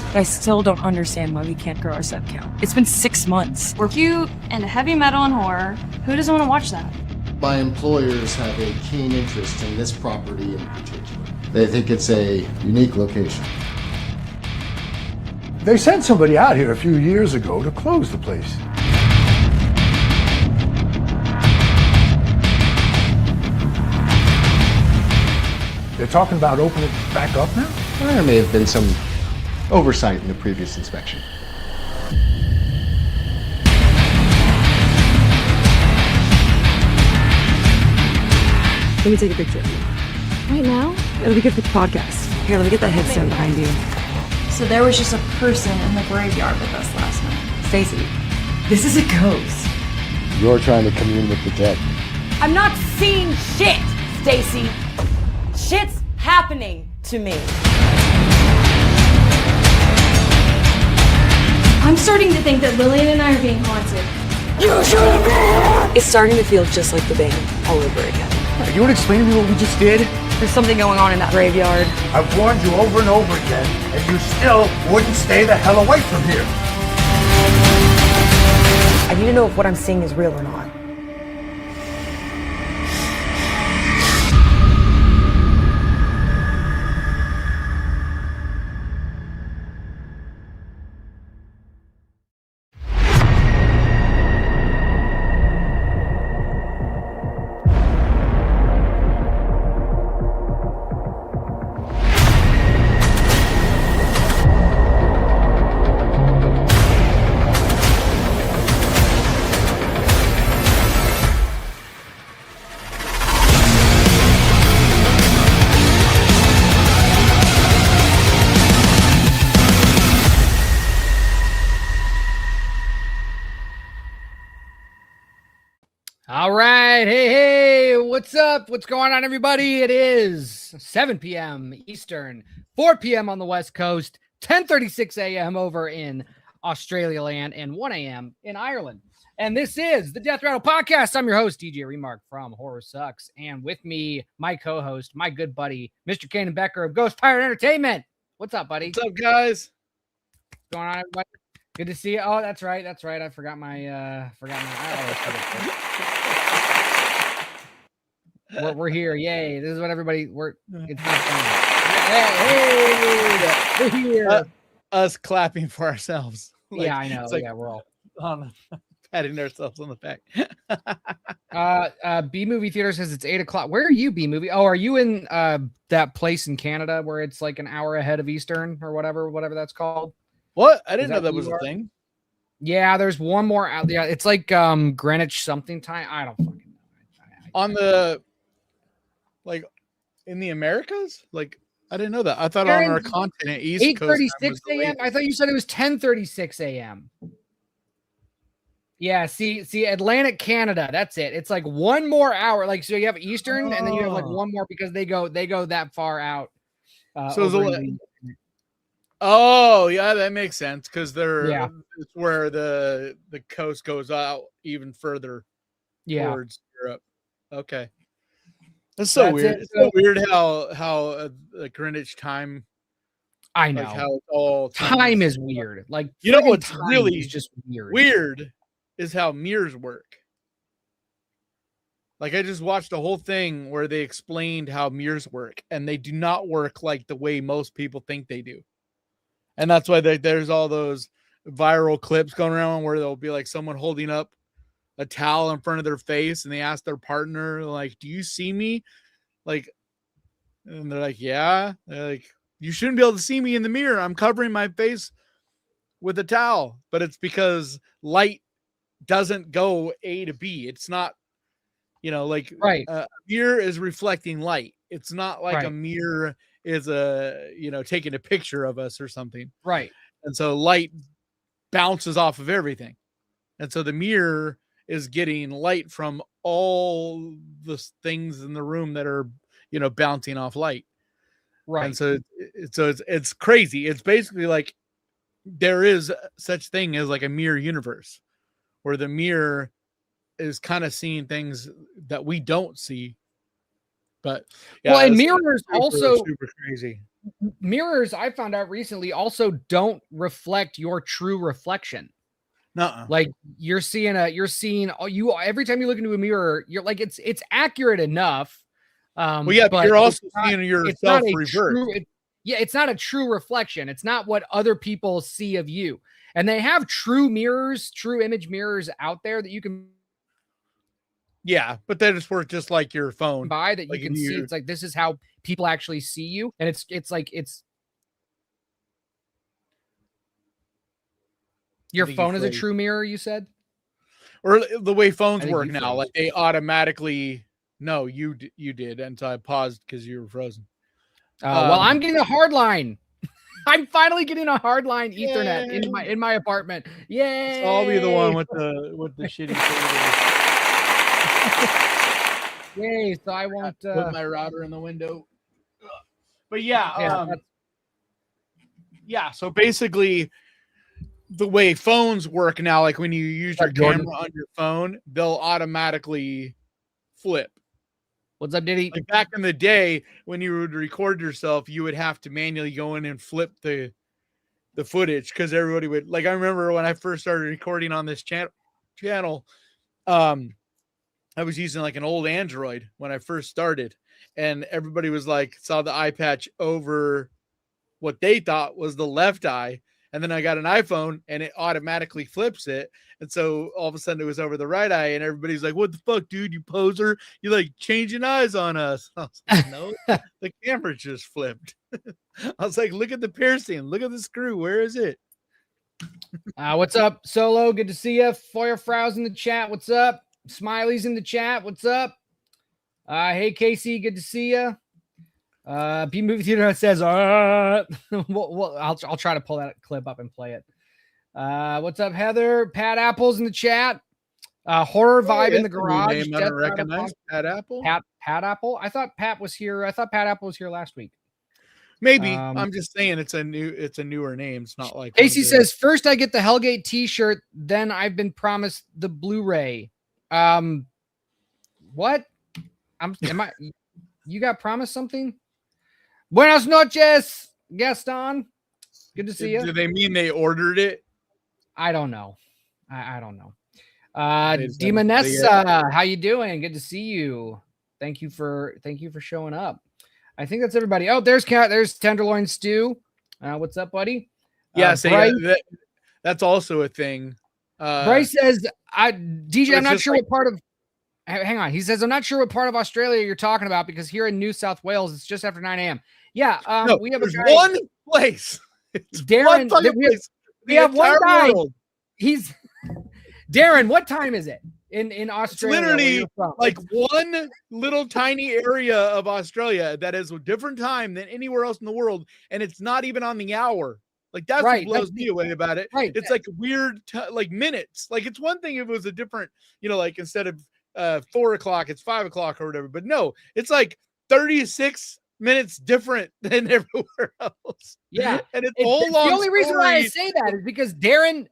But I still don't understand why we can't grow our sub count. It's been 6 months. We're cute and heavy metal and horror. Who doesn't want to watch that? My employers have a keen interest in this property in particular. They think it's a unique location. They sent somebody out here a few years ago to close the place. They're talking about opening it back up now? There may have been some oversight in the previous inspection. Let me take a picture of you. Right now? It'll be good for the podcast. Here, let me get that headstone behind you. So there was just a person in the graveyard with us last night. Stacy, this is a ghost. You're trying to commune with the dead. I'm not seeing shit, Stacy. Shit's happening to me. I'm starting to think that Lillian and I are being haunted. It's starting to feel just like the band all over again. You want to explain to me what we just did? There's something going on in that graveyard. I've warned you over and over again, and you still wouldn't stay the hell away from here. I need to know if what I'm seeing is real or not. All right. Hey, what's up? What's going on, everybody? It is 7 p.m. Eastern, 4 p.m. on the West Coast, 10:36 a.m. over in Australia land, and 1 a.m. in Ireland. And this is the Death Rattle Podcast. I'm your host, DJ Remark from Horror Sucks. And with me, my co-host, my good buddy, Mr. Kanan Becker of Ghost Pirate Entertainment. What's up, buddy? What's up, guys? What's going on, everybody? Good to see you. Oh, that's right. That's right. I forgot my I always forget. We're here. Yay. This is what everybody it's not fun. Hey, we're here. Us clapping for ourselves. Yeah, I know. Like, yeah, we're all patting ourselves on the back. B Movie Theater says it's 8 o'clock. Where are you, B Movie? Oh, are you in that place in Canada where it's like an hour ahead of Eastern or whatever that's called? What? I didn't know that was a thing. Yeah, there's one more out. Yeah, it's like Greenwich something time. I don't fucking know. On the like in the Americas? Like I didn't know that. I thought on our continent, East Coast. 8:36 a.m. I thought you said it was 10:36 a.m. Yeah, see, Atlantic Canada. That's it. It's like one more hour. Like so, you have Eastern, and then you have like one more because they go that far out. Oh yeah, that makes sense because Yeah. it's where the coast goes out even further towards Europe. Okay, that's so weird. It's so weird how the Greenwich time. I know like how it's all time is weird. Like you know what's time really is just weird. Weird is how mirrors work. Like I just watched a whole thing where they explained how mirrors work, and they do not work like the way most people think they do. And that's why there's all those viral clips going around where there'll be like someone holding up a towel in front of their face, and they ask their partner, like, "Do you see me?" Like, and they're like, "Yeah." They're like, "You shouldn't be able to see me in the mirror. I'm covering my face with a towel." But it's because light doesn't go A to B. It's not, like right. A mirror is reflecting light. It's not like a mirror is taking a picture of us or something. Right. And so light bounces off of everything. And so the mirror is getting light from all the things in the room that are, bouncing off light. Right. And so it's crazy. It's basically like there is such thing as like a mirror universe where the mirror is kind of seeing things that we don't see. But yeah, and mirrors also super crazy. mirrors, I found out recently, also don't reflect your true reflection. Nuh-uh. Like you're seeing every time you look into a mirror, you're like it's accurate enough. Well, yeah, but you're also seeing yourself reversed. It's not a true reflection. It's not what other people see of you. And they have true mirrors, true image mirrors out there that you can Yeah, but they just work just like your phone. buy that Like you can see. It's like this is how people actually see you, and it's like it's your phone is a true mirror. You said, or the way phones I think work you now, froze. like they automatically. No, you did, and so I paused because you were frozen. Well, I'm getting a hard line. I'm finally getting a hard line Ethernet in my apartment. Yay! So I'll be the one with the shitty thing. Yay! So I won't put my router in the window. But yeah, so basically, the way phones work now, like when you use your camera on your phone, they'll automatically flip. What's up, Diddy? Like back in the day, when you would record yourself, you would have to manually go in and flip the footage because everybody would. Like I remember when I first started recording on this channel, I was using like an old Android when I first started, and everybody was like saw the eye patch over what they thought was the left eye. And then I got an iPhone and it automatically flips it. And so all of a sudden it was over the right eye, and everybody's like, what the fuck, dude? You poser, you like changing eyes on us. I was like, no, the camera just flipped. I was like, look at the piercing, look at the screw. Where is it? What's up, Solo? Good to see you. Feuerfrau's in the chat. What's up? Smiley's in the chat. What's up? Hey, Casey. Good to see you. B Movie Theater says, well, I'll try to pull that clip up and play it. What's up, Heather? Pat Apple's in the chat. Horror Vibe in the Garage. Name I don't recognize. Pat Apple? Pat Apple? I thought Pat was here. I thought Pat Apple was here last week. Maybe. I'm just saying it's a newer name. It's not like Casey says, first I get the Hellgate t-shirt, then I've been promised the Blu-ray. What? You got promised something? Buenas noches, Gaston. Good to see you. Do they mean they ordered it? I don't know. I don't know. Demonessa, how you doing? Good to see you. Thank you for showing up. I think that's everybody. Oh, there's Tenderloin Stew. What's up, buddy? Yeah, that's also a thing. Bryce says, DJ, I'm not sure what part of. Hang on. He says, I'm not sure what part of Australia you're talking about because here in New South Wales, it's just after 9 a.m. Yeah, we have one place. It's Darren. We have one guy. World. He's Darren. What time is it in Australia? It's literally like one little tiny area of Australia that is a different time than anywhere else in the world, and it's not even on the hour. Like that's what blows me away about it. Right. It's like weird, like minutes. Like it's one thing if it was a different, like instead of 4 o'clock, it's 5 o'clock or whatever. But no, it's like 36 minutes different than everywhere else. Yeah, and it's all long. The only reason why I say that is because Darren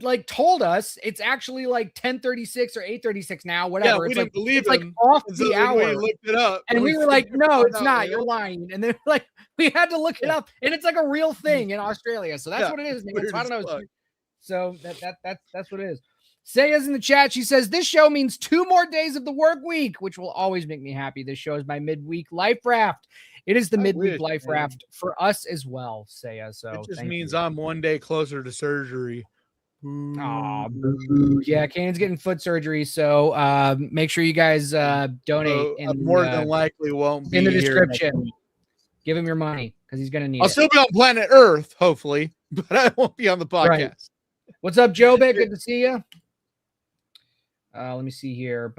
like told us it's actually like 10:36 or 8:36 now. Whatever. Yeah, we didn't believe it's like off the hour. We looked it up, and we were like, "No, it's not. You're lying." And then like we had to look it up, and it's like a real thing in Australia. So that's what it is. Man. I don't know. So that's what it is. Saya's in the chat. She says, this show means 2 more days of the work week, which will always make me happy. This show is my midweek life raft. It is the midweek life raft for us as well, Saya. So it just means I'm one day closer to surgery. Oh, yeah, Kanan's getting foot surgery. So make sure you guys donate. More than likely won't be in the description. Give him your money because he's going to need it. I'll still be on planet Earth, hopefully, but I won't be on the podcast. Right. What's up, Joe? Good to see you. Let me see here.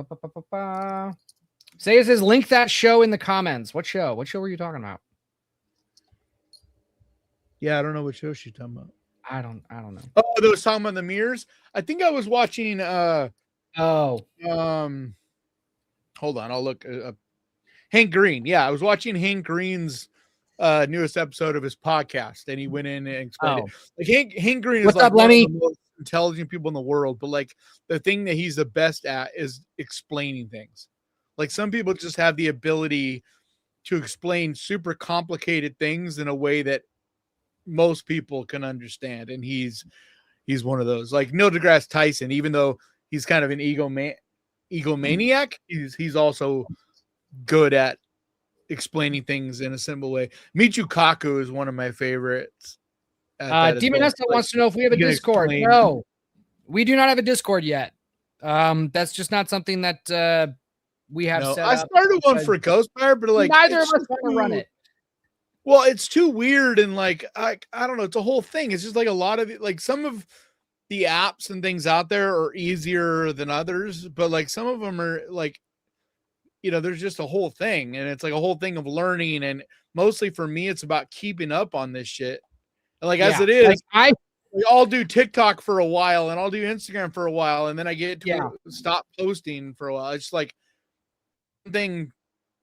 Say it says link that show in the comments. What show? What show were you talking about? Yeah, I don't know what show she's talking about. I don't know. Oh, they was talking about the mirrors. I think I was watching. Hold on, I'll look up. Hank Green. Yeah, I was watching Hank Green's newest episode of his podcast, and he went in and explained it. Like Hank Green is like one of the most intelligent people in the world, but like the thing that he's the best at is explaining things. Like some people just have the ability to explain super complicated things in a way that most people can understand. And he's one of those. Like Neil deGrasse Tyson, even though he's kind of an egomaniac, he's also good at explaining things in a simple way. Michio Kaku is one of my favorites. Demonessa wants to know if we have a Discord. No, we do not have a Discord yet. That's just not something that we have set up. I started one for Ghostfire, but like neither of us want to run it. Well, it's too weird, and like I don't know, it's a whole thing. It's just like a lot of like some of the apps and things out there are easier than others, but like some of them are like, you know, there's just a whole thing, and it's like a whole thing of learning, and mostly for me, it's about keeping up on this shit. And like as it is, like we all do TikTok for a while, and I'll do Instagram for a while, and then I get to stop posting for a while. It's like thing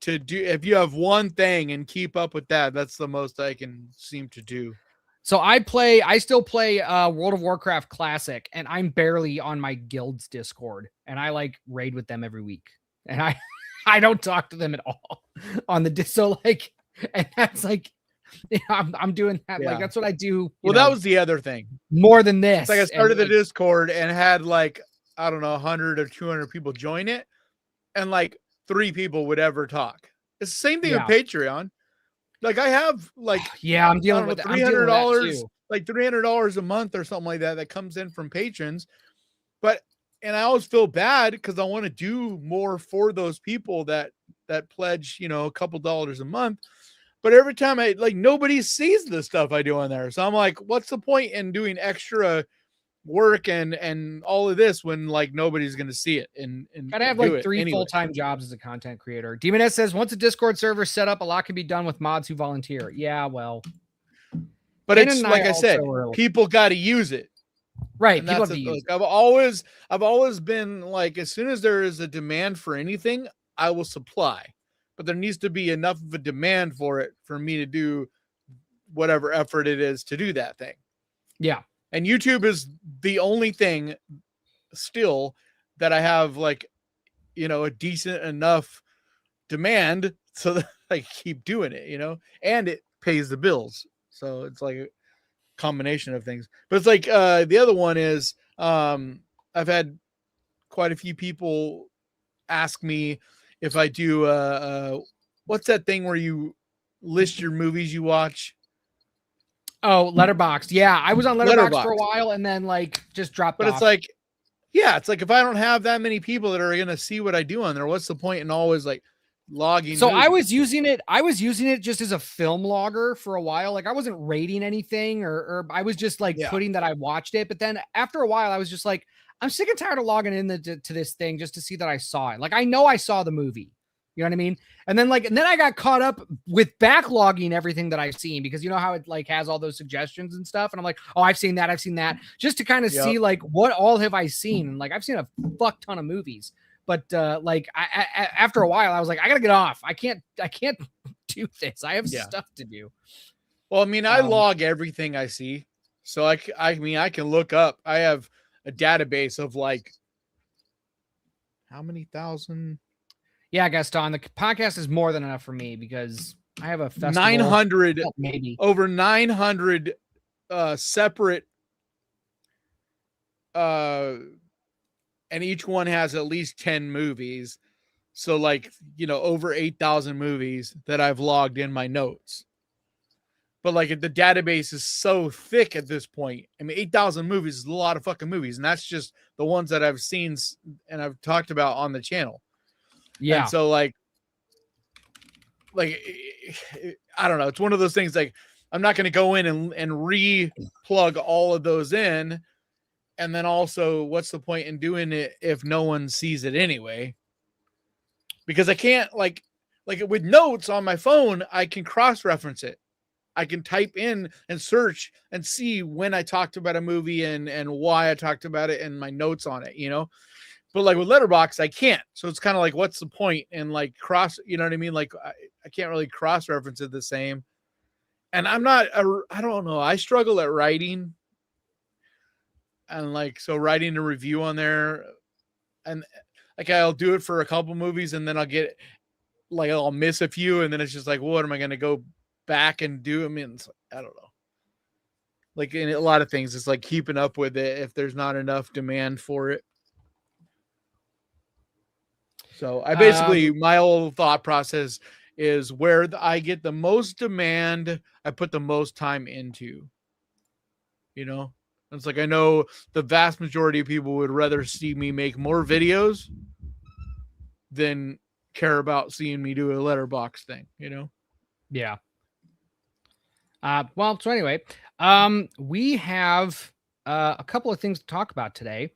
to do. If you have one thing and keep up with that, that's the most I can seem to do. So I still play World of Warcraft Classic, and I'm barely on my guild's Discord, and I like raid with them every week, and I don't talk to them at all on the so like, and that's like, I'm doing that. Like, that's what I do. Well, that was the other thing more than this. It's like I started the Discord and had like, I don't know, 100 or 200 people join it. And like 3 people would ever talk. It's the same thing with Patreon. Like I have like, I'm dealing with $300, like $300 a month or something like that comes in from patrons. And I always feel bad because I want to do more for those people that pledge, you know, a couple dollars a month. But every time nobody sees the stuff I do on there. So I'm like, what's the point in doing extra work and all of this when like nobody's going to see it? And gotta have like 3 full-time jobs as a content creator. Demoness says once a Discord server set up, a lot can be done with mods who volunteer. Yeah, well, but it's like I said, people got to use it. Right. People have to use it. I've always been like, as soon as there is a demand for anything, I will supply. But there needs to be enough of a demand for it for me to do whatever effort it is to do that thing. Yeah. And YouTube is the only thing still that I have like, you know, a decent enough demand so that I keep doing it, you know, and it pays the bills. So it's like a combination of things. But it's like the other one is I've had quite a few people ask me if I do what's that thing where you list your movies you watch? Oh, Letterboxd. Yeah, I was on Letterboxd for a while and then like just dropped off. But it's like, it's like if I don't have that many people that are gonna see what I do on there, what's the point in always like logging? So movies? I was using it just as a film logger for a while. Like I wasn't rating anything or I was just like putting that I watched it. But then after a while, I was just like, I'm sick and tired of logging in to this thing just to see that I saw it. Like I know I saw the movie. You know what I mean? And then I got caught up with backlogging everything that I've seen because you know how it like has all those suggestions and stuff. And I'm like, oh, I've seen that, just to kind of see like what all have I seen. And like I've seen a fuck ton of movies, but like after a while, I was like, I gotta get off. I can't do this. I have stuff to do. Well, I mean, I log everything I see, so I mean, I can look up. I have a database of like how many thousand. Yeah, Gaston, the podcast is more than enough for me because I have a festival. 900, maybe over 900 separate, and each one has at least 10 movies. So like, you know, over 8,000 movies that I've logged in my notes. But like the database is so thick at this point. I mean, 8,000 movies is a lot of fucking movies. And that's just the ones that I've seen and I've talked about on the channel. Yeah. And so like I don't know. It's one of those things like I'm not going to go in and re-plug all of those in. And then also what's the point in doing it if no one sees it anyway? Because I can't like with notes on my phone, I can cross-reference it. I can type in and search and see when I talked about a movie and why I talked about it and my notes on it, you know? But like with Letterboxd, I can't. So it's kind of like, what's the point? And like you know what I mean? Like I can't really cross-reference it the same. And I don't know. I struggle at writing. And like, so writing a review on there and like, I'll do it for a couple movies and then I'll get like I'll miss a few, and then it's just like, what am I going to go back and do? I mean, I don't know. Like in a lot of things, it's like keeping up with it if there's not enough demand for it. So I basically, my whole thought process is where I get the most demand, I put the most time into. You know, it's like I know the vast majority of people would rather see me make more videos than care about seeing me do a letterbox thing, you know? Yeah. Well, so anyway, we have a couple of things to talk about today.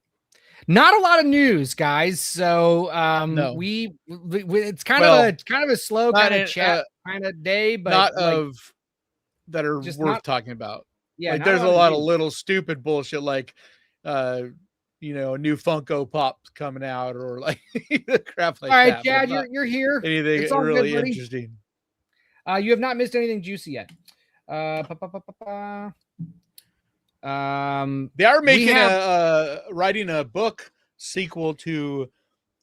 Not a lot of news, guys. So No. we it's kind of a slow kind of chat kind of day, but not like, of that are worth talking about. Yeah, like there's a lot of little stupid bullshit like you know, new Funko Pops coming out or like crap like that. All right, Chad, you're here. Anything it's all really good, interesting. You have not missed anything juicy yet. They are making writing a book sequel to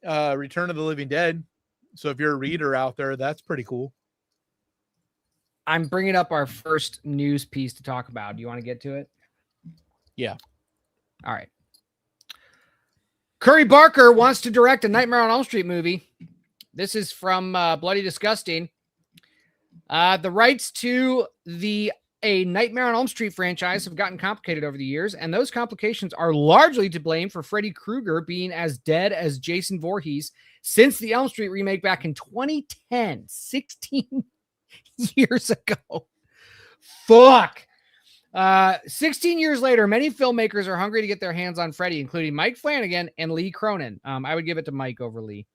Return of the Living Dead. So if you're a reader out there, that's pretty cool. I'm bringing up our first news piece to talk about. Do you want to get to it? Yeah. All right. Curry Barker wants to direct a Nightmare on Elm Street movie. This is from Bloody Disgusting. The rights to a Nightmare on Elm Street franchise have gotten complicated over the years, and those complications are largely to blame for Freddy Krueger being as dead as Jason Voorhees since the Elm Street remake back in 2010, 16 years ago. Fuck. 16 years later, many filmmakers are hungry to get their hands on Freddy, including Mike Flanagan and Lee Cronin. I would give it to Mike over Lee.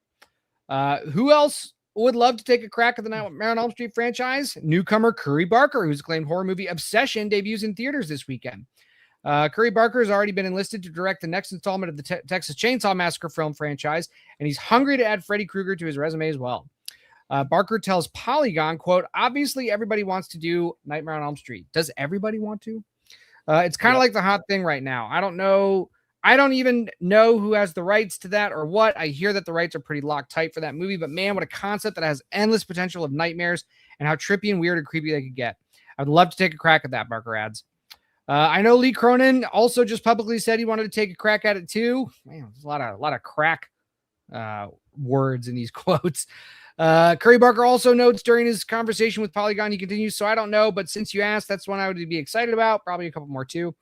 Who else would love to take a crack at the Nightmare on Elm Street franchise? Newcomer Curry Barker, whose acclaimed horror movie Obsession debuts in theaters this weekend. Curry Barker has already been enlisted to direct the next installment of the Texas Chainsaw Massacre film franchise, and he's hungry to add Freddy Krueger to his resume as well. Barker tells Polygon, quote, obviously everybody wants to do Nightmare on Elm Street. Does everybody want to? It's kind of like the hot thing right now. I don't know. I don't even know who has the rights to that or what. I hear that the rights are pretty locked tight for that movie, but man, what a concept that has endless potential of nightmares and how trippy and weird and creepy they could get. I'd love to take a crack at that, Barker adds. I know Lee Cronin also just publicly said he wanted to take a crack at it too. Man, there's a lot of crack words in these quotes. Curry Barker also notes during his conversation with Polygon, he continues, so I don't know, but since you asked, that's one I would be excited about. Probably a couple more too.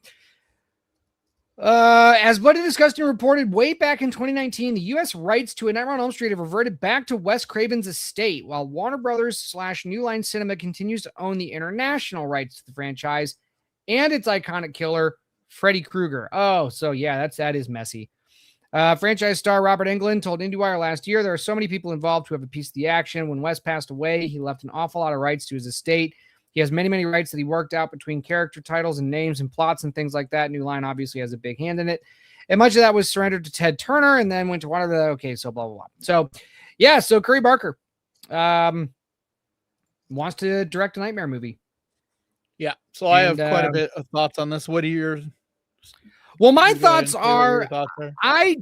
As Bloody Disgusting reported way back in 2019, the U.S. rights to A Nightmare on Elm Street have reverted back to Wes Craven's estate, while Warner Brothers / New Line Cinema continues to own the international rights to the franchise and its iconic killer, Freddy Krueger. Oh, so yeah, that is messy. Franchise star Robert Englund told IndieWire last year, there are so many people involved who have a piece of the action. When Wes passed away, he left an awful lot of rights to his estate. He has many, many rights that he worked out between character titles and names and plots and things like that. New Line obviously has a big hand in it. And much of that was surrendered to Ted Turner and then went to one of the, so blah, blah, blah. So, yeah, so Curry Barker wants to direct a Nightmare movie. Yeah, so I have quite a bit of thoughts on this. What are your... Well, my thoughts are, I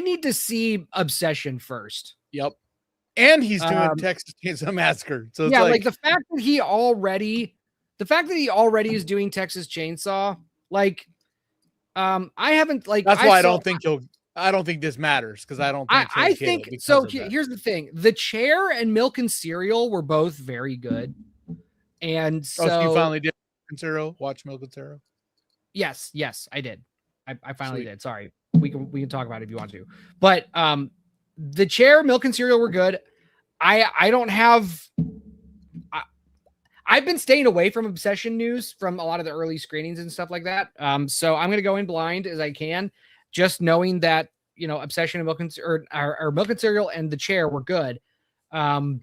need to see Obsession first. Yep. And he's doing Texas Chainsaw Massacre. So yeah, like the fact that he already is doing Texas Chainsaw, like, I haven't like. That's why I don't think this matters because I don't think. I think so. Here's the thing: The Chair and Milk and Cereal were both very good, and so you finally did watch Milk and Cereal. Yes, I did. I finally did. Sorry, we can talk about it if you want to, but The Chair, Milk and Cereal were good. I don't have. I've been staying away from Obsession news from a lot of the early screenings and stuff like that. So I'm going to go in blind as I can, just knowing that Obsession and Milk and Cereal and The Chair were good. And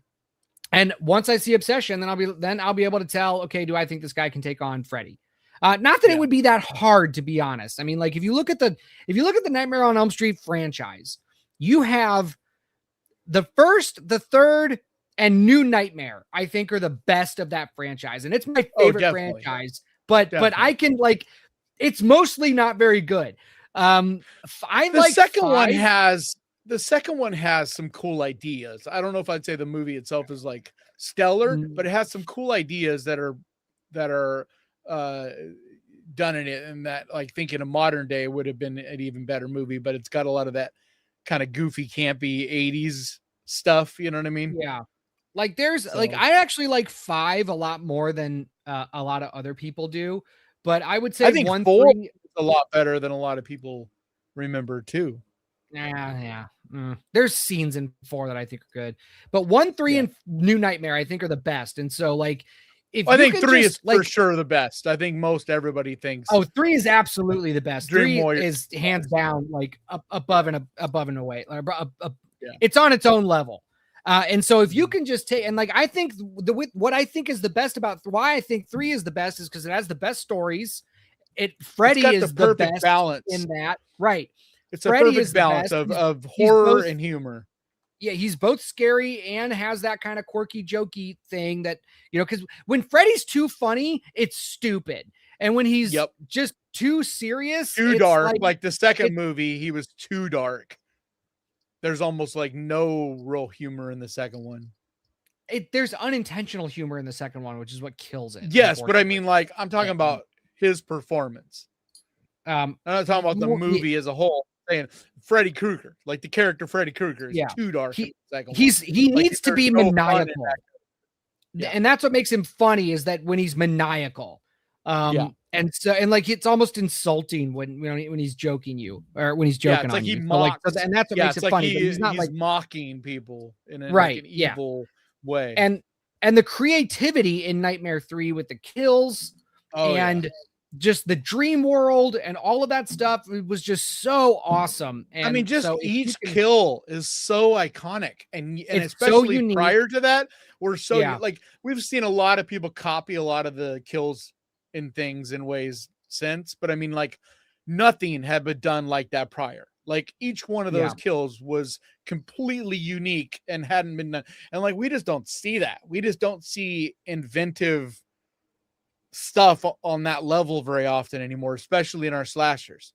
once I see Obsession, then I'll be able to tell. Okay, do I think this guy can take on Freddy? Not that it would be that hard, to be honest. I mean, like if you look at the Nightmare on Elm Street franchise, you have the first, the third, and New Nightmare, I think, are the best of that franchise. And it's my favorite franchise. But I can it's mostly not very good. The second one has the second one has some cool ideas. I don't know if I'd say the movie itself is like stellar, but it has some cool ideas that are done in it, and that like think in a modern day would have been an even better movie. But it's got a lot of that kind of goofy, campy '80s stuff. You know what I mean? Yeah. Like there's So- like I actually like 5 a lot more than a lot of other people do, but I would say I think 1, 4 3. is a lot better than a lot of people remember too. Yeah. There's scenes in 4 that I think are good, but 1, 3, and New Nightmare I think are the best. And so like, if I you think can 3 just, is like, for sure the best. I think most everybody thinks. Oh, 3 is absolutely the best. Dream 3 Warrior is hands down like above and away. Yeah. It's on its own level. And so if you can just take, and like, I think what I think is the best about why I think 3 is the best is because it has the best stories. Freddy got is the perfect best balance in that. Right. It's Freddy a perfect is the balance best. of He's horror both- and humor. Yeah, he's both scary and has that kind of quirky, jokey thing that, because when Freddy's too funny, it's stupid. And when he's just too serious, Too it's dark. Like the second movie, he was too dark. There's almost like no real humor in the second one. There's unintentional humor in the second one, which is what kills it. Yes, but I mean, like, I'm talking about his performance. I'm not talking about the movie as a whole. I'm saying Freddy Krueger, like the character Freddy Krueger, is too dark. He like, needs to be there's no fun in maniacal, that. and that's what makes him funny. Is that when he's maniacal, and so like it's almost insulting when he's joking you or when he's joking it's on like he you. mocks, and that's what makes it funny. But he's not like mocking people in right, like an evil way. And the creativity in Nightmare 3 with the kills just the dream world and all of that stuff, it was just so awesome. And I mean, just so each kill is so iconic, and it's especially so prior to that, we're so like we've seen a lot of people copy a lot of the kills in things in ways since, but I mean, like nothing had been done like that prior. Like each one of those kills was completely unique and hadn't been done, and like we just don't see that. We just don't see inventive stuff on that level very often anymore, especially in our slashers.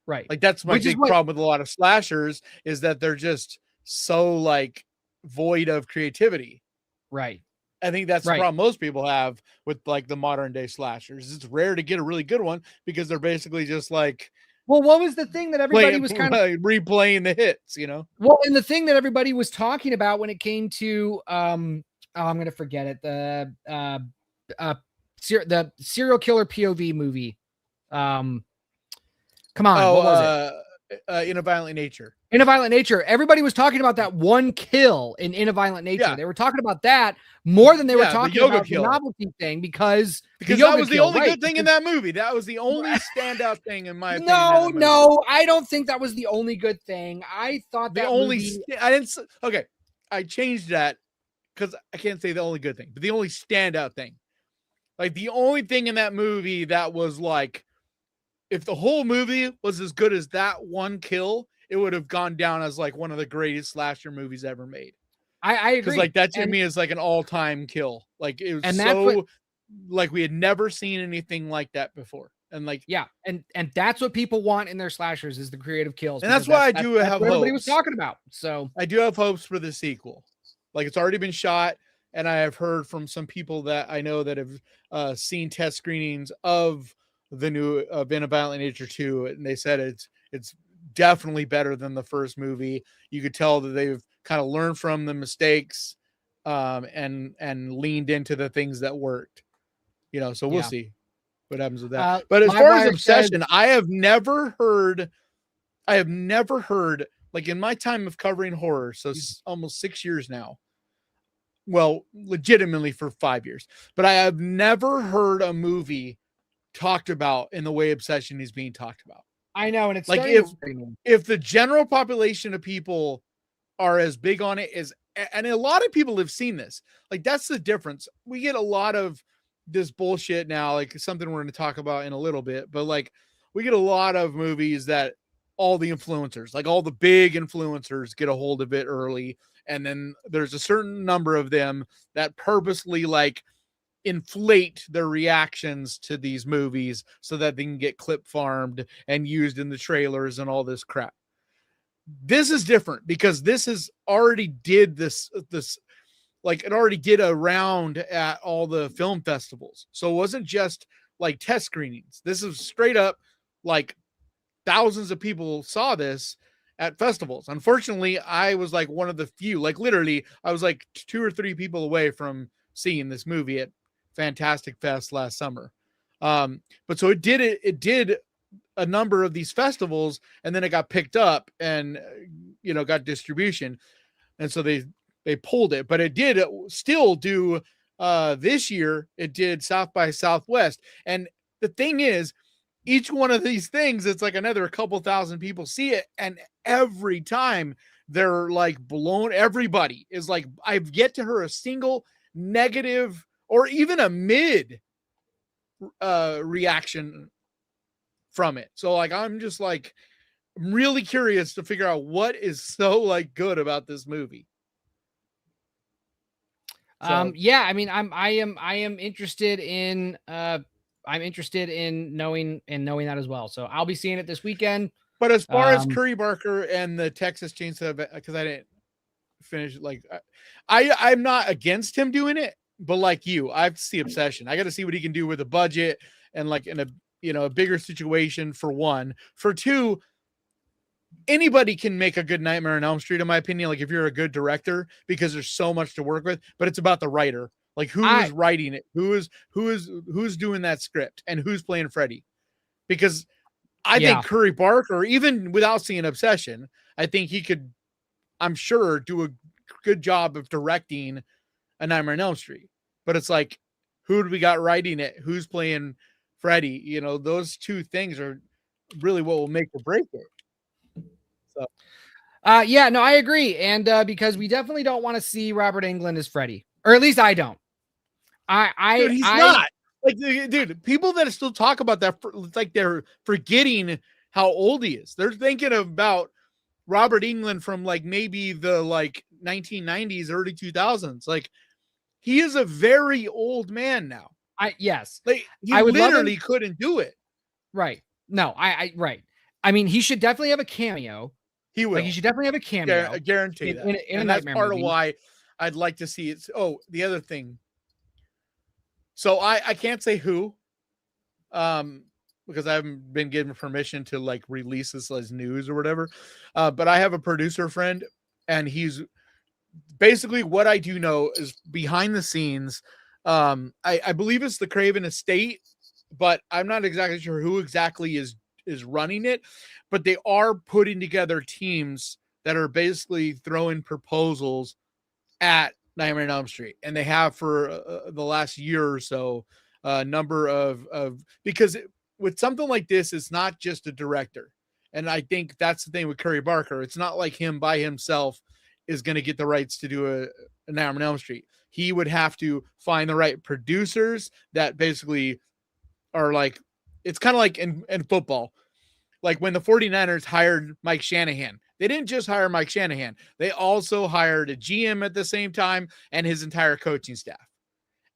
Right. Like that's my big problem with a lot of slashers is that they're just so like void of creativity. Right. I think that's the problem most people have with like the modern day slashers. It's rare to get a really good one because they're basically just like, well, what was the thing that everybody was kind of replaying the hits, Well, and the thing that everybody was talking about when it came to I'm going to forget it. The serial killer POV movie. Come on, what was it? In a Violent Nature. In a Violent Nature. Everybody was talking about that one kill in a Violent Nature. Yeah. They were talking about that more than they were talking about kill. The novelty thing because that was the only good thing in that movie. That was the only standout thing in my opinion. No, I don't think that was the only good thing. I thought that okay. I changed that because I can't say the only good thing, but the only standout thing. Like the only thing in that movie that was like, if the whole movie was as good as that one kill, it would have gone down as like one of the greatest slasher movies ever made. I agree. Because like that to me is like an all-time kill. Like it was like we had never seen anything like that before. And like and that's what people want in their slashers is the creative kills. And that's why I do have hopes. Everybody was talking about. So I do have hopes for the sequel. Like it's already been shot. And I have heard from some people that I know that have seen test screenings of the new In a Violent Nature 2, and they said it's definitely better than the first movie. You could tell that they've kind of learned from the mistakes and leaned into the things that worked. So we'll see what happens with that. But as far as obsession, I have never heard, like in my time of covering horror, so almost 6 years now. Well, legitimately for 5 years, but I have never heard a movie talked about in the way obsession is being talked about. I know. And it's like if the general population of people are as big on it as, and a lot of people have seen this, like that's the difference. We get a lot of this bullshit now, like something we're going to talk about in a little bit, but like we get a lot of movies that all the influencers, like all the big influencers get a hold of it early. And then there's a certain number of them that purposely like inflate their reactions to these movies so that they can get clip farmed and used in the trailers and all this crap. This is different because this is already did this like it already did a round at all the film festivals. So it wasn't just like test screenings. This is straight up like thousands of people saw this at festivals. Unfortunately, I was like one of the few, like literally I was like 2 or 3 people away from seeing this movie at Fantastic Fest last summer. But so it did a number of these festivals, and then it got picked up and got distribution, and so they pulled it. But it did still do this year. It did South by Southwest, and the thing is, each one of these things, it's like another couple thousand people see it, and every time they're like blown. Everybody is like, I've yet to hear a single negative or even a mid reaction from it. So like I'm just like really curious to figure out what is so like good about this movie. Yeah, I mean I am interested in I'm interested in knowing that as well. So I'll be seeing it this weekend. But as far as Curry Barker and the Texas Chainsaw, because I didn't finish, like I'm not against him doing it, but like you, I have to see Obsession. I got to see what he can do with a budget and like in a a bigger situation, for one. For two, anybody can make a good Nightmare on Elm Street, in my opinion. Like if you're a good director, because there's so much to work with. But it's about the writer, like who is writing it, who's doing that script, and who's playing Freddy. Because I think Curry Barker, even without seeing Obsession, I think he could, I'm sure, do a good job of directing a Nightmare on Elm Street. But it's like, who do we got writing it? Who's playing Freddy? Those two things are really what will make or break it. So, yeah, no, I agree. And because we definitely don't want to see Robert Englund as Freddy, or at least I don't. Dude, he's not. Like, dude, people that still talk about that, it's like they're forgetting how old he is. They're thinking about Robert Englund from like maybe the like 1990s, early 2000s. Like, he is a very old man now. Yes. Like, I literally couldn't do it. Right. No, right. I mean, he should definitely have a cameo. He will. Like, he should definitely have a cameo. Yeah, I guarantee that. And that's part of why I'd like to see it. Oh, the other thing. So I can't say who, because I haven't been given permission to like release this as news or whatever. But I have a producer friend, and he's basically, what I do know is behind the scenes. I believe it's the Craven Estate, but I'm not exactly sure who exactly is running it. But they are putting together teams that are basically throwing proposals at Nightmare on Elm Street, and they have for the last year or so. Number of because with something like this, it's not just a director, and I think that's the thing with Curry Barker. It's not like him by himself is going to get the rights to do a Nightmare on Elm Street. He would have to find the right producers that basically are like, it's kind of like in football. Like when the 49ers hired Mike Shanahan, they didn't just hire Mike Shanahan. They also hired a GM at the same time and his entire coaching staff.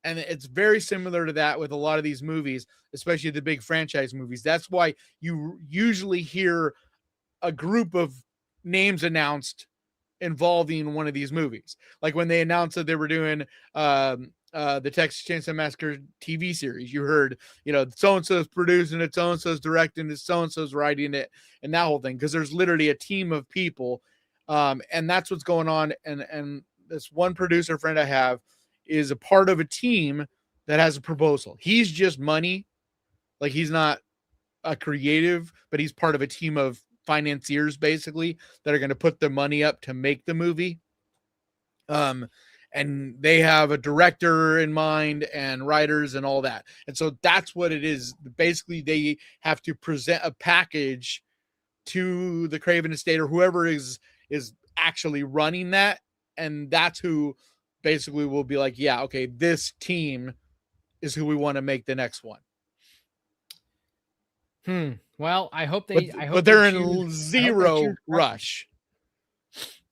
And it's very similar to that with a lot of these movies, especially the big franchise movies. That's why you usually hear a group of names announced involving one of these movies. Like when they announced that they were doing the Texas Chainsaw Massacre TV series, you heard, so-and-so's producing it, so-and-so's directing it, so-and-so's writing it, and that whole thing, because there's literally a team of people, and that's what's going on. And this one producer friend I have is a part of a team that has a proposal. He's just money. Like, he's not a creative, but he's part of a team of financiers, basically, that are going to put the money up to make the movie. And they have a director in mind and writers and all that. And so that's what it is. Basically, they have to present a package to the Craven Estate or whoever is actually running that. And that's who basically will be like, yeah, okay, this team is who we want to make the next one. Well, I hope they. But they're in zero rush.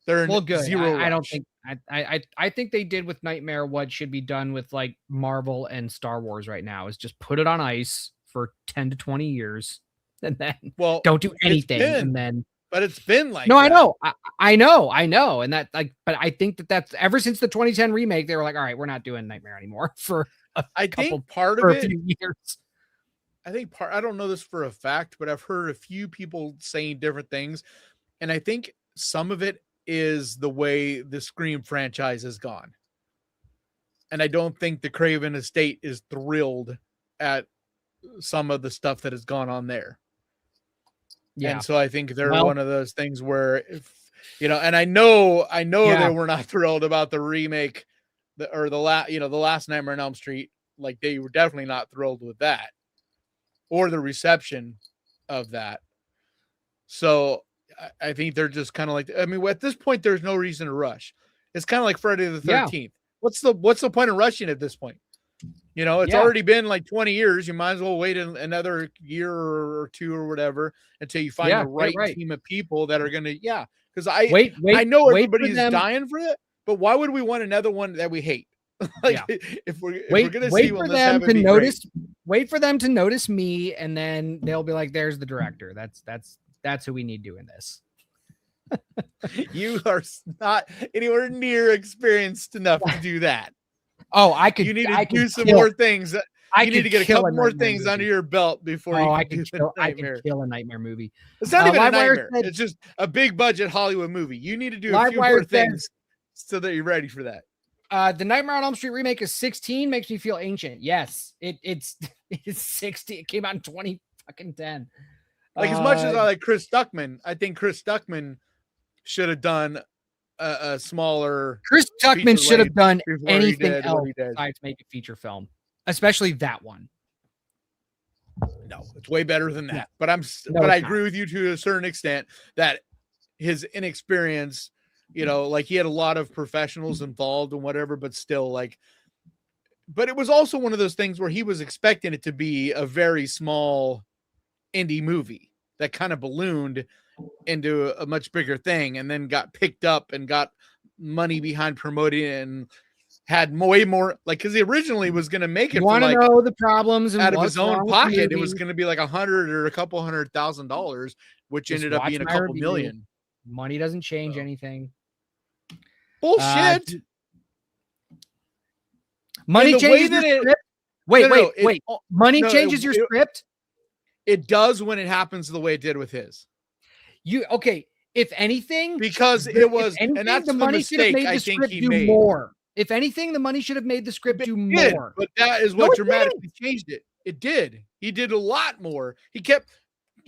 They're in zero rush. I don't think. I think they did with Nightmare what should be done with like Marvel and Star Wars right now, is just put it on ice for 10 to 20 years and then don't do anything. And then but it's been like no, that. I know, and that but I think that's ever since the 2010 remake, they were like, all right, we're not doing Nightmare anymore for I think part for of a it. few years. I don't know this for a fact, but I've heard a few people saying different things, and I think some of it is the way the Scream franchise has gone. And I don't think the Craven estate is thrilled at some of the stuff that has gone on there. Yeah. And so I think they're one of those things where, and I know they were not thrilled about the remake the last Nightmare on Elm Street. Like, they were definitely not thrilled with that or the reception of that. So I think they're just kind of like, I mean, at this point, there's no reason to rush. It's kind of like Friday the 13th. Yeah. What's the point of rushing at this point? It's already been like 20 years. You might as well wait another year or two or whatever until you find the right team of people that are going to, because I know everybody's dying for it, but why would we want another one that we hate? If we're going to see one, let's have it be great. Wait for them to notice me, and then they'll be like, there's the director. That's who we need doing this. You are not anywhere near experienced enough to do that. Oh, you need to do some more things. You need to get a couple more things under your belt before you can do I can kill a Nightmare movie. It's not even a nightmare. It's just a big budget Hollywood movie. You need to do a few more things so that you're ready for that. The Nightmare on Elm Street remake is 16. Makes me feel ancient. Yes, it's 60. It came out in 2010. Like, as much as I like Chris Stuckman, I think Chris Stuckman should have done a smaller. Chris Stuckman should have done anything else besides make a feature film, especially that one. No, it's way better than that. Yeah. But I agree with you to a certain extent that his inexperience, like, he had a lot of professionals involved and whatever, but still, like, but it was also one of those things where he was expecting it to be a very small indie movie that kind of ballooned into a much bigger thing and then got picked up and got money behind promoting it and had way more, like, because he originally was going to make it want to know the problems and out of his own pocket. It was going to be like $100,000 or a couple $100,000, which ended up being a couple million. Money doesn't change anything. Bullshit. Money changes your script. Wait. Money changes your script. It does when it happens the way it did with his. If anything, because it was, and that's the money should have made the script do more. If anything, the money should have made the script do more. But that is what dramatically changed it. It did. He did a lot more. He kept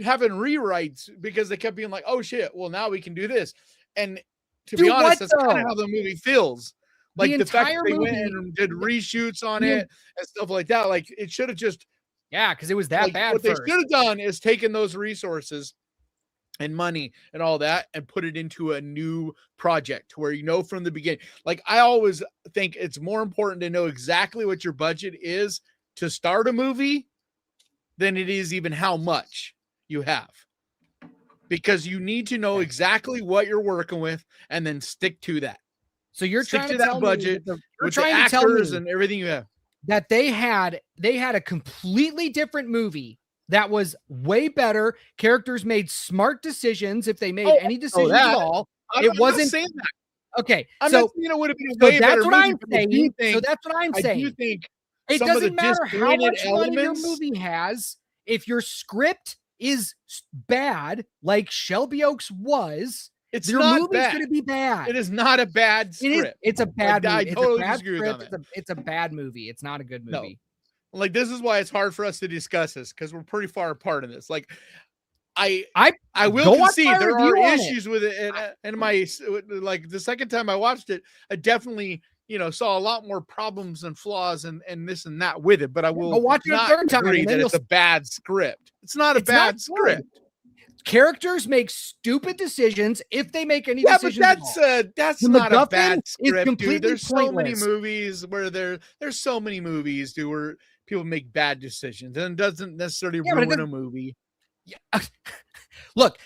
having rewrites because they kept being like, "Oh shit! Well, now we can do this." And to be honest, that's kind of how the movie feels. Like, the fact that they went and did reshoots on it and stuff like that. Like, it should have just. Yeah, because it was that bad. What they should have done is taken those resources and money and all that and put it into a new project where from the beginning. Like, I always think it's more important to know exactly what your budget is to start a movie than it is even how much you have. Because you need to know exactly what you're working with and then stick to that. So you're stick trying to that budget with the actors and everything you have. That they had a completely different movie that was way better. Characters made smart decisions if they made any decisions at all. I'm not saying that. Okay, I'm not saying it would have been a way better movie. So that's what I'm saying. I do think it doesn't matter how much money your movie has. If your script is bad, like Shelby Oaks was, your movie's going to be bad. It is not a bad script. It's a bad movie. I totally disagree with that. It's a bad movie. It's not a good movie. No. Like, this is why it's hard for us to discuss this, because we're pretty far apart in this. Like, I will concede there are issues with it. And the second time I watched it, I definitely, saw a lot more problems and flaws and this and that with it. But I will watch it a third time agree that it's a bad script. It's not a bad script. Characters make stupid decisions if they make any decisions. But that's not a bad script, dude. There's so many movies where there's so many movies, dude, where people make bad decisions and it doesn't necessarily ruin a movie. Yeah. Look,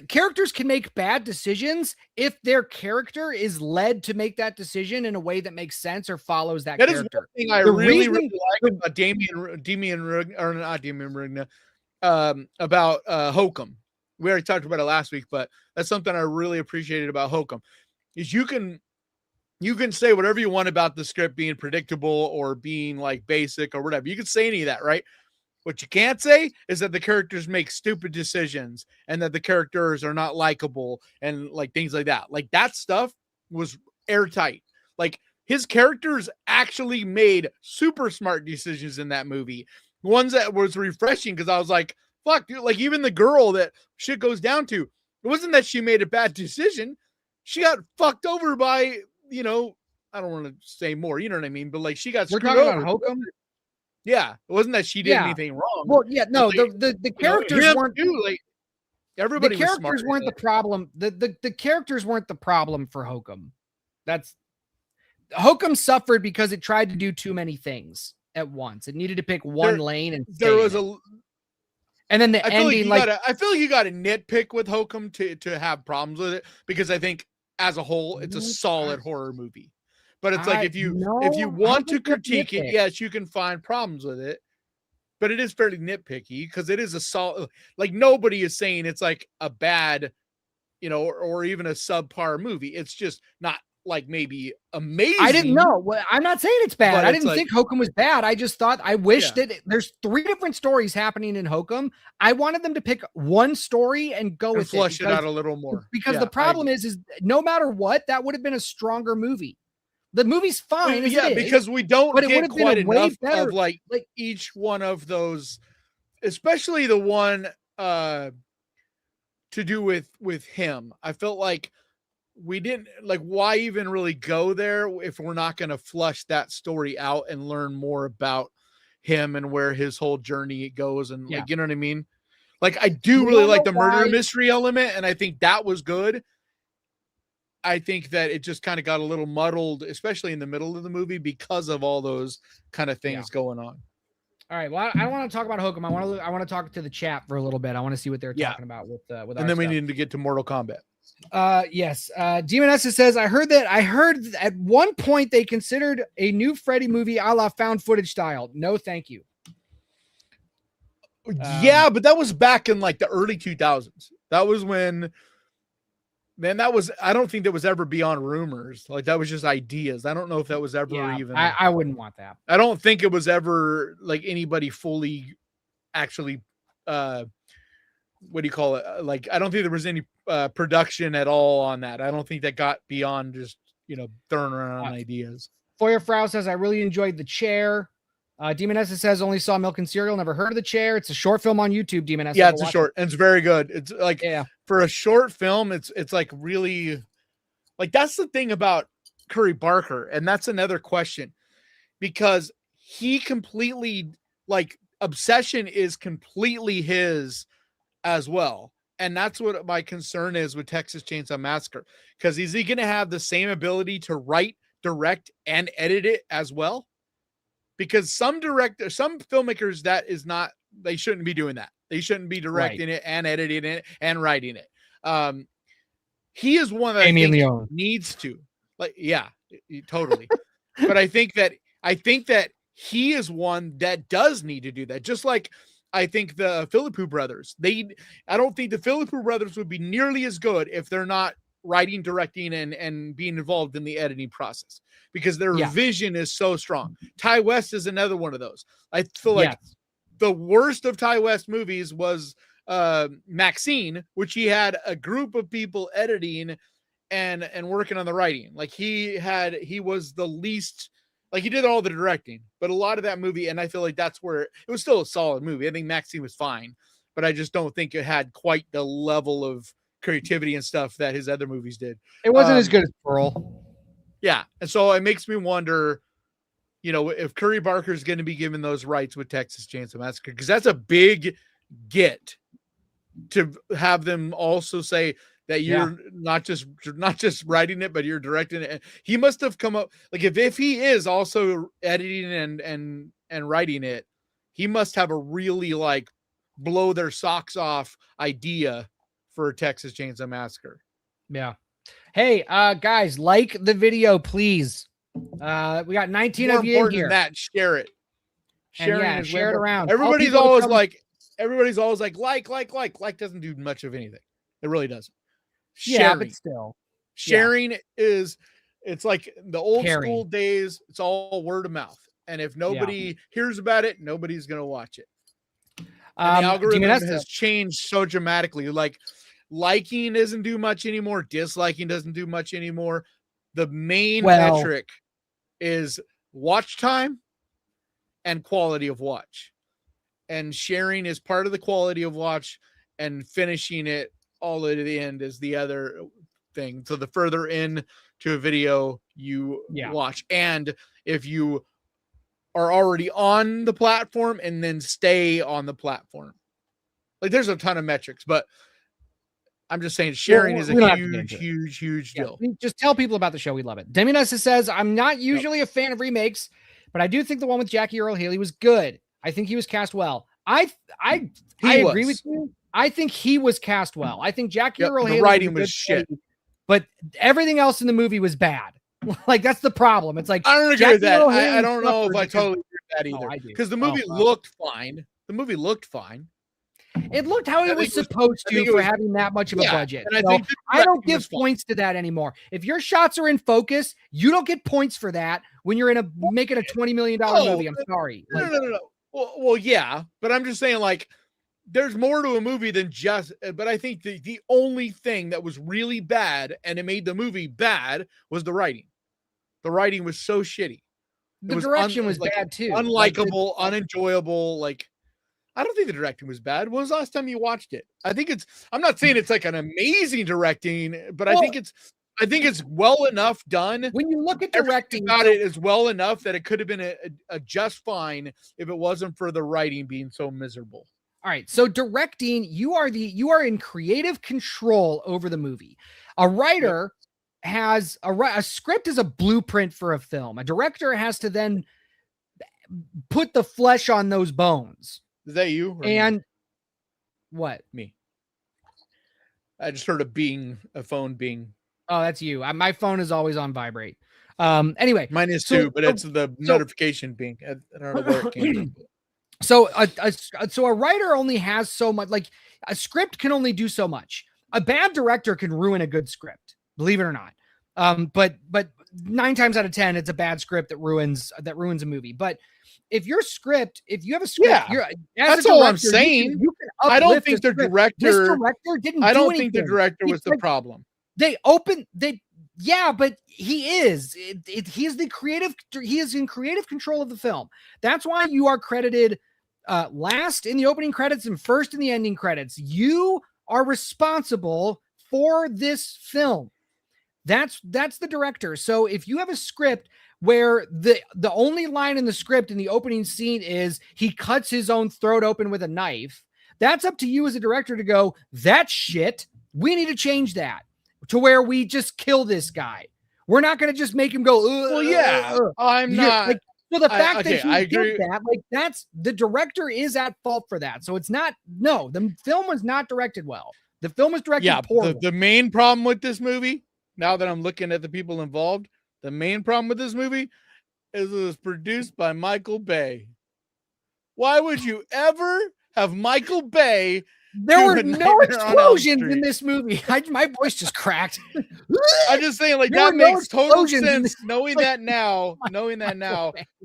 characters can make bad decisions if their character is led to make that decision in a way that makes sense or follows that character. That is one thing I really like about Damian Rugna, about Hokum. we already talked about it last week, but that's something I really appreciated about Hokum is you can say whatever you want about the script being predictable or being like basic or whatever. You can say any of that, right? What you can't say is that the characters make stupid decisions and that the characters are not likable and like things like that. Like that stuff was airtight. Like his characters actually made super smart decisions in that movie. Ones that was refreshing because I was like, fuck, dude, like even the girl that shit goes down to, it wasn't that she made a bad decision. She got fucked over by, you know, I don't want to say more, you know what I mean? But like she got We're screwed talking over. about Hokum. Yeah, it wasn't that she did anything wrong. Well, yeah, no, like, the characters weren't too, like everybody. The characters weren't the problem. The characters weren't the problem for Hokum. Hokum suffered because it tried to do too many things at once. It needed to pick one lane and and then the ending. I feel like you got to nitpick with Hokum to have problems with it because I think as a whole it's a solid horror movie. But it's like if you want to critique it, yes, you can find problems with it. But it is fairly nitpicky because it is a solid. Like nobody is saying it's like a bad, you know, or even a subpar movie. It's just not like maybe amazing. I didn't know. Well, I'm not saying it's bad. I didn't think Hokum was bad. I just thought I wish that there's 3 different stories happening in Hokum. I wanted them to pick one story and go with flush it out a little more. Because the problem is no matter what, that would have been a stronger movie. The movie's fine. Because we don't but it get would have quite been way enough better. of like each one of those, especially the one to do with him. I felt like we didn't like why even really go there if we're not going to flush that story out and learn more about him and where his whole journey goes and like, you know what I mean? Like I do really like the murder mystery element and I think that was good. I think that it just kind of got a little muddled, especially in the middle of the movie because of all those kind of things going on. All right. Well, I don't want to talk about Hokum. I want to talk to the chat for a little bit. I want to see what they're talking about with and then we need to get to Mortal Kombat. Yes. Demon Essa says, I heard at one point they considered a new Freddy movie a la found footage style. No, thank you. Yeah, but that was back in like the early 2000s. That was when, man, I don't think that was ever beyond rumors. Like that was just ideas. I don't know if that was ever even. I wouldn't want that. I don't think it was ever like anybody fully actually, what do you call it? Like, I don't think there was any production at all on that. I don't think that got beyond just, you know, throwing around ideas. Foyer Frau says, I really enjoyed The Chair. Demon Essa says, only saw Milk and Cereal, never heard of The Chair. It's a short film on YouTube, Demon Essa. Yeah, it's a short, and it's very good. It's like, for a short film, it's like really, like, that's the thing about Curry Barker, and that's another question, because he completely, like, Obsession is completely his as well. And that's what my concern is with Texas Chainsaw Massacre, because is he going to have the same ability to write, direct, and edit it as well? Because some filmmakers, that is not, they shouldn't be doing that. They shouldn't be directing it and editing it and writing it. He is one that needs to, like, yeah, totally. But I think that he is one that does need to do that. Just like I think the Philippou brothers, I don't think the Philippou brothers would be nearly as good if they're not writing, directing, and being involved in the editing process, because their vision is so strong. Ty West is another one of those. I feel like the worst of Ty West movies was Maxine, which he had a group of people editing and working on the writing. Like he was the least, like he did all the directing, but a lot of that movie, and I feel like that's where it was still a solid movie. I think Maxine was fine, but I just don't think it had quite the level of creativity and stuff that his other movies did. It wasn't as good as Pearl. Yeah. And so it makes me wonder, you know, if Curry Barker is going to be given those rights with Texas Chainsaw Massacre, because that's a big get to have them also say that you're not just writing it, but you're directing it. He must have come up, like, if he is also editing and writing it, he must have a really like blow their socks off idea for Texas Chainsaw Massacre. Yeah. Hey, guys, like the video, please. We got 19 More of you in here. than that, share it. Share it around. Everybody's always like, everybody's always like doesn't do much of anything. It really doesn't. Yeah, but still. Sharing is, it's like the old Caring. school days. It's all word of mouth. And if nobody hears about it, nobody's going to watch it. And the algorithm has changed so dramatically. Like liking doesn't do much anymore. Disliking doesn't do much anymore. The main metric is watch time and quality of watch. And sharing is part of the quality of watch, and finishing it all at the end is the other thing. So the further in to a video you watch, and if you are already on the platform, and then stay on the platform. Like there's a ton of metrics, but I'm just saying sharing is a huge deal. Just tell people about the show. We love it. Deminessa says, I'm not usually a fan of remakes, but I do think the one with Jackie Earl Haley was good. I think he was cast well. I agree with you. I think he was cast well. I think Jackie Earl Haley, the writing was shit, but everything else in the movie was bad. Like that's the problem. It's like I don't agree with that. I don't know if I totally agree with that either. Because the movie looked fine. The movie looked fine. It looked how it was supposed to for having that much of a budget. And so I don't give points to that anymore. If your shots are in focus, you don't get points for that when you're making a $20 million movie. I'm sorry. No. Well, yeah, but I'm just saying, like, there's more to a movie than just. But I think the only thing that was really bad and it made the movie bad was the writing. The writing was so shitty. The direction was bad too. Unlikable, unenjoyable. Like, I don't think the directing was bad. When was the last time you watched it? I'm not saying it's like an amazing directing, but I think it's well enough done. When you look at directing about it is well enough that it could have been a just fine if it wasn't for the writing being so miserable. All right. So directing, you are in creative control over the movie. A writer has a script is a blueprint for a film. A director has to then put the flesh on those bones. Is that you? And what? Me. I just heard a phone being. Oh, that's you. My phone is always on vibrate. Anyway, mine is too, but it's the notification being. I don't know where it came from. So a writer only has so much. Like a script can only do so much. A bad director can ruin a good script, believe it or not. But 9 times out of 10, it's a bad script that ruins a movie. But if you have a script, that's all I'm saying. I don't think the director. This director didn't. I don't think the director was the problem. But he is. He is the creative. He is in creative control of the film. That's why you are credited last in the opening credits and first in the ending credits. You are responsible for this film. That's the director. So if you have a script where the only line in the script in the opening scene is he cuts his own throat open with a knife, that's up to you as a director to go, that's shit. We need to change that to where we just kill this guy. We're not going to just make him go, well, yeah, I'm not. Like, so the fact that he did that, like that's the director is at fault for that. So it's not, the film was not directed well. The film was directed poorly. The main problem with this movie, now that I'm looking at the people involved, the main problem with this movie is it was produced by Michael Bay. Why would you ever have Michael Bay? There were no explosions in this movie. My voice just cracked. I'm just saying, like, that makes total sense. Knowing that now,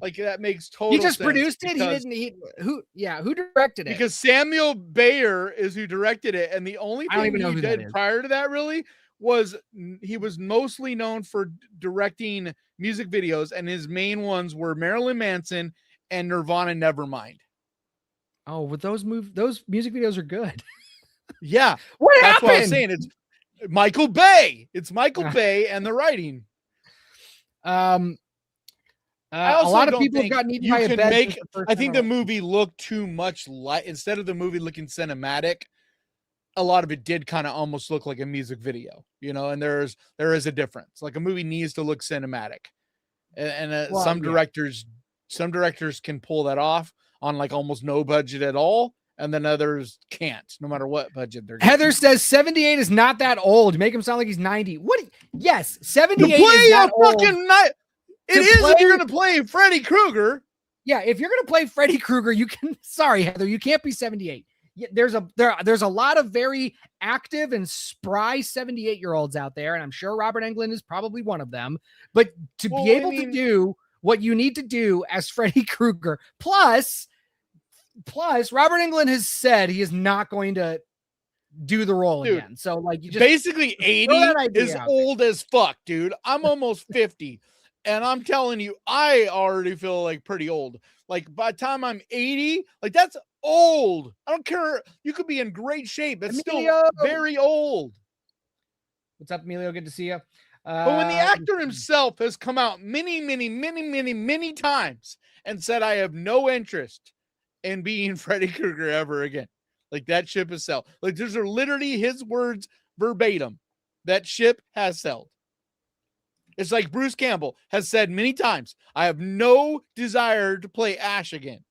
like, that makes total sense. He just produced it. Who directed it? Because Samuel Bayer is who directed it, and the only thing he did prior to that really was he was mostly known for directing music videos, and his main ones were Marilyn Manson and Nirvana Nevermind. Oh, but those music videos are good. Yeah. That's what I'm saying. It's Michael Bay. It's Michael Bay and the writing. A lot of people got eaten by a bed. I think the movie looked too much like, instead of the movie looking cinematic, a lot of it did kind of almost look like a music video, and there is a difference. Like a movie needs to look cinematic, and some directors can pull that off on like almost no budget at all, and then others can't, no matter what budget they're getting. Heather says 78 is not that old. Make him sound like he's 90. What? Yes, 78 is not old. It is if you're going to play Freddy Krueger. Yeah, if you're going to play Freddy Krueger, you can. Sorry, Heather, you can't be 78. there's a lot of very active and spry 78-year-olds out there, and I'm sure Robert Englund is probably one of them. But to be able to do what you need to do as Freddy Krueger, plus Robert Englund has said he is not going to do the role again. So like, you just basically 80 is old as fuck, dude. I'm almost 50. And I'm telling you, I already feel like pretty old. Like by the time I'm 80, like that's old. I don't care. You could be in great shape. It's still very old. What's up, Emilio? Good to see you. But when the actor himself has come out many times and said, I have no interest in being Freddy Krueger ever again. Like that ship has sailed. Like those are literally his words verbatim. That ship has sailed. It's like Bruce Campbell has said many times, I have no desire to play Ash again.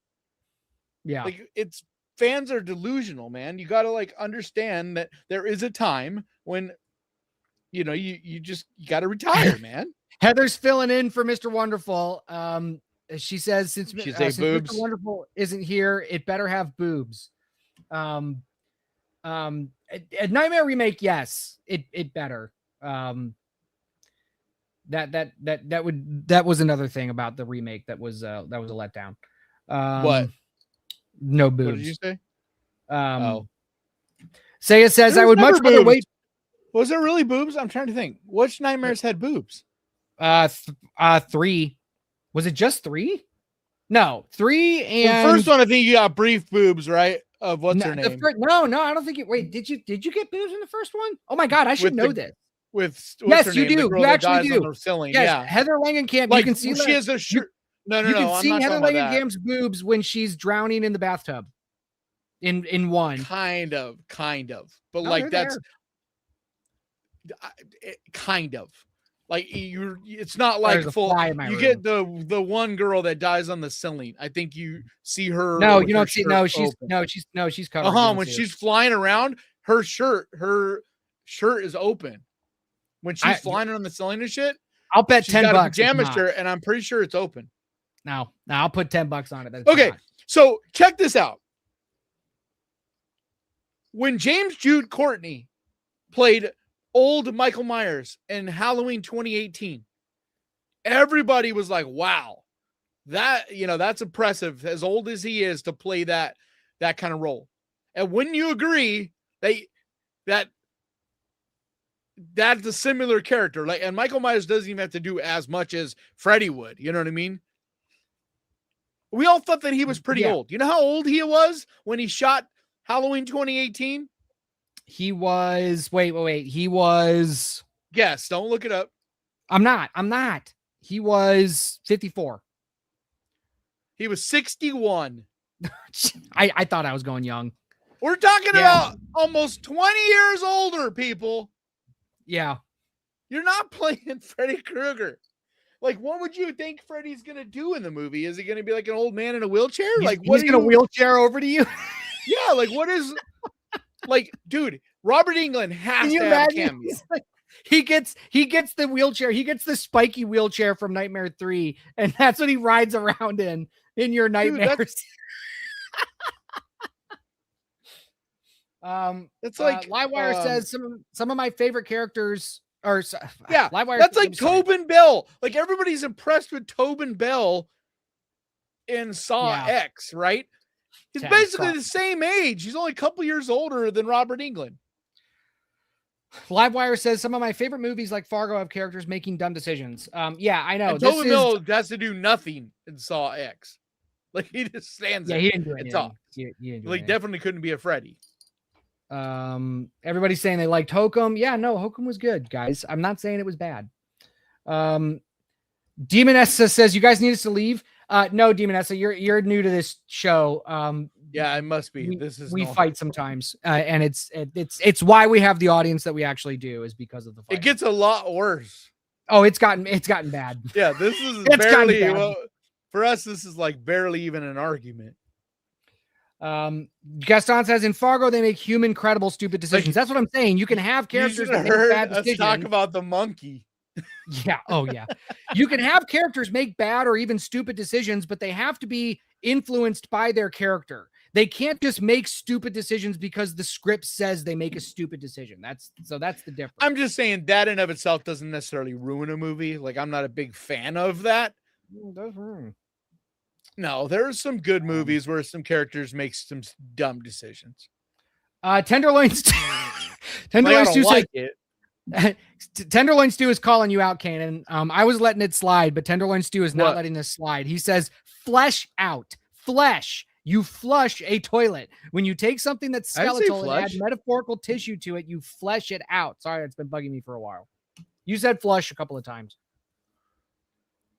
Yeah. Like it's fans are delusional, man. You got to like understand that there is a time when, you know, you got to retire, man. Heather's filling in for Mr. Wonderful. She says, since boobs. Mr. Wonderful isn't here, it better have boobs. A Nightmare remake, yes, it better. That was another thing about the remake that was a letdown. What? No boobs. What did you say? Saya says, I would much rather wait. Was there really boobs? I'm trying to think. Which Nightmares had boobs? 3. Was it just 3? No, 3 and the first one. I think you got brief boobs, right? Of what's her name? No, I don't think it. Wait, did you get boobs in the first one? Oh my god, I should know this. Yes, you do. You actually do. Yes, yeah. Heather Langenkamp. Like, you can see she has a shirt. No. You can see Heather Langenkamp's boobs when she's drowning in the bathtub. In one. Kind of. But like that's kind of. Like it's not like full. You get the one girl that dies on the ceiling. I think you see her. No, you don't see. No, she's covered. When she's flying around, her shirt is open. When she's flying on the ceiling and shit, I'll bet she's $10. Got a pajama shirt, and I'm pretty sure it's open. No, I'll put $10 on it. Okay, so check this out. When James Jude Courtney played old Michael Myers in Halloween 2018, everybody was like, wow, that's impressive, as old as he is, to play that kind of role. And wouldn't you agree that's a similar character? Like, and Michael Myers doesn't even have to do as much as Freddy would. You know what I mean? We all thought that he was pretty old. You know how old he was when he shot Halloween 2018? He was, wait. He was. Yes, don't look it up. I'm not. He was 54. He was 61. I thought I was going young. We're talking about almost 20 years older, people. Yeah. You're not playing Freddy Krueger. Like, what would you think Freddy's going to do in the movie? Is he going to be like an old man in a wheelchair? He's going to wheelchair over to you? Yeah, like, what is... Like, dude, Robert Englund has to have a cameo. He gets the wheelchair. He gets the spiky wheelchair from Nightmare 3, and that's what he rides around in your nightmares. It's like Livewire says some of my favorite characters are Livewire. That's like Tobin Bell. Like everybody's impressed with Tobin Bell in Saw X, right? He's basically the same age. He's only a couple years older than Robert Englund. Livewire says some of my favorite movies like Fargo have characters making dumb decisions. Yeah, I know. And Tobin Bell has to do nothing in Saw X. Like he just stands there. He didn't do anything. Like definitely couldn't be a Freddy. Everybody's saying they liked Hokum. Yeah, no, Hokum was good, guys. I'm not saying it was bad. Demonessa says you guys need us to leave. No, Demonessa, you're new to this show. Yeah, it must be. We fight sometimes, and it's why we have the audience that we actually do, is because of the fight. It gets a lot worse. Oh, it's gotten bad. Yeah, this is barely. Well, for us, this is like barely even an argument. Gaston says in Fargo they make human, credible, stupid decisions. That's what I'm saying. You can have characters that make bad decisions. Let's talk about the monkey. Yeah. Oh, yeah. You can have characters make bad or even stupid decisions, but they have to be influenced by their character. They can't just make stupid decisions because the script says they make a stupid decision. That's the difference. I'm just saying that in of itself doesn't necessarily ruin a movie. Like, I'm not a big fan of that. That's ruin. No, there are some good movies where some characters make some dumb decisions. Tenderloin Stew like it. Tenderloin Stew is calling you out, Kanan. I was letting it slide, but Tenderloin Stew is not What? letting this slide. He says, flesh out. Flesh. You flush a toilet. When you take something that's I didn't say skeletal and add flush. metaphorical tissue to it, you flesh it out. Sorry, that's been bugging me for a while. You said flush a couple of times.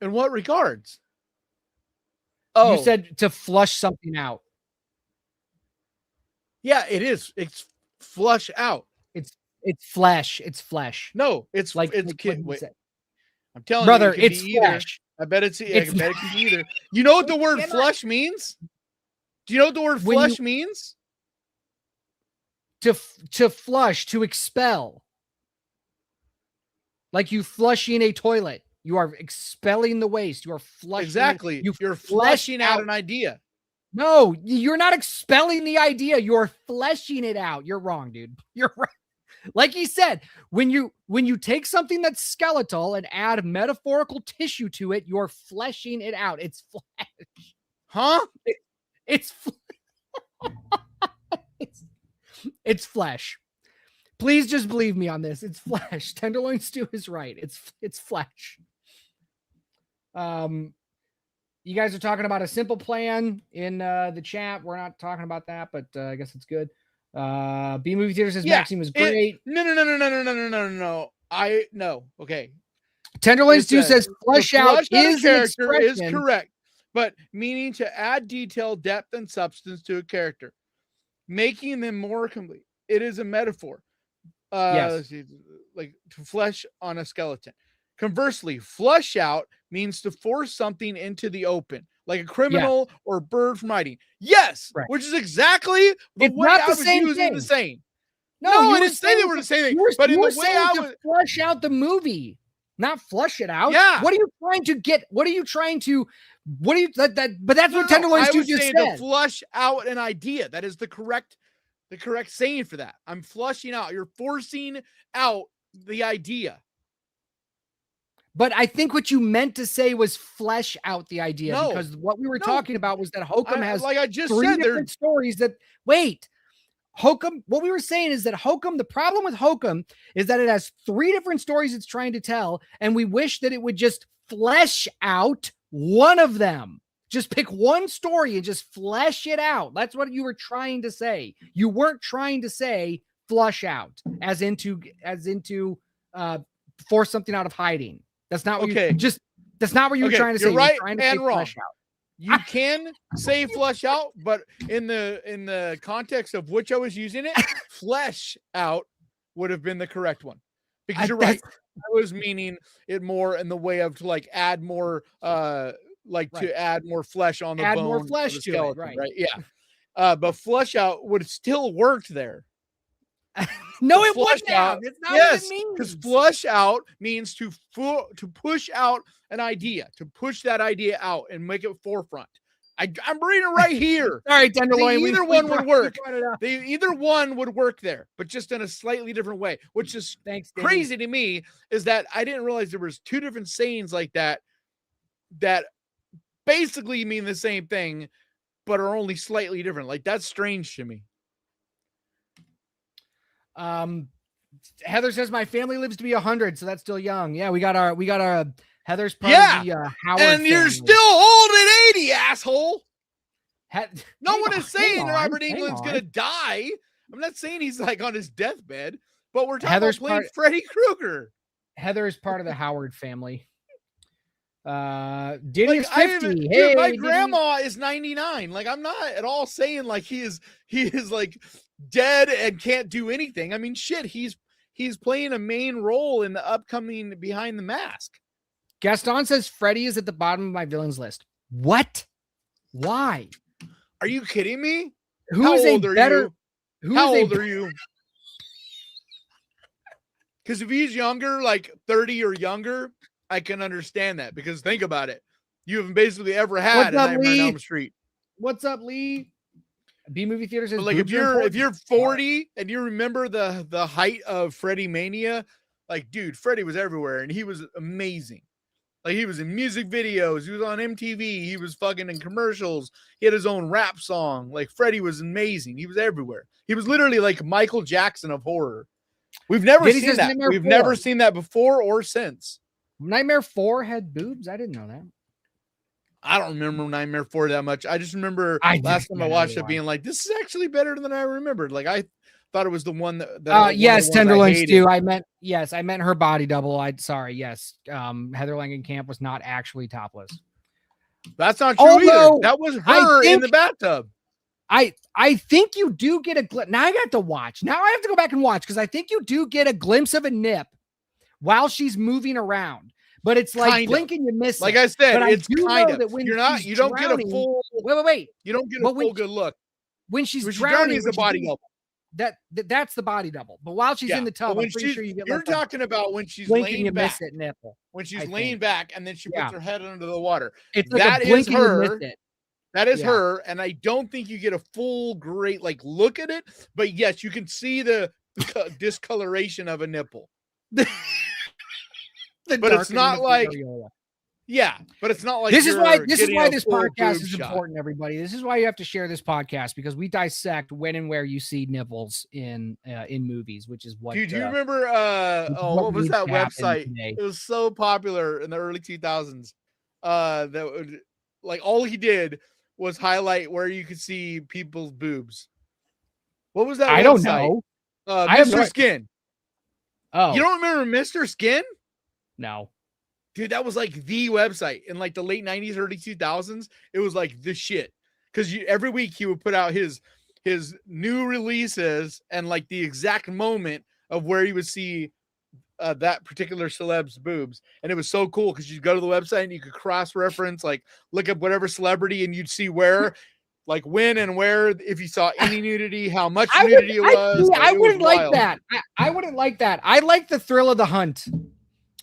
In what regards? Oh, You said to flush something out. yeah, it is. It's flush out. It's flesh. It's flesh. No, it's Like it's what kid. you Wait, said. I'm telling Brother, you, it can it's be either. flesh. I bet it's. I It's bet it can be either. You know what the word cannot- flush means? Do you know what the word When flush you- means? To flush, to expel. Like you flushing a toilet. You are expelling the waste. You are flushing. Exactly. You're flesh flushing out out- an idea. No, you're not expelling the idea. You're fleshing it out. You're wrong, dude. You're right. Like he said, when you take something that's skeletal and add metaphorical tissue to it, you're fleshing it out. It's flesh. Huh? It's it's flesh. Please just believe me on this. It's flesh. Tenderloin Stew is right. It's flesh. You guys are talking about a simple plan in the chat. We're not talking about that, but I guess it's good. B Movie Theater says Maxine was great. No. No. Okay. Tenderloin It Stew says, says flesh out a is an character is expression. correct, but meaning to add detail, depth, and substance to a character, making them more complete. It is a metaphor. Yes. Let's see, like to flesh on a skeleton. Conversely, flush out means to force something into the open, like a criminal or bird from hiding. Yes, Right. which is exactly the It's way not I the was same using thing. the saying. No, No, you I were didn't say they saying were the same thing. You were, But in you were the way saying I to was, flush out the movie, not flush it out. Yeah. What are you trying to get? What are you trying to? What are you that? But that's what No, Tenderloin I Stew was just saying said. to flush out an idea. That is the correct saying for that. I'm flushing out. You're forcing out the idea. But I think what you meant to say was flesh out the idea, No. because what we were No. talking about was that Hokum has like I just three said, different stories that wait. Hokum, what we were saying is that Hokum, the problem with Hokum is that it has three different stories it's trying to tell, and we wish that it would just flesh out one of them. Just pick one story and just flesh it out. That's what you were trying to say. You weren't trying to say flush out as into force something out of hiding. That's not what that's not what you were trying to say. You're right you were trying to and say wrong. flesh out. You can say flush out, but in the context of which I was using it, flesh out would have been the correct one. Because you're right. I was meaning it more in the way of to like add more to add more flesh on the Add bone. more of flesh the to it, skeleton, right. right? Yeah. But flush out would have still worked there. No, To it flush wouldn't have. It's not yes, what it means. because flush out means to push out an idea, to push that idea out and make it forefront. I'm reading it right here. All right, Tenderloin. Either one would work. Either one would work there, but just in a slightly different way, which is Thanks, Danny. crazy to me. Is that I didn't realize there was two different sayings like that basically mean the same thing, but are only slightly different. Like that's strange to me. Heather says my family lives to be 100, so that's still young. Yeah, we got our Heather's part of the Howard and you're family. still old at 80, asshole. No Hang one on, is saying hang Robert on, hang Englund's on. gonna die. I'm not saying he's like on his deathbed, but we're talking Heather's about playing part- Freddy Krueger. Heather is part of the Howard family. Diddy is Like, 50. dude, Hey, my Diddy- grandma is 99. Like, I'm not at all saying like he is like dead and can't do anything. I mean, shit, he's playing a main role in the upcoming Behind the Mask. Gaston says Freddy is at the bottom of my villains list. What? Why? Are you kidding me? Who How is a old are better? you? Who How is a old are you? Because if he's younger, like 30 or younger, I can understand that. Because think about it. You haven't basically ever had What's a up, Nightmare on Lee? Elm Street. What's up, Lee? B movie theater says But like boobs are if you're important. 40 and you remember the height of Freddie Mania, like dude, Freddie was everywhere and he was amazing. Like he was in music videos, he was on MTV, he was fucking in commercials, he had his own rap song. Like Freddie was amazing. He was everywhere. He was literally like Michael Jackson of horror. We've never Diddy seen says that. Nightmare We've 4. never seen that before or since. Nightmare 4 had boobs. I didn't know that. I don't remember Nightmare 4 that much. I just remember last time I watched it being like, this is actually better than I remembered. Like I thought it was the one that yes, Tenderloin Stew. I meant her body double. Yes. Heather Langenkamp was not actually topless. That's not true either. That was her in the bathtub. I think you do get a glimpse. Now I got to watch. Now I have to go back and watch because I think you do get a glimpse of a nip while she's moving around. But it's like kind blink and you miss like it. I said, but it's kind of. You don't get a full. Wait. You don't get a full good look. When she's drowning, is a body double. That's the body double. But while she's in the tub, I'm pretty sure you get. You're talking about when she's laying back. Miss it, nipple. When she's laying back and then she puts her head under the water. It's like that is her. That is Yeah. her, and I don't think you get a full great like look at it. But yes, you can see the discoloration of a nipple. But it's not like but it's not like this is why this full podcast is shot. important, everybody. This is why you have to share this podcast because we dissect when and where you see nipples in movies, which is what. Dude, do you remember? What was that website? It was so popular in the early 2000s. That would, like all he did was highlight where you could see people's boobs. What was that? I don't know. Mr. Skin. Oh, you don't remember Mr. Skin? No. Dude, that was like the website in like the late 90s, early 2000s. It was like the shit. Because every week he would put out his new releases and like the exact moment of where you would see that particular celeb's boobs. And it was so cool because you'd go to the website and you could cross-reference, like look up whatever celebrity and you'd see where, like when and where, if you saw any nudity, how much nudity it was. I wouldn't like that. I wouldn't like that. I like the thrill of the hunt.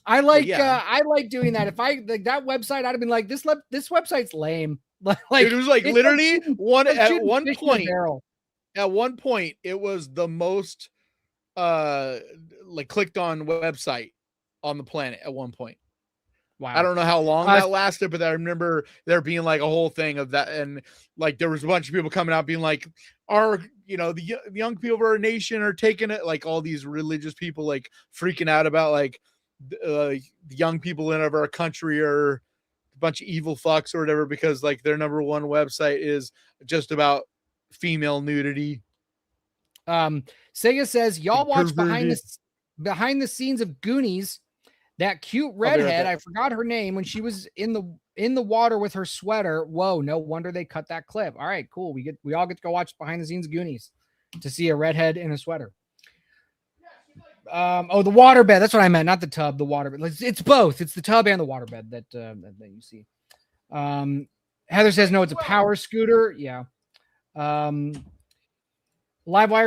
I like doing that. If I like that website, I'd have been like, this website's lame. Like it was like literally at one point it was the most like clicked on website on the planet at one point. Wow. I don't know how long that lasted, but I remember there being like a whole thing of that, and like there was a bunch of people coming out being like, the young people of our nation are taking it, like all these religious people like freaking out about like the young people in our country are a bunch of evil fucks or whatever because like their number one website is just about female nudity. Sega says y'all watch behind the scenes of Goonies. That cute redhead, I forgot her name, when she was in the water with her sweater. Whoa, no wonder they cut that clip. All right, cool. We all get to go watch behind the scenes of Goonies to see a redhead in a sweater. The waterbed. That's what I meant, not the tub. The waterbed. It's both. It's the tub and the waterbed that you see. Heather says no. It's a power scooter. Yeah. Livewire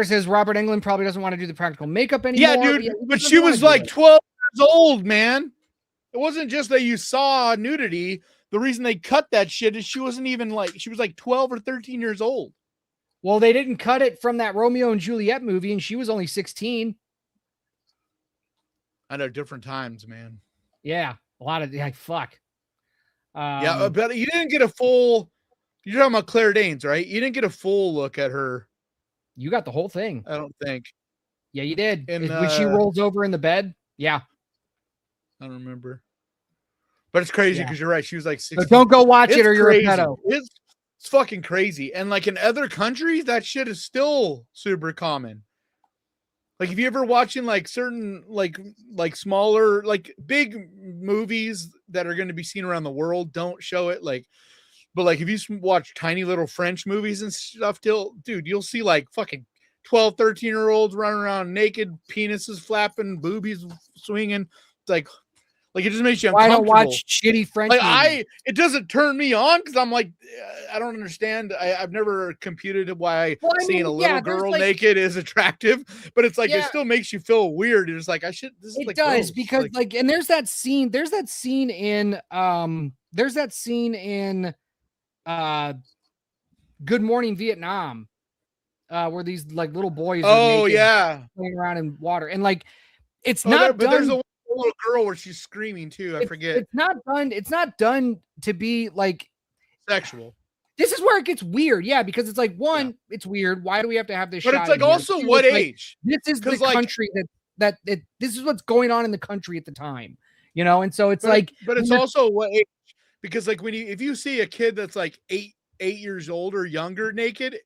says Robert Englund probably doesn't want to do the practical makeup anymore. Yeah, dude. But she was like 12 years old, man. It wasn't just that you saw nudity. The reason they cut that shit is she was like 12 or 13 years old. Well, they didn't cut it from that Romeo and Juliet movie, and she was only 16. I know, different times, man. Yeah, a lot of like fuck. Yeah, but you didn't get a full. You're talking about Claire Danes, right? You didn't get a full look at her. You got the whole thing. I don't think. Yeah, you did. When she rolls over in the bed. Yeah. I don't remember. But it's crazy because you're right. She was like 16. So don't go watch it or you're a pedo. It's fucking crazy. And like in other countries, that shit is still super common. Like if you ever watching like certain like smaller, like big movies that are going to be seen around the world, don't show it. But like if you watch tiny little French movies and stuff, dude, you'll see like fucking 12, 13-year-olds running around naked, penises flapping, boobies swinging. It's like it just makes you uncomfortable. Why don't watch shitty French movies? It doesn't turn me on because I'm like, I don't understand. I've never computed why seeing a little girl naked is attractive, but it's like it still makes you feel weird. It's like it does because and there's that scene in Good Morning Vietnam where these like little boys Oh are naked, yeah. playing around in water, and like it's Oh, not but there's done. a little girl where she's screaming too. I forget. It's not done. It's not done to be like Sexual. this is where it gets weird. Yeah, because it's like one, it's weird. Why do we have to have this? But shot it's like in here? also Two, what it's like, age? this is the 'Cause, like- country this is what's going on in the country at the time, you know. And so it's like, but it's also what age? Because like if you see a kid that's like 8 years old or younger naked,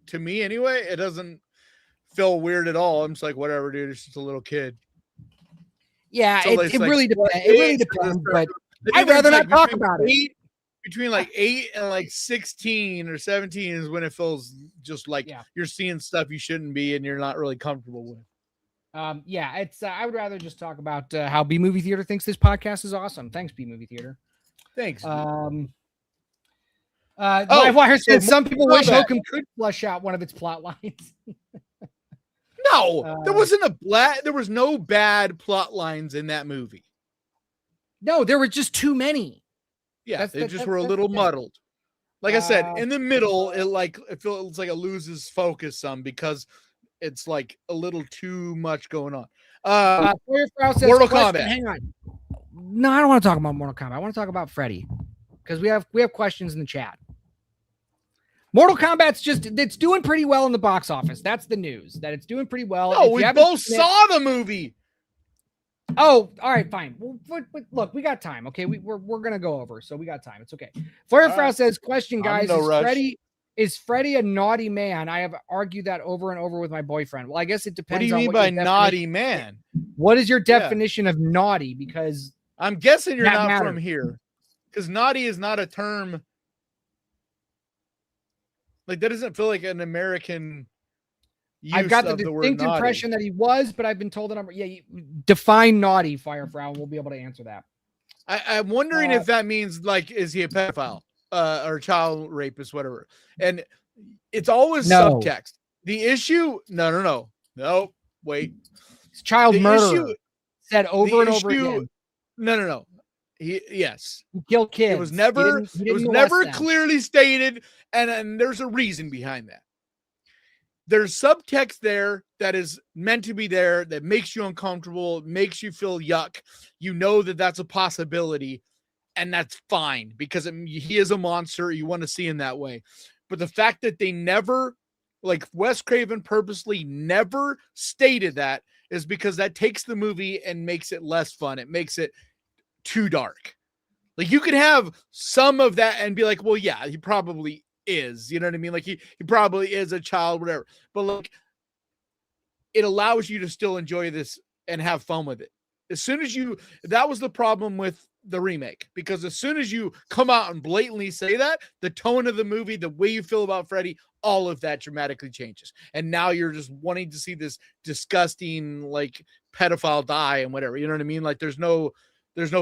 to me anyway, it doesn't feel weird at all. I'm just like, whatever, dude. It's just a little kid. yeah, So it it's like, really what depends. It really age is depends, this but person? I'd rather not talk between about it. Between like 8 and like 16 or 17 is when it feels just like Yeah. you're seeing stuff you shouldn't be and you're not really comfortable with. Yeah, it's I would rather just talk about how B Movie Theater thinks this podcast is awesome. Thanks, B Movie Theater. Thanks. Livewire said some people wish Kombat. Hokum could flush out one of its plot lines. No, there was no bad plot lines in that movie. No, there were just too many. Yeah, they just were a little muddled. Like I said, in the middle, it feels like it loses focus some because it's like a little too much going on. Mortal Kombat. Hang on. No, I don't want to talk about Mortal Kombat. I want to talk about Freddy because we have questions in the chat. Mortal Kombat's it's doing pretty well in the box office. That's the news, that it's doing pretty well. No, we both saw the movie. Oh, all right, fine. Well, look, we got time. Okay, we're gonna go over, so we got time. It's okay. Feuerfrau says, "Question, guys: Is Freddy a naughty man? I have argued that over and over with my boyfriend." Well, I guess it depends. What do you mean by naughty man? What is your definition of naughty? Because I'm guessing you're not matters. from here, because naughty is not a term. Like that doesn't feel like an American. I've got the distinct impression that he was, but I've been told that define naughty, Firefrau, and we'll be able to answer that. I'm wondering if that means like, is he a pedophile or child rapist, whatever? And it's always subtext. The issue, no, wait, it's child murder. Said over and over again. No. He killed kids. It was never. It was never clearly stated, and there's a reason behind that. There's subtext there that is meant to be there that makes you uncomfortable, makes you feel yuck. You know that that's a possibility, and that's fine because he is a monster. You want to see him that way. But the fact that they never, like Wes Craven purposely never stated that is because that takes the movie and makes it less fun. It makes it too dark. Like you could have some of that and be like, well, yeah, he probably is, you know what I mean? Like he probably is a child, whatever. But like it allows you to still enjoy this and have fun with it. As soon as that was the problem with the remake, because as soon as you come out and blatantly say that, the tone of the movie, the way you feel about Freddy, all of that dramatically changes. And now you're just wanting to see this disgusting like pedophile die and whatever, you know what I mean? Like there's no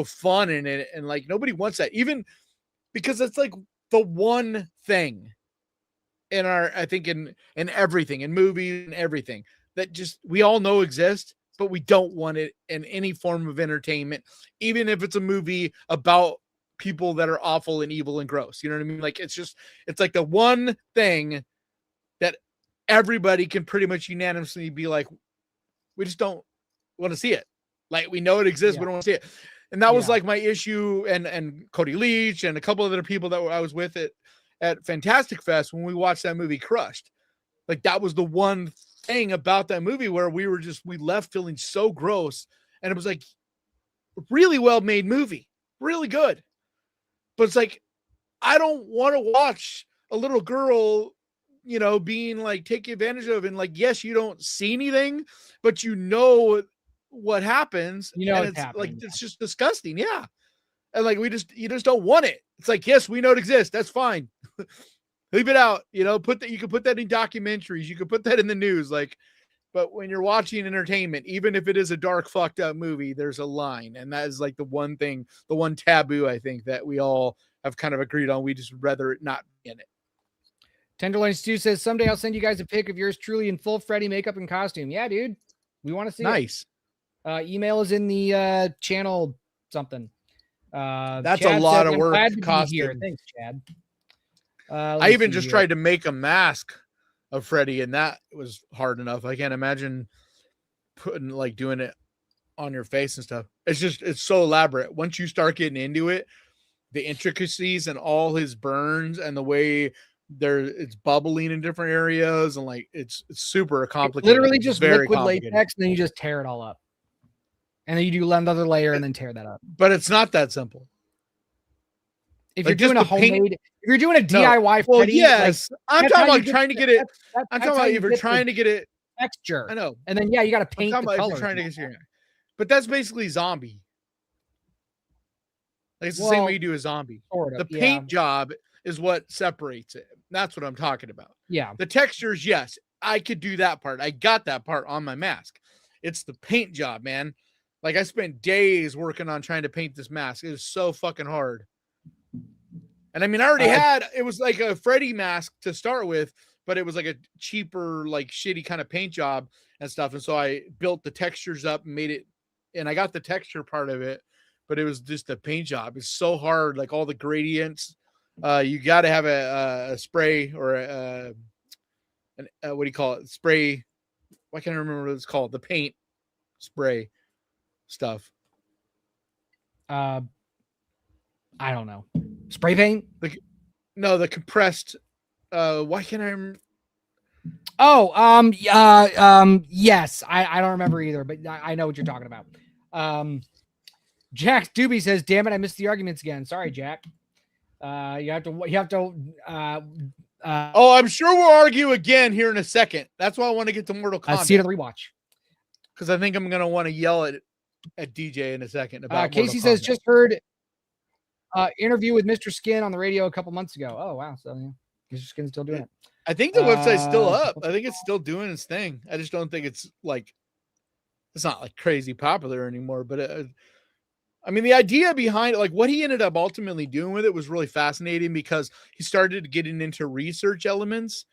fun in it. And like, nobody wants that, even because it's like the one thing in I think in everything, in movies and everything that just, we all know exists, but we don't want it in any form of entertainment, even if it's a movie about people that are awful and evil and gross. You know what I mean? Like, it's like the one thing that everybody can pretty much unanimously be like, we just don't want to see it. Like, we know it exists, we don't want to see it. And that was like my issue, and Cody Leach and a couple of other people that I was with at Fantastic Fest when we watched that movie Crushed. Like that was the one thing about that movie where we left feeling so gross, and it was like really well made movie, really good. But it's like, I don't want to watch a little girl, being like taken advantage of, and like, yes, you don't see anything, but you know what happens, and it's like, it's just disgusting. Yeah. And like, you just don't want it. It's like, yes, we know it exists. That's fine. Leave it out. You can put that in documentaries. You can put that in the news. Like, but when you're watching entertainment, even if it is a dark, fucked up movie, there's a line. And that is like the one thing, the one taboo, I think, that we all have kind of agreed on. We just rather it not be in it. Tenderloin Stew says, someday I'll send you guys a pic of yours truly in full Freddy makeup and costume. Yeah, dude. We want to see nice. Email is in the channel something. That's Chad a lot said, of work. Costume. Thanks, Chad. I even just tried to make a mask of Freddy, and that was hard enough. I can't imagine doing it on your face and stuff. It's so elaborate. Once you start getting into it, the intricacies and all his burns and the way it's bubbling in different areas, and like it's super complicated. Literally just liquid latex, and then you just tear it all up. And then you do another layer and then tear that up. But it's not that simple. If you're doing a homemade, if you're doing a DIY, well, yes, I'm talking about trying to get it. I'm talking about if you're trying to get it texture. I know, and then you got to paint the color. Trying to get but that's basically zombie. Like it's the same way you do a zombie. Sort of, the paint job is what separates it. That's what I'm talking about. Yeah. The textures, yes, I could do that part. I got that part on my mask. It's the paint job, man. Like I spent days working on trying to paint this mask. It was so fucking hard. And I mean, I already it was like a Freddy mask to start with, but it was like a cheaper, like shitty kind of paint job and stuff. And so I built the textures up and made it, and I got the texture part of it, but it was just the paint job. It's so hard. Like all the gradients, you got to have a spray or what do you call it? Spray. Why can't I remember what it's called? The paint spray stuff. I don't know. Spray paint? The compressed. Why can't I remember? Yes. I don't remember either, but I know what you're talking about. Jack Doobie says, "Damn it, I missed the arguments again." Sorry, Jack. You have to. I'm sure we'll argue again here in a second. That's why I want to get to Mortal Kombat. See it on the rewatch. Because I think I'm gonna want to yell at DJ in a second about. Casey says, "Just heard interview with Mr. Skin on the radio a couple months ago." Oh wow, so yeah, Mr. Skin's still doing it. I think the website's still up. I think it's still doing its thing. I just don't think it's not like crazy popular anymore. But I mean, the idea behind it, like what he ended up ultimately doing with it, was really fascinating because he started getting into research elements,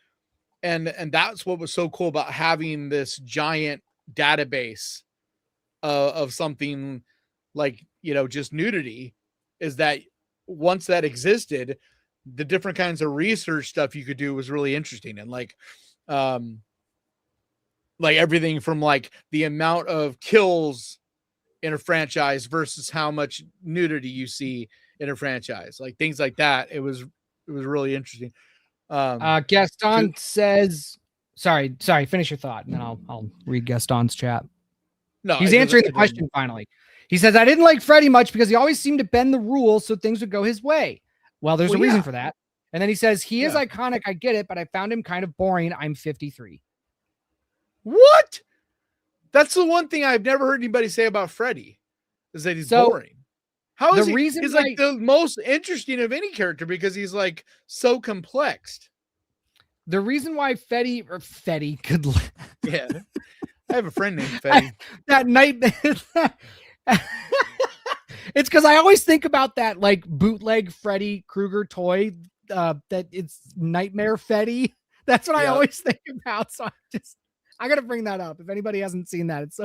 and that's what was so cool about having this giant database of something like just nudity, is that once that existed, the different kinds of research stuff you could do was really interesting. And like everything from like the amount of kills in a franchise versus how much nudity you see in a franchise, like things like that. It was really interesting. Gaston says, sorry, finish your thought and then I'll read Gaston's chat. No, he's answering the question finally. He says, "I didn't like Freddy much because he always seemed to bend the rules so things would go his way." Well, there's a reason for that. And then he says, "He is iconic. I get it, but I found him kind of boring. I'm 53. What? That's the one thing I've never heard anybody say about Freddy, is that he's boring. How is he's like the most interesting of any character because he's like so complex. The reason why Fetty could yeah. I have a friend named Fetty. That nightmare. It's because I always think about that like bootleg Freddy Krueger toy that it's Nightmare Fetty. That's what I always think about. So I got to bring that up. If anybody hasn't seen that, it's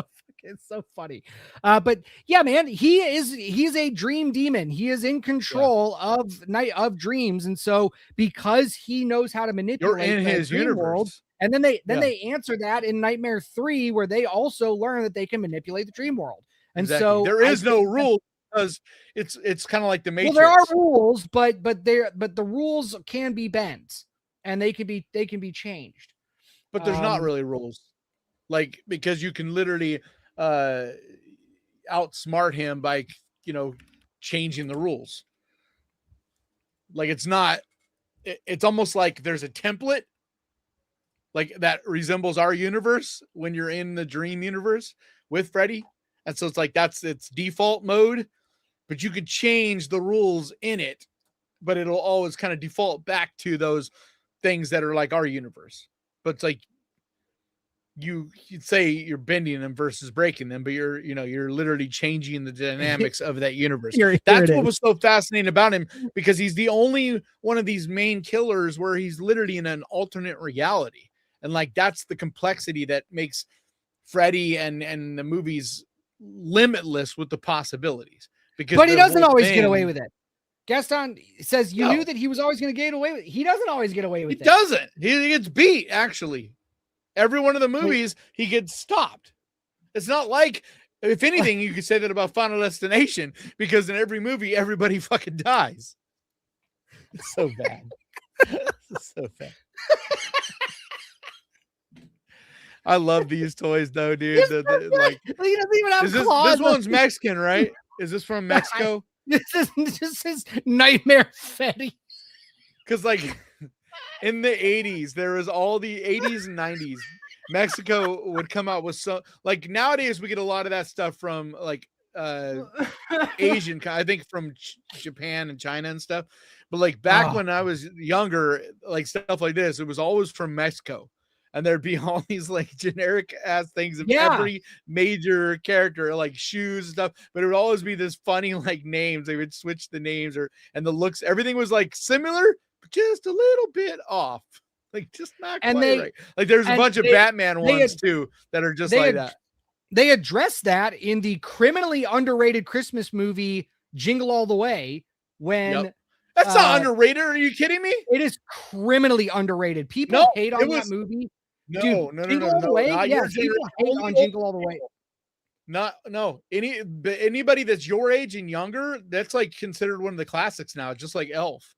so funny. But yeah, man, he's a dream demon. He is in control of dreams. And so because he knows how to manipulate in his universe world, and then they answer that in Nightmare 3, where they also learn that they can manipulate the dream world. And so there is no rule because it's kind of like the Matrix. Well, there are rules, but the rules can be bent and they can be changed. But there's not really rules, like, because you can literally outsmart him by changing the rules. Like it's almost like there's a template like that resembles our universe when you're in the dream universe with Freddy. And so it's like that's its default mode, but you could change the rules in it, but it'll always kind of default back to those things that are like our universe. But it's like you'd say you're bending them versus breaking them, but you're literally changing the dynamics of that universe. That's what was so fascinating about him, because he's the only one of these main killers where he's literally in an alternate reality. And like, that's the complexity that makes Freddy and the movies limitless with the possibilities, because but he doesn't always get away with it. Gaston says you No. knew that he was always going to get away with it. He doesn't always get away He with it. doesn't. He gets beat, actually. Every one of the movies, he gets stopped. It's not like, if anything, you could say that about Final Destination, because in every movie, everybody fucking dies. It's so bad. It's so bad. I love these toys, though, dude. Like, He doesn't even have this claws. one's Mexican, right? Is this from Mexico? This is Nightmare Fetty. Because, like, in the 80s, there was all the 80s and 90s. Mexico would come out with some, like, nowadays we get a lot of that stuff from, like, Asian, I think from Japan and China and stuff. But, like, back when I was younger, like, stuff like this, it was always from Mexico. And there'd be all these like generic ass things of every major character, like shoes and stuff, but it would always be this funny like names. They would switch the names and the looks, everything was like similar, but just a little bit off. Like just not quite right. Like there's a bunch of Batman ones too that are just like that. They addressed that in the criminally underrated Christmas movie Jingle All the Way when that's not underrated. Are you kidding me? It is criminally underrated. People hate on that movie. No. Jingle All the Way. Yes, people hate on Jingle All the Way. Anybody that's your age and younger, that's like considered one of the classics now, just like Elf.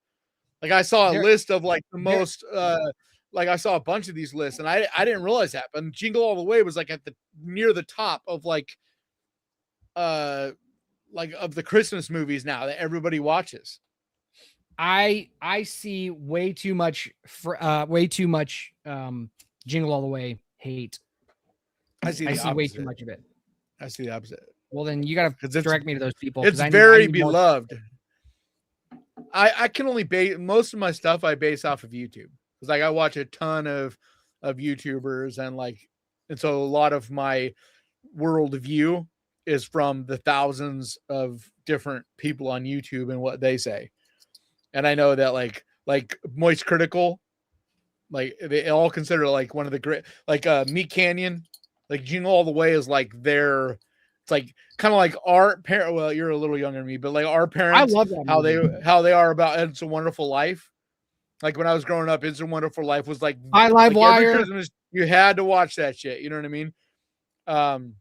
Like I saw a list of like the most like I saw a bunch of these lists and I didn't realize that, but Jingle All the Way was like at the near the top of like of the Christmas movies now that everybody watches. I see way too much Jingle All the Way hate. I see way too much of it. I see the opposite. Well, then you got to direct me to those people. It's very beloved. I can only base most of my stuff I base off of YouTube because like I watch a ton of YouTubers and so a lot of my worldview is from the thousands of different people on YouTube and what they say. And I know that like Moist Critical, like they all consider like one of the great, like Meat Canyon, like Jingle All the Way is like their, it's like kind of like our parent. Well, you're a little younger than me, but like our parents, I love that how they are about It's a Wonderful Life. Like when I was growing up, It's a Wonderful Life was like Live Wire. Every Christmas, you had to watch that shit. You know what I mean? Kind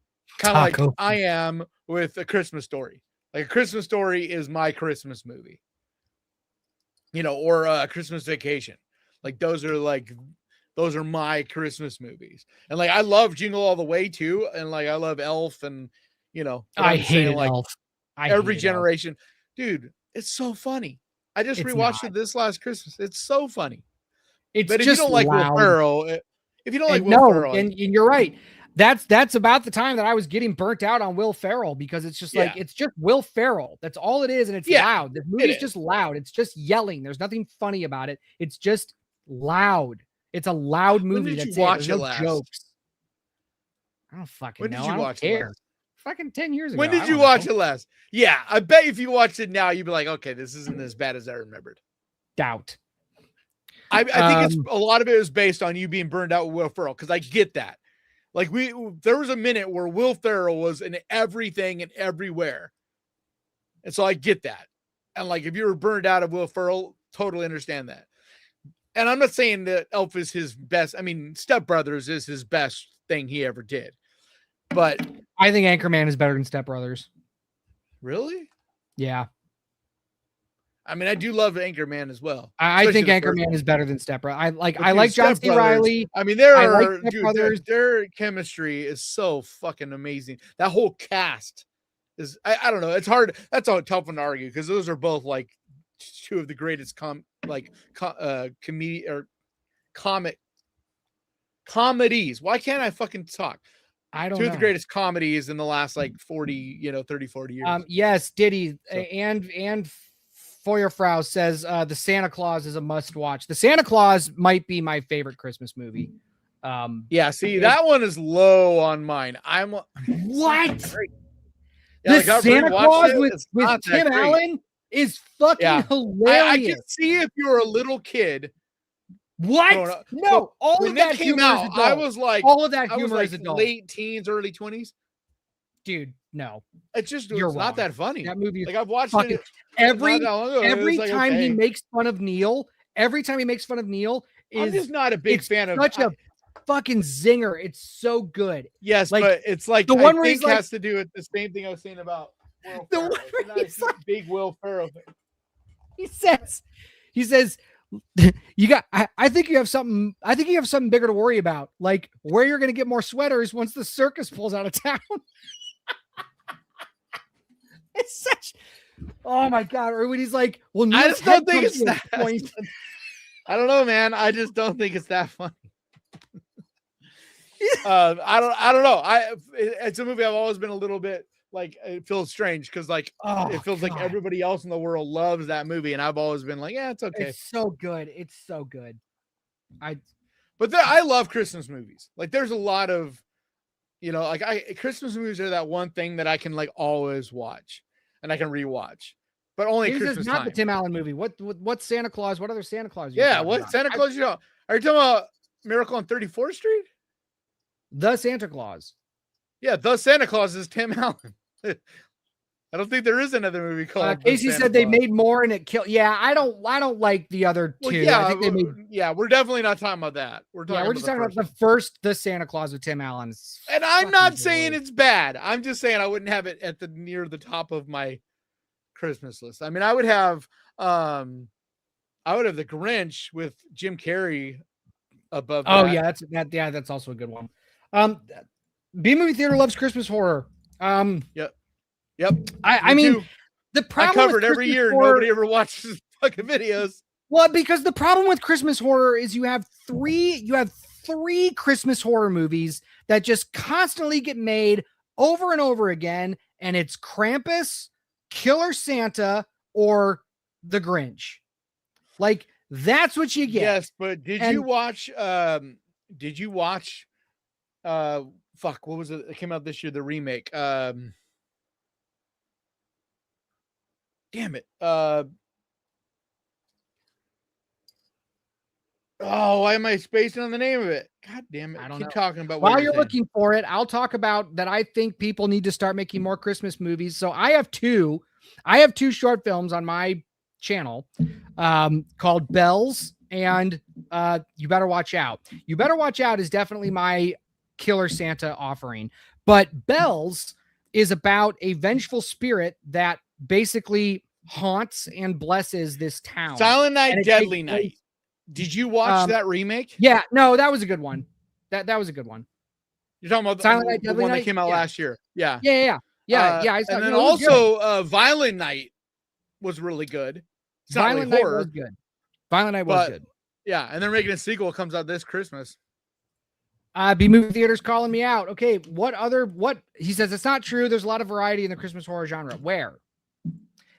of like I am with A Christmas Story. Like A Christmas Story is my Christmas movie. You know, or Christmas Vacation. Like those are my Christmas movies. And like I love Jingle All the Way too. And like I love Elf and you know, I hate like Elf. Every generation. Elf. Dude, it's so funny. I just rewatched it this last Christmas. It's so funny. It's but if just you don't like loud. Will Ferrell, if you don't like Will Ferrell, and you're right. That's about the time that I was getting burnt out on Will Ferrell because it's just like it's just Will Ferrell. That's all it is, and it's loud. The movie's just loud. It's just yelling. There's nothing funny about it. It's just loud. It's a loud movie. When did That's you watch it. it There's last? No jokes. I don't fucking when know. Did you I don't watch care. It last? Fucking 10 years ago. When did you watch it last? Yeah, I bet if you watched it now, you'd be like, okay, this isn't as bad as I remembered. Doubt. I think it's a lot of it is based on you being burned out with Will Ferrell because I get that. Like there was a minute where Will Ferrell was in everything and everywhere. And so I get that. And like, if you were burned out of Will Ferrell, totally understand that. And I'm not saying that Elf is his best. I mean, Step Brothers is his best thing he ever did. But I think Anchorman is better than Step Brothers. Really? Yeah. I mean, I do love Anchorman as well. I think Anchorman is better than Step Brothers. I like John C. Reilly. I mean, their chemistry is so fucking amazing. That whole cast is, I don't know. It's hard. That's a tough one to argue because those are both like two of the greatest comedies. Why can't I fucking talk? I don't know. Two of the greatest comedies in the last like 40, 30, 40 years. Yes, Diddy and Feuerfrau says the Santa Claus is a must watch. The Santa Claus might be my favorite Christmas movie. Yeah, see, that one is low on mine. What? Yeah, the Santa Claus with Tim Allen is fucking hilarious. I can see if you're a little kid. What? No, all when of that came out, I was like, all of that humor is adult. Late teens, early 20s. dude, no. It's just You're it's not wrong. that funny. That movie is Like I've watched fucking it every not that long ago, and it every was like, time he okay. makes fun of Neil, I'm just not a big fan of such a fucking zinger. It's so good. Yes, like, but it's like the I one where think he's like, has to do with the same thing I was saying about Will the Ferrell. one where I'm not a he's like, big Will Ferrell fan. he says, I think you have something bigger to worry about, like where you're going to get more sweaters once the circus pulls out of town. It's such, oh my God. Or when he's like, well, I Neil's just don't head think comes it's to a that. point. I don't know, man. I just don't think it's that funny. I don't know. It's a movie I've always been a little bit like, it feels strange because like it feels like everybody else in the world loves that movie, and I've always been like, yeah, it's okay. It's so good. It's so good. But I love Christmas movies. Like there's a lot of, like Christmas movies are that one thing that I can like always watch and I can rewatch, but only This Christmas is not time. the Tim Allen movie. What Santa Claus? What other Santa Claus? Yeah, what Santa Claus? Are you talking about Miracle on 34th Street? The Santa Claus. Yeah, the Santa Claus is Tim Allen. I don't think there is another movie called. Casey said they made more and it killed. Yeah, I don't like the other two. Yeah, I think they made. Yeah, we're definitely not talking about that. We're just talking about the first, the Santa Claus with Tim Allen. And I'm not saying it's bad. I'm just saying I wouldn't have it at near the top of my Christmas list. I mean, I would have the Grinch with Jim Carrey above. Oh that. yeah, that's also a good one. B Movie Theater loves Christmas horror. Yep. I mean, too. The problem I covered every year. Horror, nobody ever watches fucking videos. Well, because the problem with Christmas horror is you have three Christmas horror movies that just constantly get made over and over again, and it's Krampus, Killer Santa, or The Grinch. Like that's what you get. Yes, but did you watch? Fuck, what was it? It came out this year. The remake. Damn it. Why am I spacing on the name of it? God damn it. I don't Keep know. talking about While you're looking for it, I'll talk about that. I think people need to start making more Christmas movies. So I have two short films on my channel called Bells and You Better Watch Out. You Better Watch Out is definitely my Killer Santa offering. But Bells is about a vengeful spirit that basically haunts and blesses this town. Silent Night, Deadly Night. Did you watch that remake? Yeah, no, that was a good one. That was a good one. You're talking about Silent Night, the one that came out last year. Yeah. Yeah. I saw, and then also Violent Night was really good. It's Violent Night was good. Violent Night was good. Yeah, and they're making a sequel. It comes out this Christmas. B Movie Theater's calling me out. Okay, what he says it's not true. There's a lot of variety in the Christmas horror genre. Where?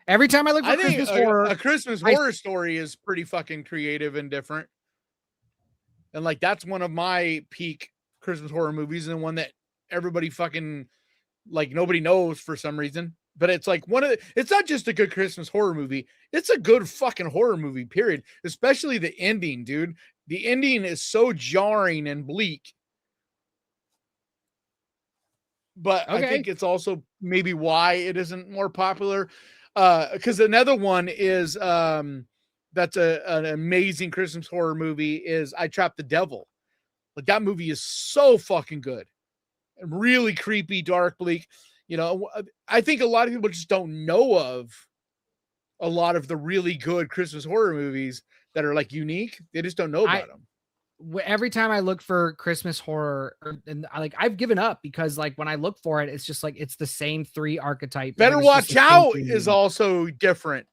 Every time I look for Christmas horror, a Christmas horror story is pretty fucking creative and different. And like that's one of my peak Christmas horror movies, and one that everybody fucking like nobody knows for some reason. But it's like it's not just a good Christmas horror movie, it's a good fucking horror movie, period. Especially the ending, dude. The ending is so jarring and bleak. But I think it's also maybe why it isn't more popular. Because another one is that's an amazing Christmas horror movie is I Trapped the Devil. Like that movie is so fucking good. Really creepy, dark, bleak. I think a lot of people just don't know of a lot of the really good Christmas horror movies that are like unique. They just don't know about them. Every time I look for Christmas horror, and I've given up because like when I look for it, it's just like it's the same three archetypes. Better Watch Out is also different.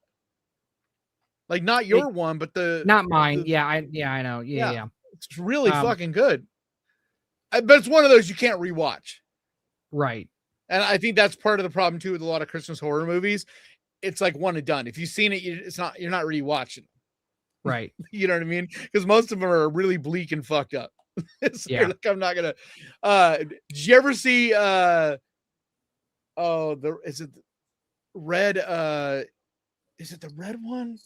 Like not your one, but not mine. I know. Yeah. It's really fucking good. But it's one of those you can't rewatch. Right. And I think that's part of the problem too with a lot of Christmas horror movies. It's like one and done. If you've seen it, you're not really watching. Right. You know what I mean? Because most of them are really bleak and fucked up. Like I'm not gonna. Did you ever see? Is it the red? Is it the red one?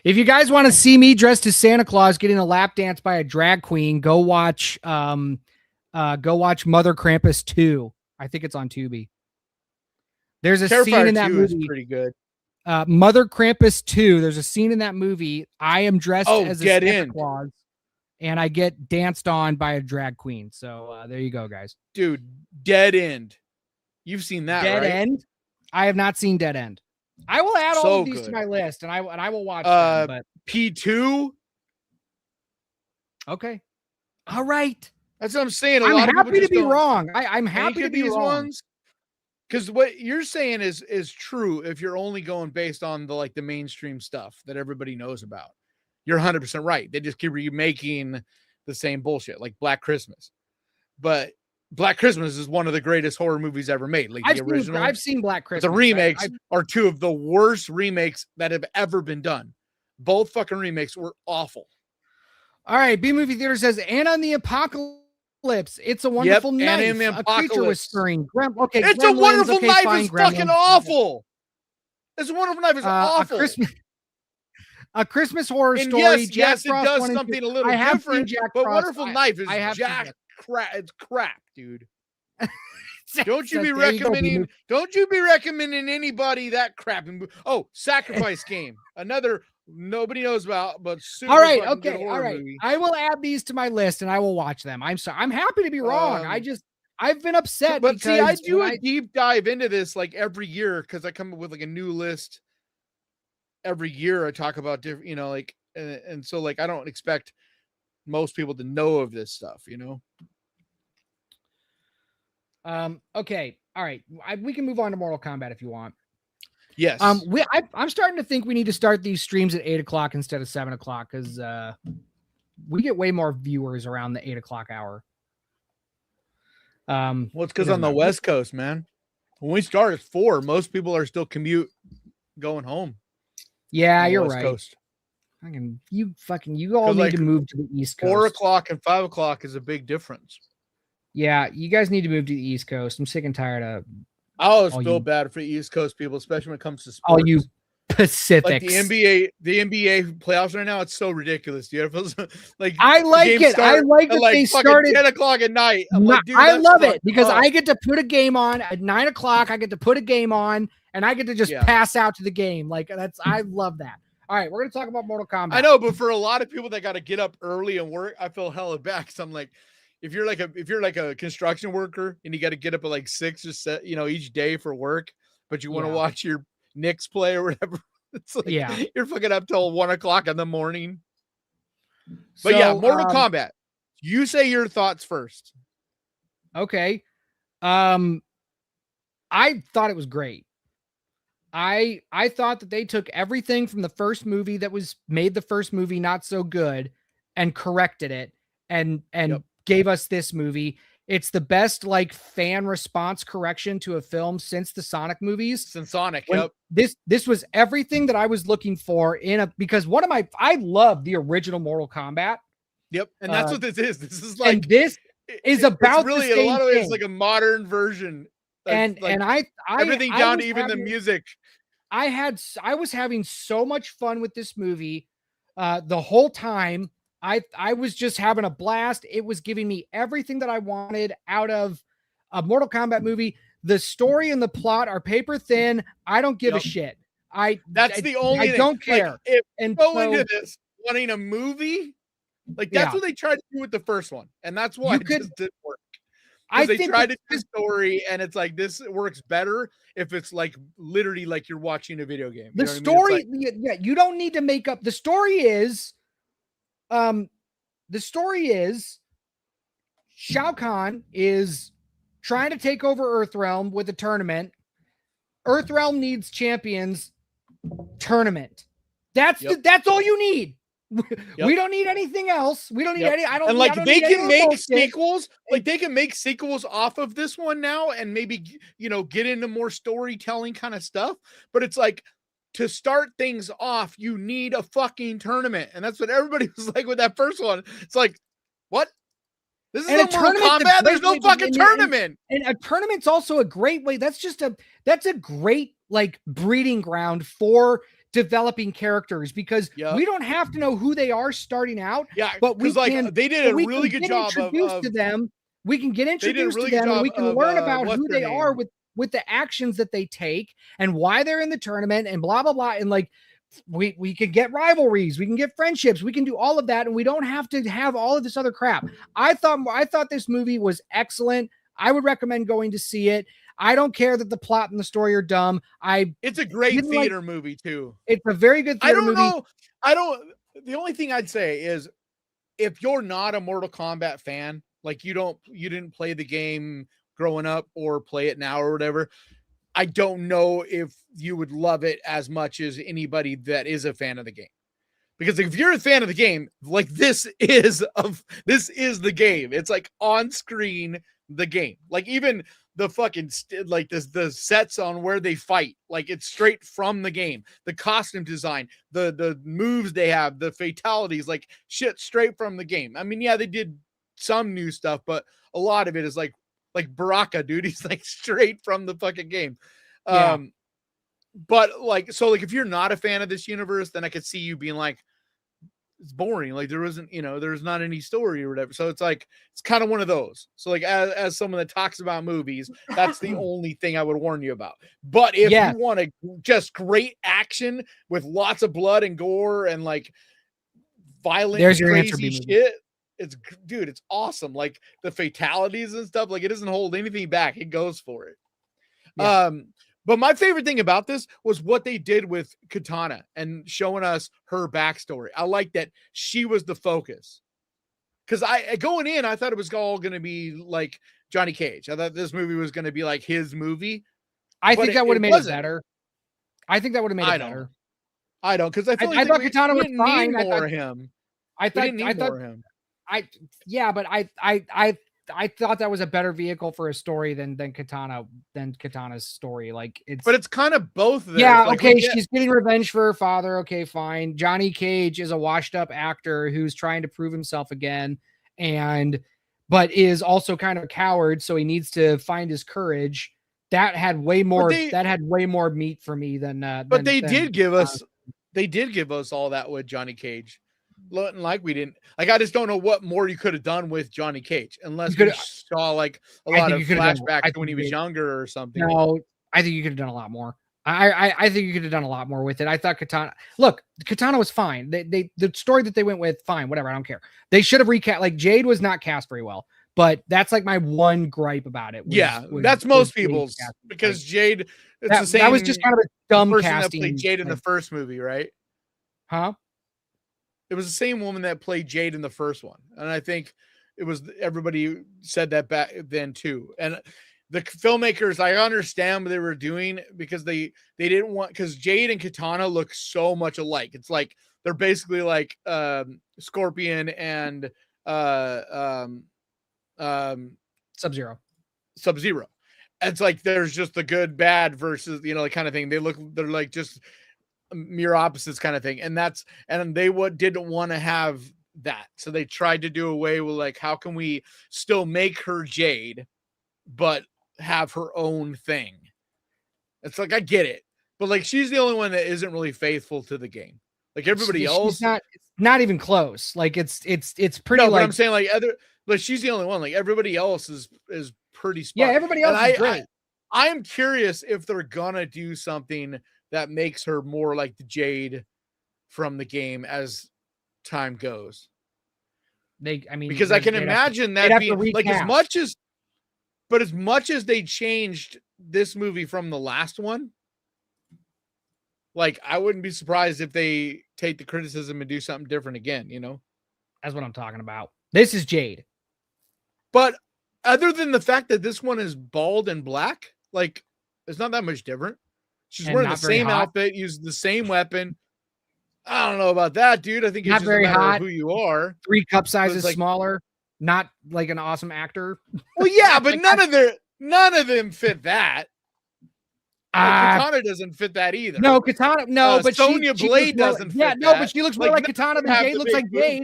If you guys want to see me dressed as Santa Claus getting a lap dance by a drag queen, go watch Mother Krampus 2. I think it's on Tubi. There's a scene Terrifier in that 2 movie. is pretty good. Mother Krampus 2. There's a scene in that movie. I am dressed as a Dead Santa End. Claus, and I get danced on by a drag queen. So there you go, guys. Dude, Dead End. You've seen that, Dead right? End. I have not seen Dead End. I will add all So of these to good. my list, and I will watch them. But P2. okay, all right. That's what I'm saying. I'm lot of happy people to just be don't wrong. I'm think happy to of be these wrong. ones. Because what you're saying is true if you're only going based on the mainstream stuff that everybody knows about. You're 100% right. They just keep remaking the same bullshit, like Black Christmas. But Black Christmas is one of the greatest horror movies ever made. Like the original. I've seen Black Christmas. The remakes are two of the worst remakes that have ever been done. Both fucking remakes were awful. All right, B Movie Theater says, and on the apocalypse, it's a wonderful Yep, knife. and in the A creature was apocalypse. stirring. It's a wonderful knife. It's fucking awful. It's a wonderful knife. It's awful. A Christmas horror and story. Yes, Frost it does 1 and something 2. a little I have different. seen Jack But Frost. wonderful knife is crap. It's crap, dude. Don't you be recommending? Don't you be recommending anybody that crap? Oh, Sacrifice Game, another nobody knows about, but super all right, fucking good okay, horror all right. movie. I will add these to my list and I will watch them. I'm sorry. I'm happy to be wrong. I've been upset. But see, I because do a deep dive into this like every year because I come up with like a new list every year. I talk about different, and so like I don't expect most people to know of this stuff, Okay. All right. We can move on to Mortal Kombat if you want. Yes. I'm starting to think we need to start these streams at 8:00 instead of 7:00 because we get way more viewers around the 8:00 hour. Well, it's because on the West Coast, man. When we start at 4, most people are still going home. Yeah, you're right. Coast. You all need to move to the East Coast. 4:00 and 5:00 is a big difference. Yeah, you guys need to move to the East Coast. I'm sick and tired of. I always feel bad for the East Coast people, especially when it comes to sports. All you Pacifics. Like the NBA playoffs right now, it's so ridiculous. Do you ever feel like I like it. I like that they started 10:00 at night. I love it because I get to put a game on at 9:00. I get to put a game on and I get to just pass out to the game. I love that. All right, we're gonna talk about Mortal Kombat. I know, but for a lot of people that got to get up early and work, I feel hella bad. Cause I'm like, if you're like a construction worker and you got to get up at like 6 or 7, each day for work, but you want to watch your Knicks play or whatever. It's like you're fucking up till 1:00 in the morning. But Mortal Kombat. You say your thoughts first. Okay. I thought it was great. I thought that they took everything from the first movie that was made the first movie not so good and corrected it and gave us this movie. It's the best fan response correction to a film since the Sonic movies. Since Sonic, This was everything that I was looking for because I love the original Mortal Kombat. Yep, and that's what this is. This is like this is about really the same in a lot of ways thing. like a modern version. And I everything down to even the music. I was having so much fun with this movie the whole time. I was just having a blast. It was giving me everything that I wanted out of a Mortal Kombat movie. The story and the plot are paper thin. I don't give a shit. That's the only thing. I don't care. If you go into this wanting a movie, that's what they tried to do with the first one, and that's why it just didn't work. They tried to do a story, and it's like this works better if it's literally like you're watching a video game. The story, you don't need to make up. The story is, Shao Kahn is trying to take over Earthrealm with a tournament. Earthrealm needs champions. Tournament. That's all you need. We don't need anything else. We don't need any. I don't. And they can make sequels. They can make sequels off of this one now, and maybe get into more storytelling kind of stuff. But it's to start things off, you need a fucking tournament, and that's what everybody was like with that first one. It's like, what? This is a Mortal Kombat. There's no fucking tournament. And a tournament's also a great way. That's a great breeding ground for developing characters because we don't have to know who they are starting out. Yeah, but they did a really good job to them. We can get introduced to them and we can learn about who they are with with the actions that they take and why they're in the tournament and blah blah blah. And like we can get rivalries, we can get friendships, we can do all of that, and we don't have to have all of this other crap. I thought this movie was excellent. I would recommend going to see it. I don't care that the plot and the story are dumb. It's a great theater movie too. It's a very good theater movie. The only thing I'd say is if you're not a Mortal Kombat fan, like you didn't play the game growing up or play it now or whatever, I don't know if you would love it as much as anybody that is a fan of the game. Because if you're a fan of the game, like this is the game. It's like on screen the game. Like even the fucking the sets on where they fight, like it's straight from the game. The costume design, the moves they have, the fatalities, like shit straight from the game. I mean, yeah, they did some new stuff, but a lot of it is like Baraka, dude. He's like straight from the fucking game. Yeah. But like, so like if you're not a fan of this universe, then I could see you being like, it's boring. Like there isn't, there's not any story or whatever. So it's like, it's kind of one of those. So like as someone that talks about movies, that's the only thing I would warn you about. But if you want just great action with lots of blood and gore and like violent, there's your crazy answer, shit, it's awesome. Like the fatalities and stuff, like it doesn't hold anything back. It goes for it. Yeah. But my favorite thing about this was what they did with Katana and showing us her backstory. I like that she was the focus. Because going in, I thought it was all going to be like Johnny Cage. I thought this movie was going to be like his movie. I think that would have made it better. I think that would have made it better. I don't, because I thought Katana was fine. I thought him. I thought him. But I thought that was a better vehicle for a story than Katana's story. Like but it's kind of both of them. Yeah, like, okay, she's getting revenge for her father. Okay, fine. Johnny Cage is a washed up actor who's trying to prove himself again, but is also kind of a coward, so he needs to find his courage. That had way more meat for me than they did give us all that with Johnny Cage. Like we didn't, like I just don't know what more you could have done with Johnny Cage unless we saw like a lot of flashbacks when he was younger or something. No, I think you could have done a lot more. I think you could have done a lot more with it. I thought Katana was fine. The story that they went with, fine, whatever. I don't care. They should have recast. Like Jade was not cast very well, but that's like my one gripe about it. That's most people's because Jade. It's the same. That was just kind of a dumb person casting. That played Jade in the first movie, right? Huh? It was the same woman that played Jade in the first one. And I think everybody said that back then too. And the filmmakers, I understand what they were doing because they didn't want, because Jade and Katana look so much alike. It's like, they're basically like Scorpion and Sub-Zero. It's like, there's just the good, bad versus, like kind of thing. They're like just mirror opposites kind of thing, and they didn't want to have that, so they tried to do away with like, how can we still make her Jade but have her own thing? It's like, I get it, but like she's the only one that isn't really faithful to the game. Like everybody else, it's not even close. Like it's pretty. No, but I'm saying but she's the only one. Like everybody else is pretty spot. Yeah, everybody else is great. I'm curious if they're gonna do something that makes her more like the Jade from the game as time goes. Because I can imagine that being like as much as they changed this movie from the last one, like I wouldn't be surprised if they take the criticism and do something different again, That's what I'm talking about. This is Jade. But other than the fact that this one is bald and black, like it's not that much different. She's wearing the same outfit, using the same weapon. I don't know about that, dude. I think it's not just very a matter hot. of who you are. 3 cup sizes smaller. Not like an awesome actor. Well, yeah, but none of them fit that. Katana doesn't fit that either. No, Katana. No, but Sonya Blade doesn't fit that. No, but she looks more like Katana than Jade looks like Jade.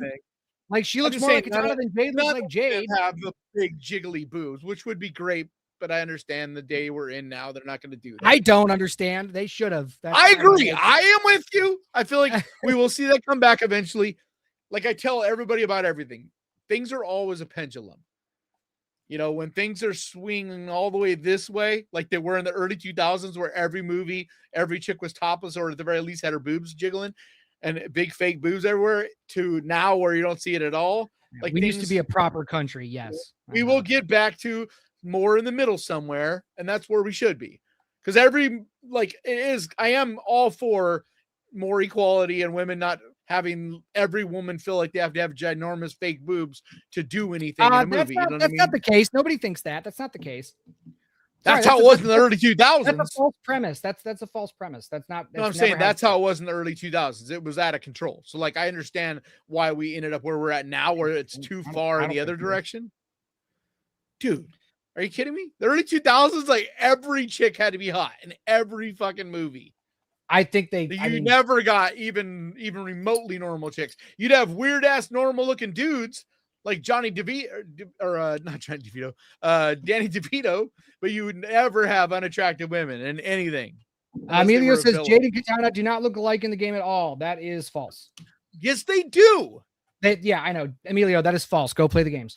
Like she looks more like Katana than Jade looks like Jade. Have the big jiggly boobs, which would be great. But I understand the day we're in now, they're not going to do that. I don't understand. They should have. I agree. I am with you. I feel like we will see that come back eventually. Like I tell everybody about everything. Things are always a pendulum. You know, when things are swinging all the way this way, like they were in the early 2000s, where every movie, every chick was topless or at the very least had her boobs jiggling and big fake boobs everywhere, to now where you don't see it at all. Like we used to be a proper country. Yes. We will get back to more in the middle somewhere. And that's where we should be. Because I am all for more equality and women not having every woman feel like they have to have ginormous fake boobs to do anything in a movie. That's not the case. Nobody thinks that. That's not the case. That's how it was in the early 2000s. That's a false premise. That's a false premise. That's not. No, I'm saying that's how it was in the early 2000s. It was out of control. So, like, I understand why we ended up where we're at now, where it's too far in the other direction. Dude, are you kidding me? The early 2000s, like, every chick had to be hot in every fucking movie. I think never got even remotely normal chicks. You'd have weird ass normal looking dudes like Johnny DeVito or not Johnny DeVito, Danny DeVito, but you would never have unattractive women in anything. Emilio says Jade and Katana do not look alike in the game at all. That is false. Yes, they do. Yeah, I know, Emilio. That is false. Go play the games.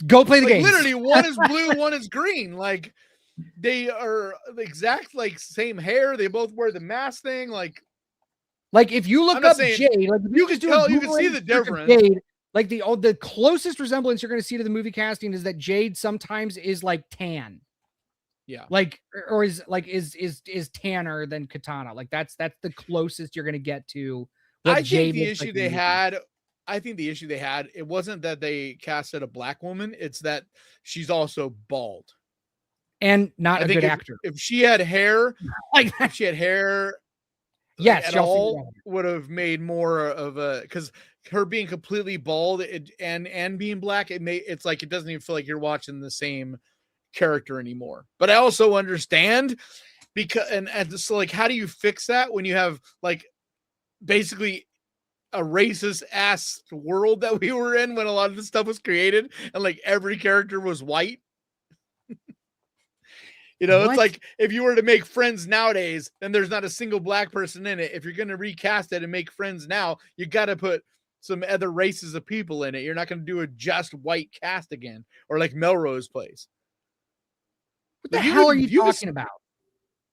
Go play the games. Literally, one is blue, one is green. Like, they are exact, like, same hair. They both wear the mask thing. Like if you look up Jade, like you can see the difference. Jade, like the closest resemblance you're going to see to the movie casting is that Jade sometimes is like tan. Yeah. Like, or is tanner than Katana. Like that's the closest you're going to get to. I think the issue they had, it wasn't that they casted a black woman. It's that she's also bald. And not a good actor. If she had hair, yes, at all, would have made more of a, because her being completely bald and being black, it's like it doesn't even feel like you're watching the same character anymore. But I also understand because and so, like, how do you fix that when you have, like, basically a racist ass world that we were in when a lot of this stuff was created and, like, every character was white? You know, It's like if you were to make Friends nowadays, then there's not a single black person in it. If you're going to recast it and make Friends now, you got to put some other races of people in it. You're not going to do a just white cast again, or like Melrose Place. What the hell are you talking about?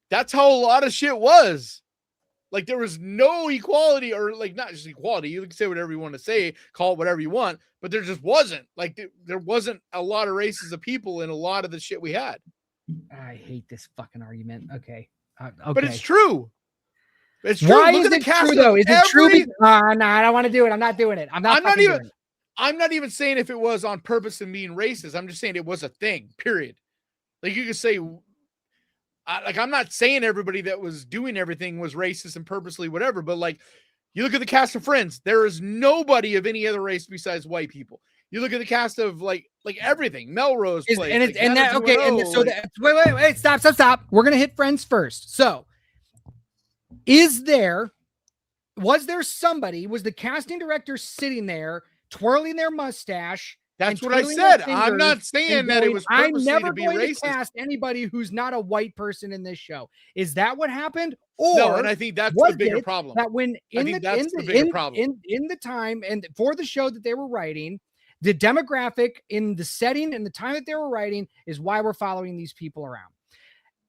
That's how a lot of shit was. Like, there was no equality, or, like, not just equality. You can say whatever you want to say, call it whatever you want, but there just wasn't. Like, there wasn't a lot of races of people in a lot of the shit we had. I hate this fucking argument. Okay. But it's true. It's true. Why is it true, though? Is it true? No, I don't want to do it. I'm not doing it. I'm not even saying if it was on purpose and being racist. I'm just saying it was a thing, period. Like, you could say, I'm not saying everybody that was doing everything was racist and purposely whatever, but, like, you look at the cast of Friends, there is nobody of any other race besides white people. You look at the cast of like everything, Melrose Place, wait, stop. We're gonna hit Friends first. So, was the casting director sitting there twirling their mustache? That's what I said. I'm not saying that it was purposely I'm never to be going racist. to cast anybody who's not a white person in this show. Is that what happened? Or no, and I think that's the bigger problem. That when in the time and for the show that they were writing, the demographic in the setting and the time that they were writing is why we're following these people around.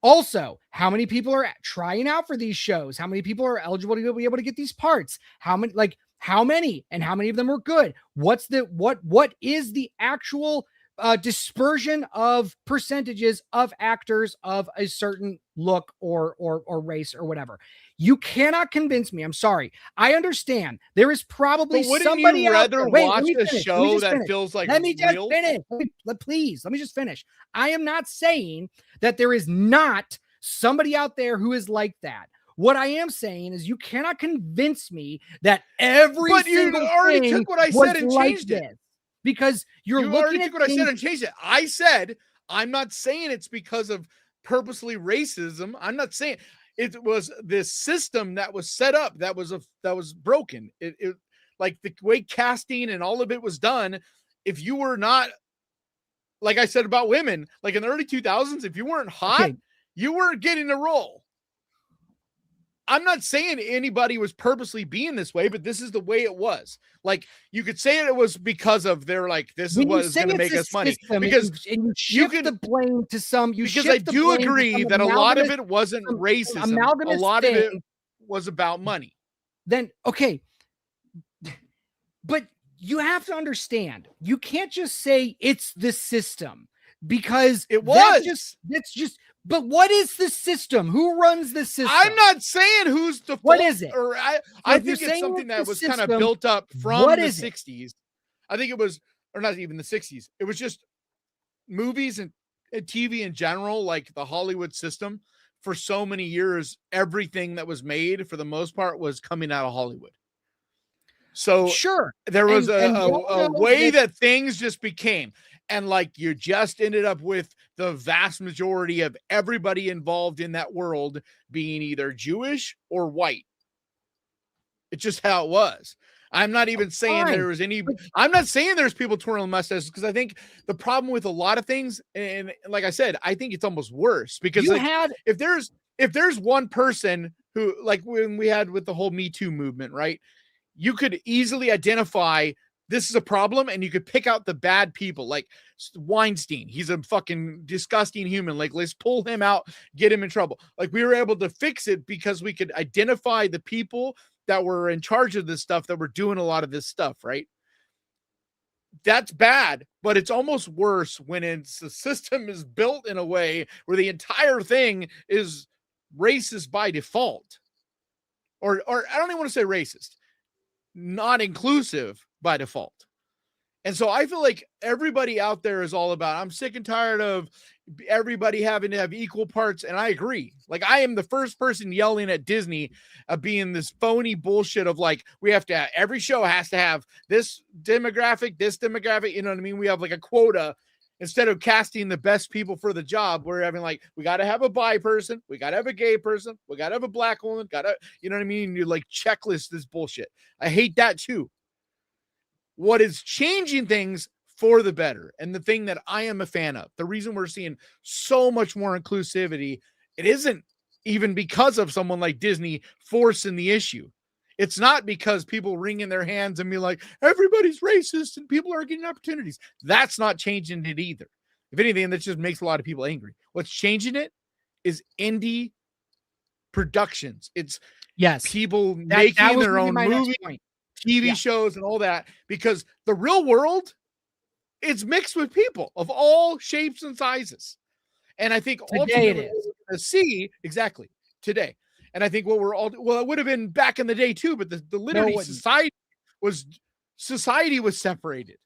Also, how many people are trying out for these shows? How many people are eligible to be able to get these parts? How many and how many of them are good? What is the actual dispersion of percentages of actors of a certain look or race or whatever? You cannot convince me. I'm sorry. I understand there is probably somebody out there. Watch a show that feels like let me just finish. Please, let me just finish. I am not saying that there is not somebody out there who is like that. What I am saying is you cannot convince me that every single you already thing took what I said and like changed it. Because you already took what I said and changed it. I said I'm not saying it's because of purposely racism. I'm not saying it was this system that was set up that was broken. It like the way casting and all of it was done. If you were not, like I said about women, like in the early 2000s, if you weren't hot, you weren't getting a role. I'm not saying anybody was purposely being this way, but this is the way it was. Like, you could say it was because of they're like, this is When you what is say going to it's make a us money. system, Because and you shift could- the blame to some, you because shift I the do blame to agree some that a lot of amalgamous- it wasn't some racism. A amalgamous lot of it thing. was about money. Then okay, but you have to understand, you can't just say it's the system, because It that's was. just but what is the system? Who runs the system? I'm not saying who's the What fault, is it? or I if think you're it's saying something it's that the was kind of system, built up from what the is it? 60s. I think it was, or not even the 60s. It was just movies and TV in general, like the Hollywood system. For so many years, everything that was made, for the most part, was coming out of Hollywood. So Sure. there was And a we all know way that things just became, and like you just ended up with the vast majority of everybody involved in that world being either Jewish or white. It's just how it was. I'm not even saying fine, there was any, I'm not saying there's people twirling mustaches, because I think the problem with a lot of things, and like I said, I think it's almost worse, because you like, had if there's one person who, like when we had with the whole Me Too movement, right? You could easily identify this is a problem, and you could pick out the bad people, like Weinstein. He's a fucking disgusting human. Like, let's pull him out, get him in trouble. Like, we were able to fix it because we could identify the people that were in charge of this stuff, that were doing a lot of this stuff, right? That's bad, but it's almost worse when the system is built in a way where the entire thing is racist by default. Or I don't even want to say racist, not inclusive by default. And so I feel like everybody out there is all about, I'm sick and tired of everybody having to have equal parts. And I agree. Like, I am the first person yelling at Disney being this phony bullshit of like, we have to have, every show has to have this demographic, you know what I mean? We have like a quota. Instead of casting the best people for the job, we're having like, we got to have a bi person, we got to have a gay person, we got to have a black woman, you know what I mean? You like checklist this bullshit. I hate that too. What is changing things for the better, and the thing that I am a fan of, the reason we're seeing so much more inclusivity, it isn't even because of someone like Disney forcing the issue. It's not because people wring in their hands and be like, everybody's racist and people aren't getting opportunities. That's not changing it either. If anything, that just makes a lot of people angry. What's changing it is indie productions. It's people making their own movies, TV shows, and all that, because the real world, it's mixed with people of all shapes and sizes. And I think today it is. To see exactly today. And I think what we're all, well, it would have been back in the day too, but the literally society was separated.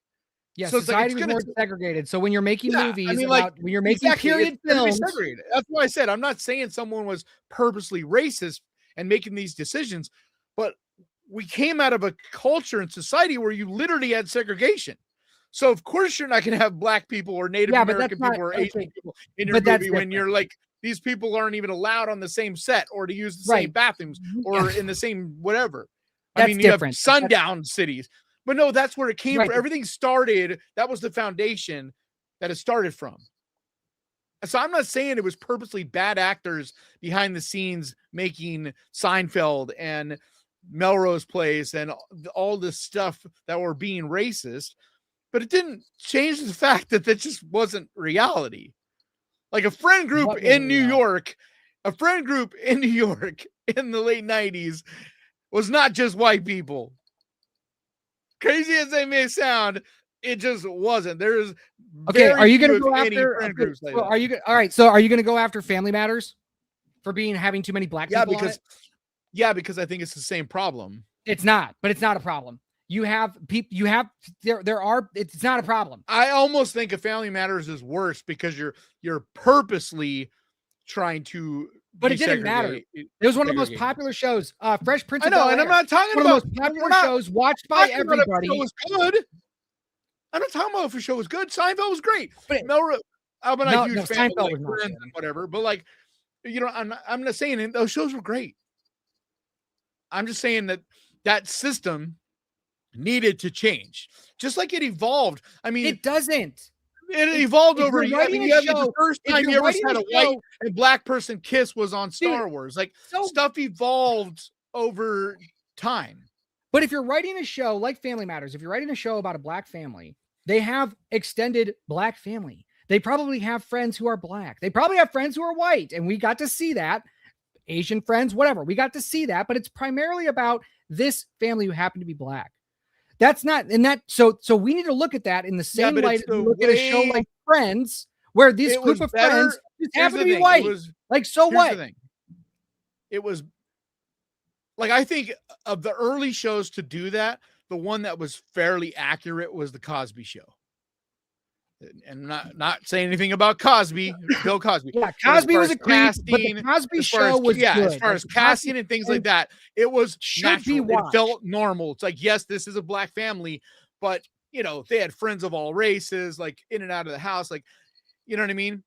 Yeah, so society was more segregated. So when you're making movies, when you're making period films, that's why I said I'm not saying someone was purposely racist and making these decisions, but we came out of a culture and society where you literally had segregation. So of course you're not going to have black people or Native American people or Asian people in your movie when you're like, these people aren't even allowed on the same set or to use the same bathrooms or in the same whatever. I mean, you have sundown cities, but no, that's where it came from. Everything started. That was the foundation that it started from. So I'm not saying it was purposely bad actors behind the scenes making Seinfeld and Melrose Place and all this stuff that were being racist, but it didn't change the fact that that just wasn't reality. Like a friend group in New York in the late 90s was not just white people. Crazy as they may sound, it just wasn't. There's are you going to go after friend groups like are you all right? So are you going to go after Family Matters for having too many black people? Because I think it's the same problem. It's not, but it's not a problem. You have people, it's not a problem. I almost think a Family Matters is worse because you're purposely trying to, but it didn't matter. It was one of the most popular shows. Fresh Prince of Bel-Air. And I'm not talking about one of the most popular shows watched by everybody. Was good. I'm not talking about if a show was good. Seinfeld was great. But I'm not a huge fan of whatever. But like, you know, I'm not saying those shows were great. I'm just saying that system needed to change, just like it evolved. I mean, it doesn't. It evolved if over. you're I writing mean, a the show- first if time you're you ever writing had a a white show- and black person kiss was on Star Dude, Wars. Like so- stuff evolved over time. But if you're writing a show like Family Matters, if you're writing a show about a black family, they have extended black family. They probably have friends who are black. They probably have friends who are white. And we got to see that. Asian friends, whatever. We got to see that. But it's primarily about this family who happen to be black. That's not, and that, so we need to look at that in the same but light it's as we the look at a show way- like Friends, where this It group was of better- friends just Here's happen the to be thing, white. It was, Like, so here's what? the thing. It was like, I think of the early shows to do that, the one that was fairly accurate was the Cosby Show. And not saying anything about Cosby, Bill Cosby. Yeah, But as Cosby far was as a creep, but the casting, Cosby as far show as- was yeah, good. as far Like, as the casting Cosby and things show like that, it was should be natural. It watched. felt normal. It's like, yes, this is a black family, but you know, they had friends of all races, like in and out of the house, like, you know what I mean?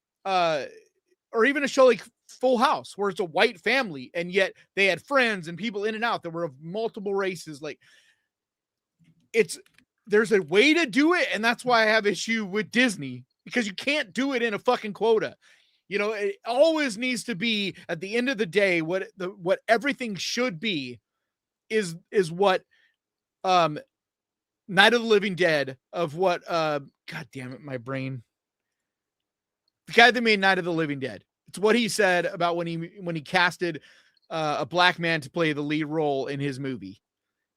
Or even a show like Full House, where it's a white family, and yet they had friends and people in and out that were of multiple races. Like, there's a way to do it, and that's why I have issue with Disney, because you can't do it in a fucking quota. You know, it always needs to be, at the end of the day, what everything should be is what Night of the Living Dead, of what God damn it, my brain. The guy that made Night of the Living Dead. It's what he said about when he casted a black man to play the lead role in his movie.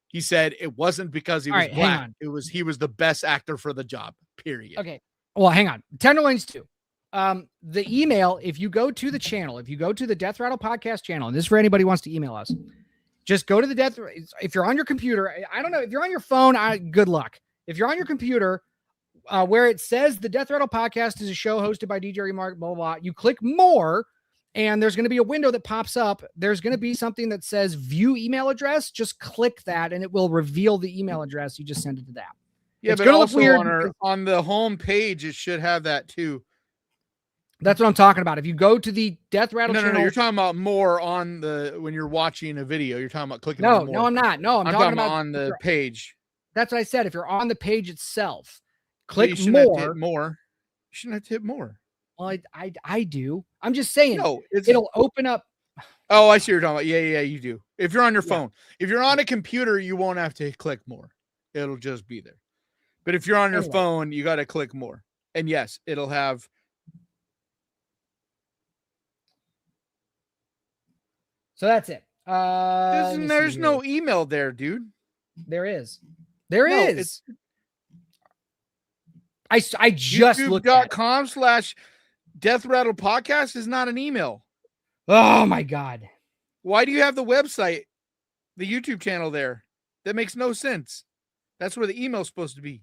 He said it wasn't because he was hang black. on. He was the best actor for the job. Period. Okay. Well, hang on. Tenderloins 2. The email, if you go to the channel, if you go to the Death Rattle podcast channel, and this is for anybody who wants to email us, just go to the if you're on your computer, I don't know, if you're on your phone, good luck. If you're on your computer, where it says the Death Rattle podcast is a show hosted by DJ Remark, blah, blah, blah, you click more, and there's going to be a window that pops up. There's going to be something that says view email address. Just click that, and it will reveal the email address. You just send it to that. Yeah, It's but gonna look also weird on the home page, it should have that too. That's what I'm talking about. If you go to the Death Rattle channel, You're talking about more on when you're watching a video. You're talking about clicking on more. No, I'm not. No, I'm talking about on the page. That's what I said. If you're on the page itself, So click you shouldn't have to more. hit more. You shouldn't have to hit more. Well, I do. I'm just saying. No, it'll open up. Oh, I see what you're talking about. Yeah, you do. If you're on your phone, if you're on a computer, you won't have to click more. It'll just be there. But if you're on your phone, you got to click more. And yes, it'll have. So that's it. There's no email there, dude. There is. There is. I just looked at YouTube.com/Death Rattle Podcast is not an email. Oh my God. Why do you have the website, the YouTube channel there? That makes no sense. That's where the email's supposed to be.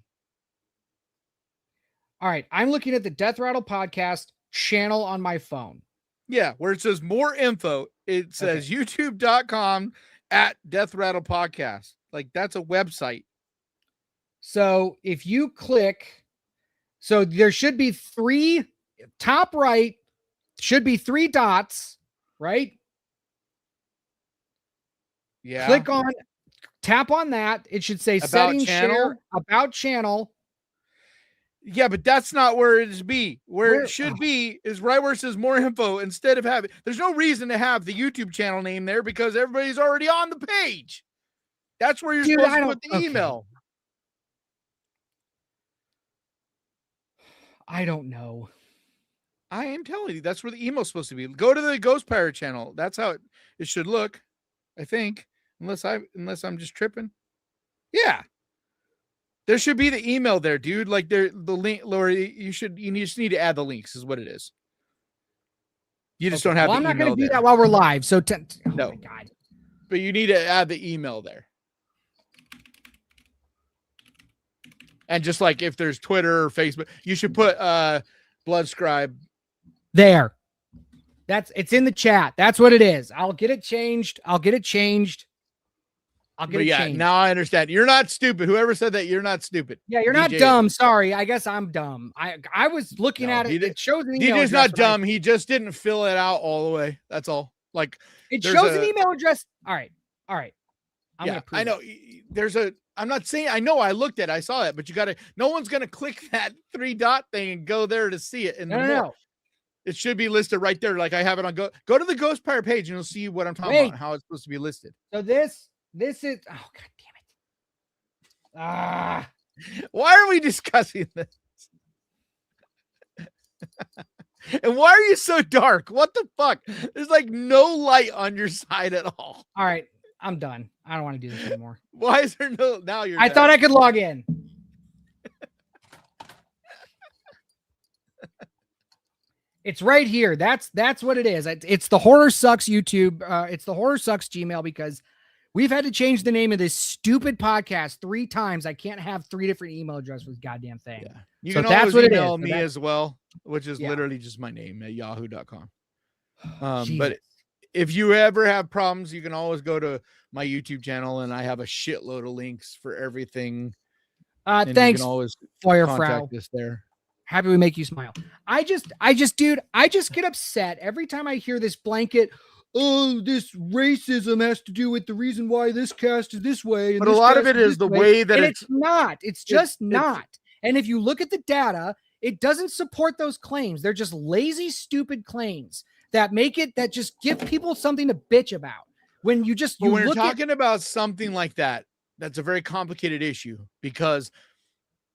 All right. I'm looking at the Death Rattle Podcast channel on my phone. Yeah, where it says more info, it says youtube.com/Death Rattle Podcast. Like, that's a website. So if you click, so there should be top right, should be 3 dots, right? Yeah. Tap on that. It should say About settings, channel? share, about channel. Yeah, but that's not where it is be. Where it should be is right where it says more info, instead of having, there's no reason to have the YouTube channel name there because everybody's already on the page. That's where you're supposed to put the email. I don't know. I am telling you, that's where the email's supposed to be. Go to the Ghost Pirate channel. That's how it should look, I think. Unless I'm just tripping. Yeah. There should be the email there, dude. Like the link, Laura, you just need to add the links, is what it is. You just don't have the email. I'm not going to do that while we're live. So no. Oh my God. But you need to add the email there. And just like if there's Twitter or Facebook, you should put Bloodscribe there. It's in the chat. That's what it is. I'll get it changed. Now I understand. You're not stupid. Whoever said that, you're not stupid. Yeah, you're not dumb. Sorry. I guess I'm dumb. I was looking at it. It shows an email DJ's address. not dumb. He just didn't fill it out all the way. That's all. Like it shows an email address. All right. I know. There's a I'm not saying, I know I looked at it, I saw it, but no one's going to click that 3-dot thing and go there to see it. And No. It should be listed right there. Like I have it on go to the Ghost Pirate page and you'll see what I'm talking about, how it's supposed to be listed. So this is, oh, God damn it. Why are we discussing this? And why are you so dark? What the fuck? There's like no light on your side at all. All right. I'm done. I don't want to do this anymore. Why is there no, now you're I done. thought I could log in. It's right here. That's what it is. It's the Horror Sucks YouTube. It's the Horror Sucks Gmail, because we've had to change the name of this stupid podcast 3 times. I can't have 3 different email addresses for this goddamn thing. Yeah. You So can that's always what it email is. So me as well, which is Yeah. literally just my name at yahoo.com. Jesus. But if you ever have problems, you can always go to my YouTube channel, and I have a shitload of links for everything. And Thanks, you can always Feuerfrau. contact us there. Happy we make you smile. I just, dude, I just get upset every time I hear this blanket. Oh, this racism has to do with the reason why this cast is this way. And But a this lot of cast it is is this the way. way that And it's it's not. It's just it's- not. And if you look at the data, it doesn't support those claims. They're just lazy, stupid claims that just give people something to bitch about. When you just, But you when you're look at, talking about something like that, that's a very complicated issue, because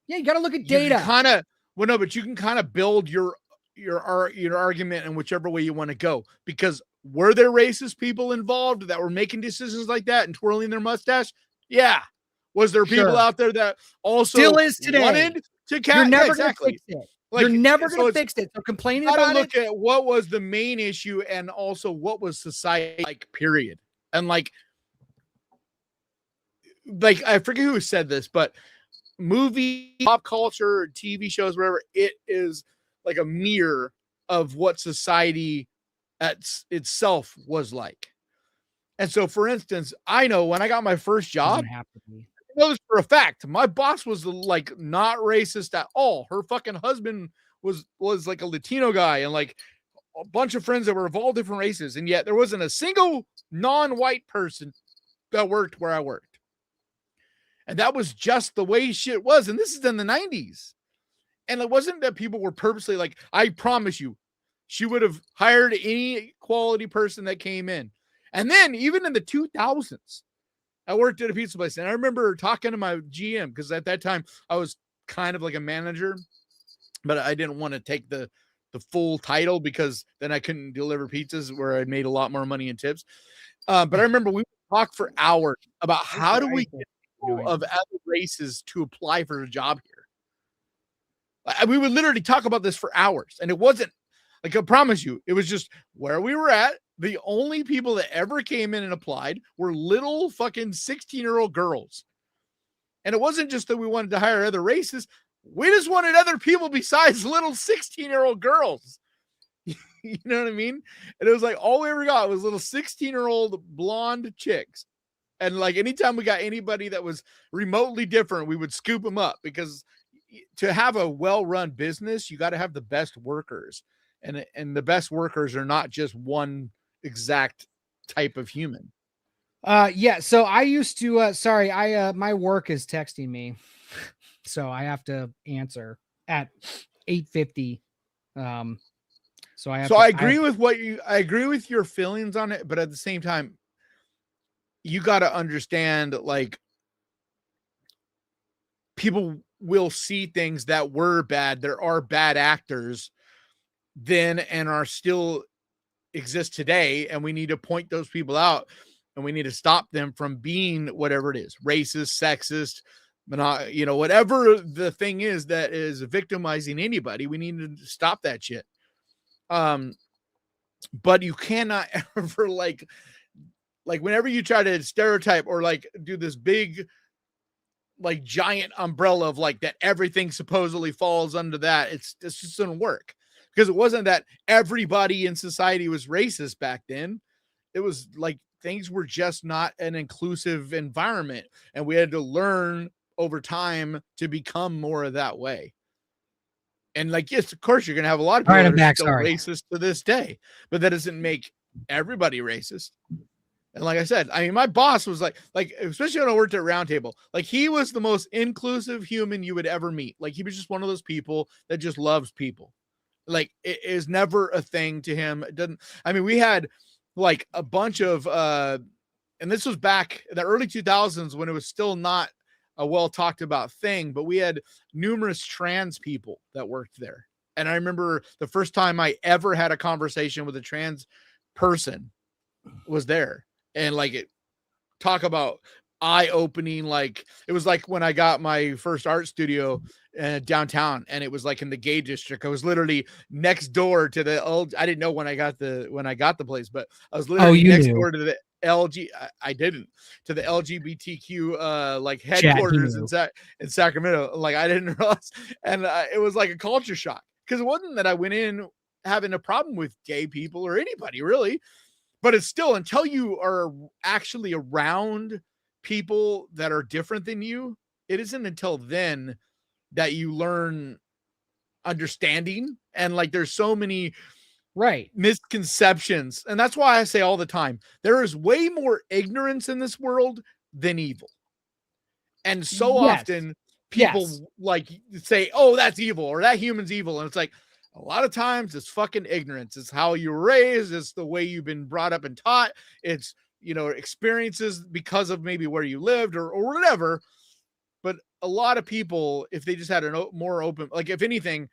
yeah, you got to look at you data. but you can kind of build your argument in whichever way you want to go, because were there racist people involved that were making decisions like that and twirling their mustache? Yeah. Was there people Sure. out there that also Still is today. wanted to You're never exactly. going to fix it. Like, You're never so going to it's- fix it. So complaining Got to about look it. at what was the main issue and also what was society like, period. And like I forget who said this, but movie, pop culture, TV shows, whatever, it is like a mirror of what society itself was like. And so, for instance, I know when I got my first job, Doesn't have to be. I know this for a fact, my boss was like not racist at all. Her fucking husband was like a Latino guy, and like a bunch of friends that were of all different races, and yet there wasn't a single non-white person that worked where I worked. And that was just the way shit was. And this is in the 90s. And it wasn't that people were purposely like, I promise you, she would have hired any quality person that came in. And then even in the 2000s, I worked at a pizza place, and I remember talking to my GM, because at that time I was kind of like a manager, but I didn't want to take the full title, because then I couldn't deliver pizzas where I made a lot more money in tips. But I remember we talked for hours about how do we get people of other races to apply for a job here. We would literally talk about this for hours, and it wasn't like, I promise you, it was just where we were at. The only people that ever came in and applied were little fucking 16-year-old girls. And it wasn't just that we wanted to hire other races. We just wanted other people besides little 16-year-old girls. You know what I mean? And it was like, all we ever got was little 16-year-old blonde chicks. And like, anytime we got anybody that was remotely different, we would scoop them up, because to have a well-run business, you got to have the best workers. And the best workers are not just one exact type of human. Yeah. So I used to, sorry, my work is texting me, so I have to answer at 8:50. So I agree with your feelings on it, but at the same time, you got to understand, like, people will see things that were bad. There are bad actors then and are still exist today, and we need to point those people out, and we need to stop them from being whatever it is, racist, sexist, whatever the thing is that is victimizing anybody. We need to stop that shit. But you cannot ever like whenever you try to stereotype or like do this big like giant umbrella of like that everything supposedly falls under that, it's just gonna work. Because it wasn't that everybody in society was racist back then. It was like things were just not an inclusive environment. And we had to learn over time to become more of that way. And like, yes, of course, you're going to have a lot of people that are still racist to this day. But that doesn't make everybody racist. And like I said, I mean, my boss was like, especially when I worked at Roundtable, like he was the most inclusive human you would ever meet. Like he was just one of those people that just loves people. Like it is never a thing to him. It doesn't, I mean, we had like a bunch of, and this was back in the early 2000s when it was still not a well talked about thing, but we had numerous trans people that worked there. And I remember the first time I ever had a conversation with a trans person was there. And like it talk about eye-opening, like it was like when I got my first art studio downtown, and it was like in the gay district. I was literally next door to the old, I didn't know when I got the place, but I was literally next door to the I didn't, to the LGBTQ like headquarters in Sacramento. Like I didn't realize, and it was like a culture shock, because it wasn't that I went in having a problem with gay people or anybody really. But it's still, until you are actually around people that are different than you, it isn't until then that you learn understanding. And like, there's so many misconceptions. And that's why I say all the time, there is way more ignorance in this world than evil. And so often people like say, oh, that's evil, or that human's evil. And it's like, a lot of times it's fucking ignorance. It's how you were raised. It's the way you've been brought up and taught. It's, you know, experiences because of maybe where you lived or whatever. But a lot of people, if they just had a more open, like if anything,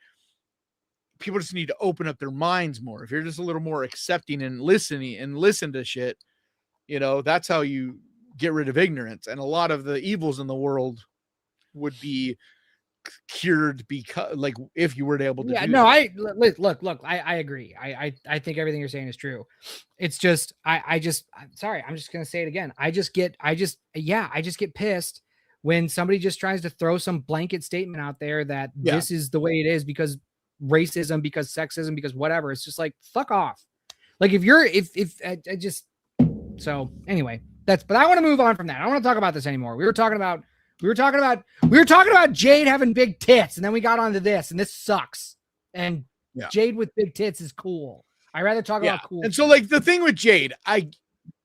people just need to open up their minds more. If you're just a little more accepting and listening and listen to shit, you know, that's how you get rid of ignorance. And a lot of the evils in the world would be cured, because like if you were to able to do that. I look, I agree. I think everything you're saying is true. It's just I'm sorry, I'm just gonna say it again. I just get pissed when somebody just tries to throw some blanket statement out there that this is the way it is because racism, because sexism, because whatever. It's just like, fuck off. Like so anyway, but I want to move on from that. I don't want to talk about this anymore. We were talking about Jade having big tits, and then we got onto this, and this sucks. And Jade with big tits is cool. I rather talk about cool. And so, like, the thing with Jade,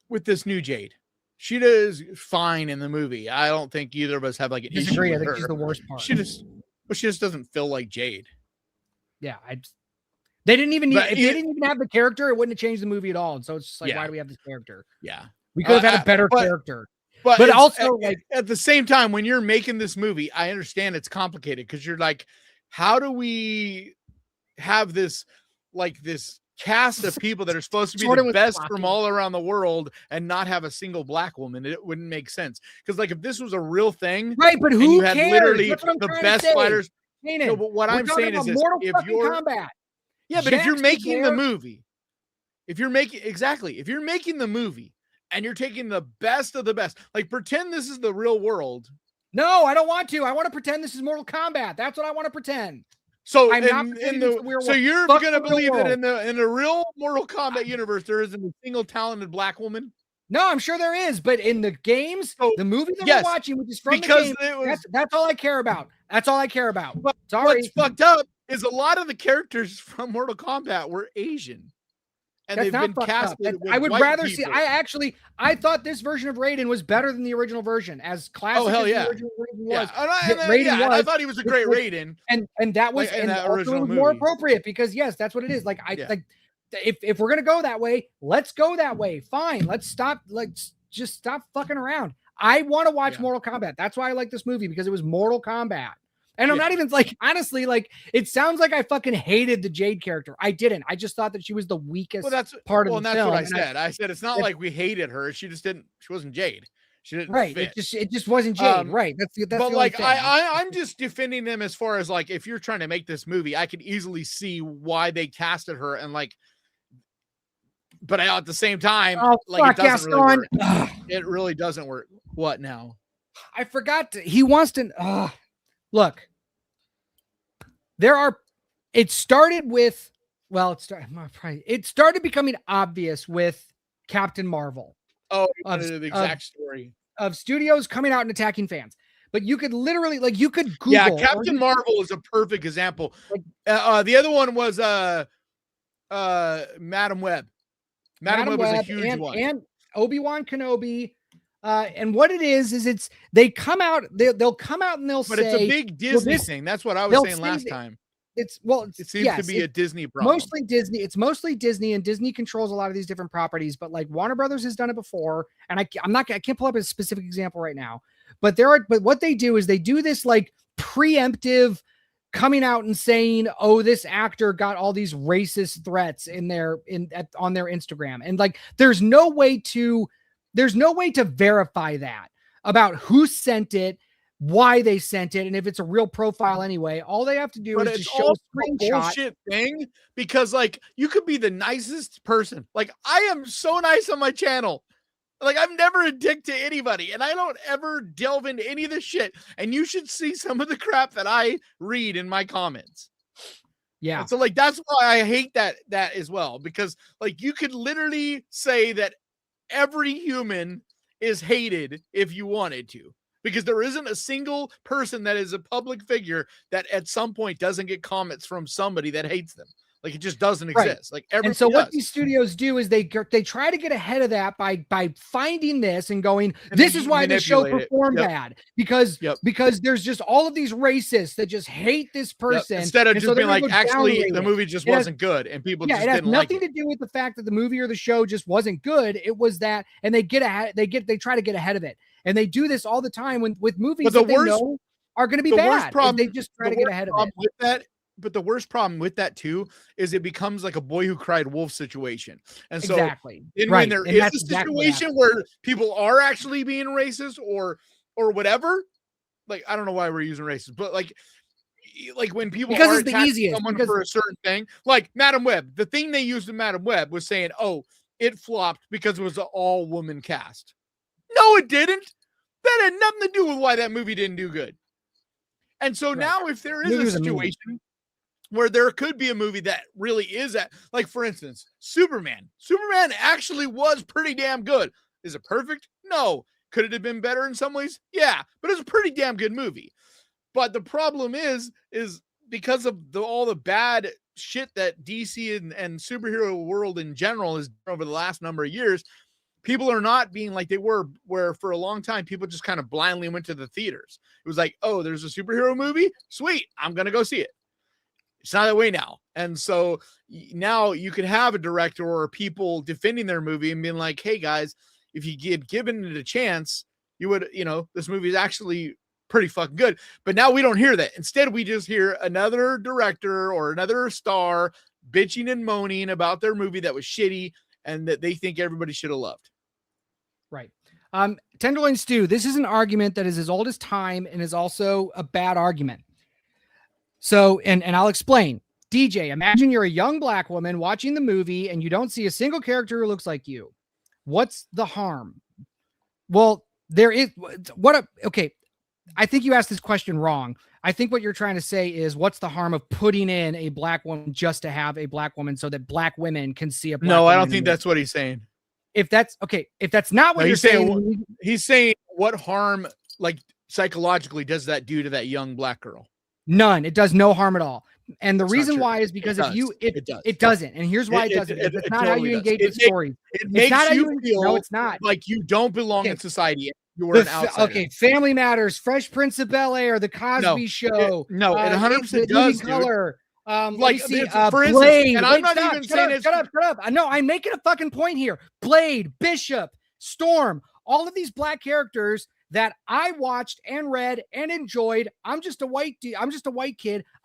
with this new Jade, she does fine in the movie. I don't think either of us have like an issue with her. I think she's the worst part. She just doesn't feel like Jade. Yeah, they didn't even if they didn't even have the character, it wouldn't have changed the movie at all. And so it's just like, why do we have this character? Yeah, we could have had a better character. But also, like at the same time, when you're making this movie, I understand it's complicated, because you're like, how do we have this cast of people that are supposed to be the best from all around the world and not have a single black woman? It wouldn't make sense. Because like, if this was a real thing, right? But who you cares? had literally the best fighters. No, but what I'm saying is, if you're Kombat, but if you're making the movie, if you're making the movie, and you're taking the best of the best, like pretend this is the real world. No, I don't want to. I want to pretend this is Mortal Kombat. That's what I want to pretend. So you're going to believe that in the real Mortal Kombat universe, there isn't a single talented black woman? No, I'm sure there is, but in the games, the movie that we're watching, which is from the game, that's all I care about. That's all I care about. But what's fucked up is a lot of the characters from Mortal Kombat were Asian. And they've been casted with I would rather people. I thought this version of Raiden was better than the original version, as classic as the original Raiden was. I thought he was a great Raiden. And that was, and that also was more appropriate, because yes, that's what it is. Like if we're gonna go that way, let's go that way. Fine. Let's just stop fucking around. I want to watch Mortal Kombat. That's why I like this movie, because it was Mortal Kombat. And I'm not even like, honestly, like, it sounds like I fucking hated the Jade character. I didn't. I just thought that she was the weakest part of the film. Well, that's what I said. I said, it's not like we hated her. She wasn't Jade. She didn't fit. It just wasn't Jade. Right. That's but like, I'm just defending them as far as like, if you're trying to make this movie, I could easily see why they casted her, and like, but at the same time, it doesn't really work. It really doesn't work. What now? I forgot. He wants to look. It started becoming obvious with Captain Marvel. Oh, the exact story of studios coming out and attacking fans. But you could literally, like, you could Google. Yeah, Captain Marvel is a perfect example. The other one was Madam Web. Madam Web was a huge one. Obi-Wan Kenobi. And what it is they'll come out and they'll But say, it's a big Disney thing. That's what I was saying last time. It seems to be a Disney problem. Mostly Disney. It's mostly Disney, and Disney controls a lot of these different properties. But like Warner Brothers has done it before, and I can't pull up a specific example right now. But what they do is they do this like preemptive coming out and saying, "Oh, this actor got all these racist threats on their Instagram," and like there's no way to verify that about who sent it, why they sent it, and if it's a real profile anyway. All they have to do is just show a screenshot. Bullshit thing, because like you could be the nicest person. Like I am so nice on my channel. Like I'm never a dick to anybody, and I don't ever delve into any of this shit. And you should see some of the crap that I read in my comments. Yeah. And so like that's why I hate that as well, because like you could literally say that every human is hated if you wanted to, because there isn't a single person that is a public figure that at some point doesn't get comments from somebody that hates them. Like it just doesn't exist. Like and so what these studios do is they try to get ahead of that by finding this and going, this is why the show performed bad, because there's just all of these racists that just hate this person. Instead of just being like, actually the movie just wasn't good and people just didn't like it. It has nothing to do with the fact that the movie or the show just wasn't good. It was that, and they try to get ahead of it. And they do this all the time with movies that they know are going to be bad. They just try to get ahead of it. But the worst problem with that too is it becomes like a boy who cried wolf situation. And so when there is a situation where people are actually being racist or whatever, like I don't know why we're using racist, but like when people are attacking someone for a certain thing, like Madam Web, the thing they used in Madam Web was saying, oh, it flopped because it was an all woman cast. No, it didn't. That had nothing to do with why that movie didn't do good. And so now if there is a situation where there could be a movie that really is like, for instance, Superman actually was pretty damn good. Is it perfect? No. Could it have been better in some ways? Yeah, but it's a pretty damn good movie. But the problem is because of all the bad shit that DC and superhero world in general has done over the last number of years, people are not being like they were, where for a long time, people just kind of blindly went to the theaters. It was like, oh, there's a superhero movie? Sweet, I'm going to go see it. It's not that way now. And so now you could have a director or people defending their movie and being like, hey guys, if you get given it a chance, you would, this movie is actually pretty fucking good. But now we don't hear that. Instead, we just hear another director or another star bitching and moaning about their movie that was shitty and that they think everybody should have loved. Right. Tenderloin Stew, this is an argument that is as old as time and is also a bad argument. So, and I'll explain. DJ, imagine you're a young black woman watching the movie and you don't see a single character who looks like you. What's the harm? Well, there is okay. I think you asked this question wrong. I think what you're trying to say is, what's the harm of putting in a black woman just to have a black woman so that black women can see a black woman? No, I don't think that's what he's saying. If that's not what you're saying, he's saying what harm, like psychologically, does that do to that young black girl? None. It does no harm at all. And the reason why is because it doesn't. And here's why it doesn't. It's not how you engage with stories. It makes you feel it's not like you don't belong in society. You are an outsider. Okay, Family Matters, Fresh Prince of Bel-Air, The Cosby Show. It 100% does. Color. Like, for instance, Blade. and I'm not even saying it's... Shut up. No, I'm making a fucking point here. Blade, Bishop, Storm, all of these black characters that I watched and read and enjoyed. I'm just a white kid.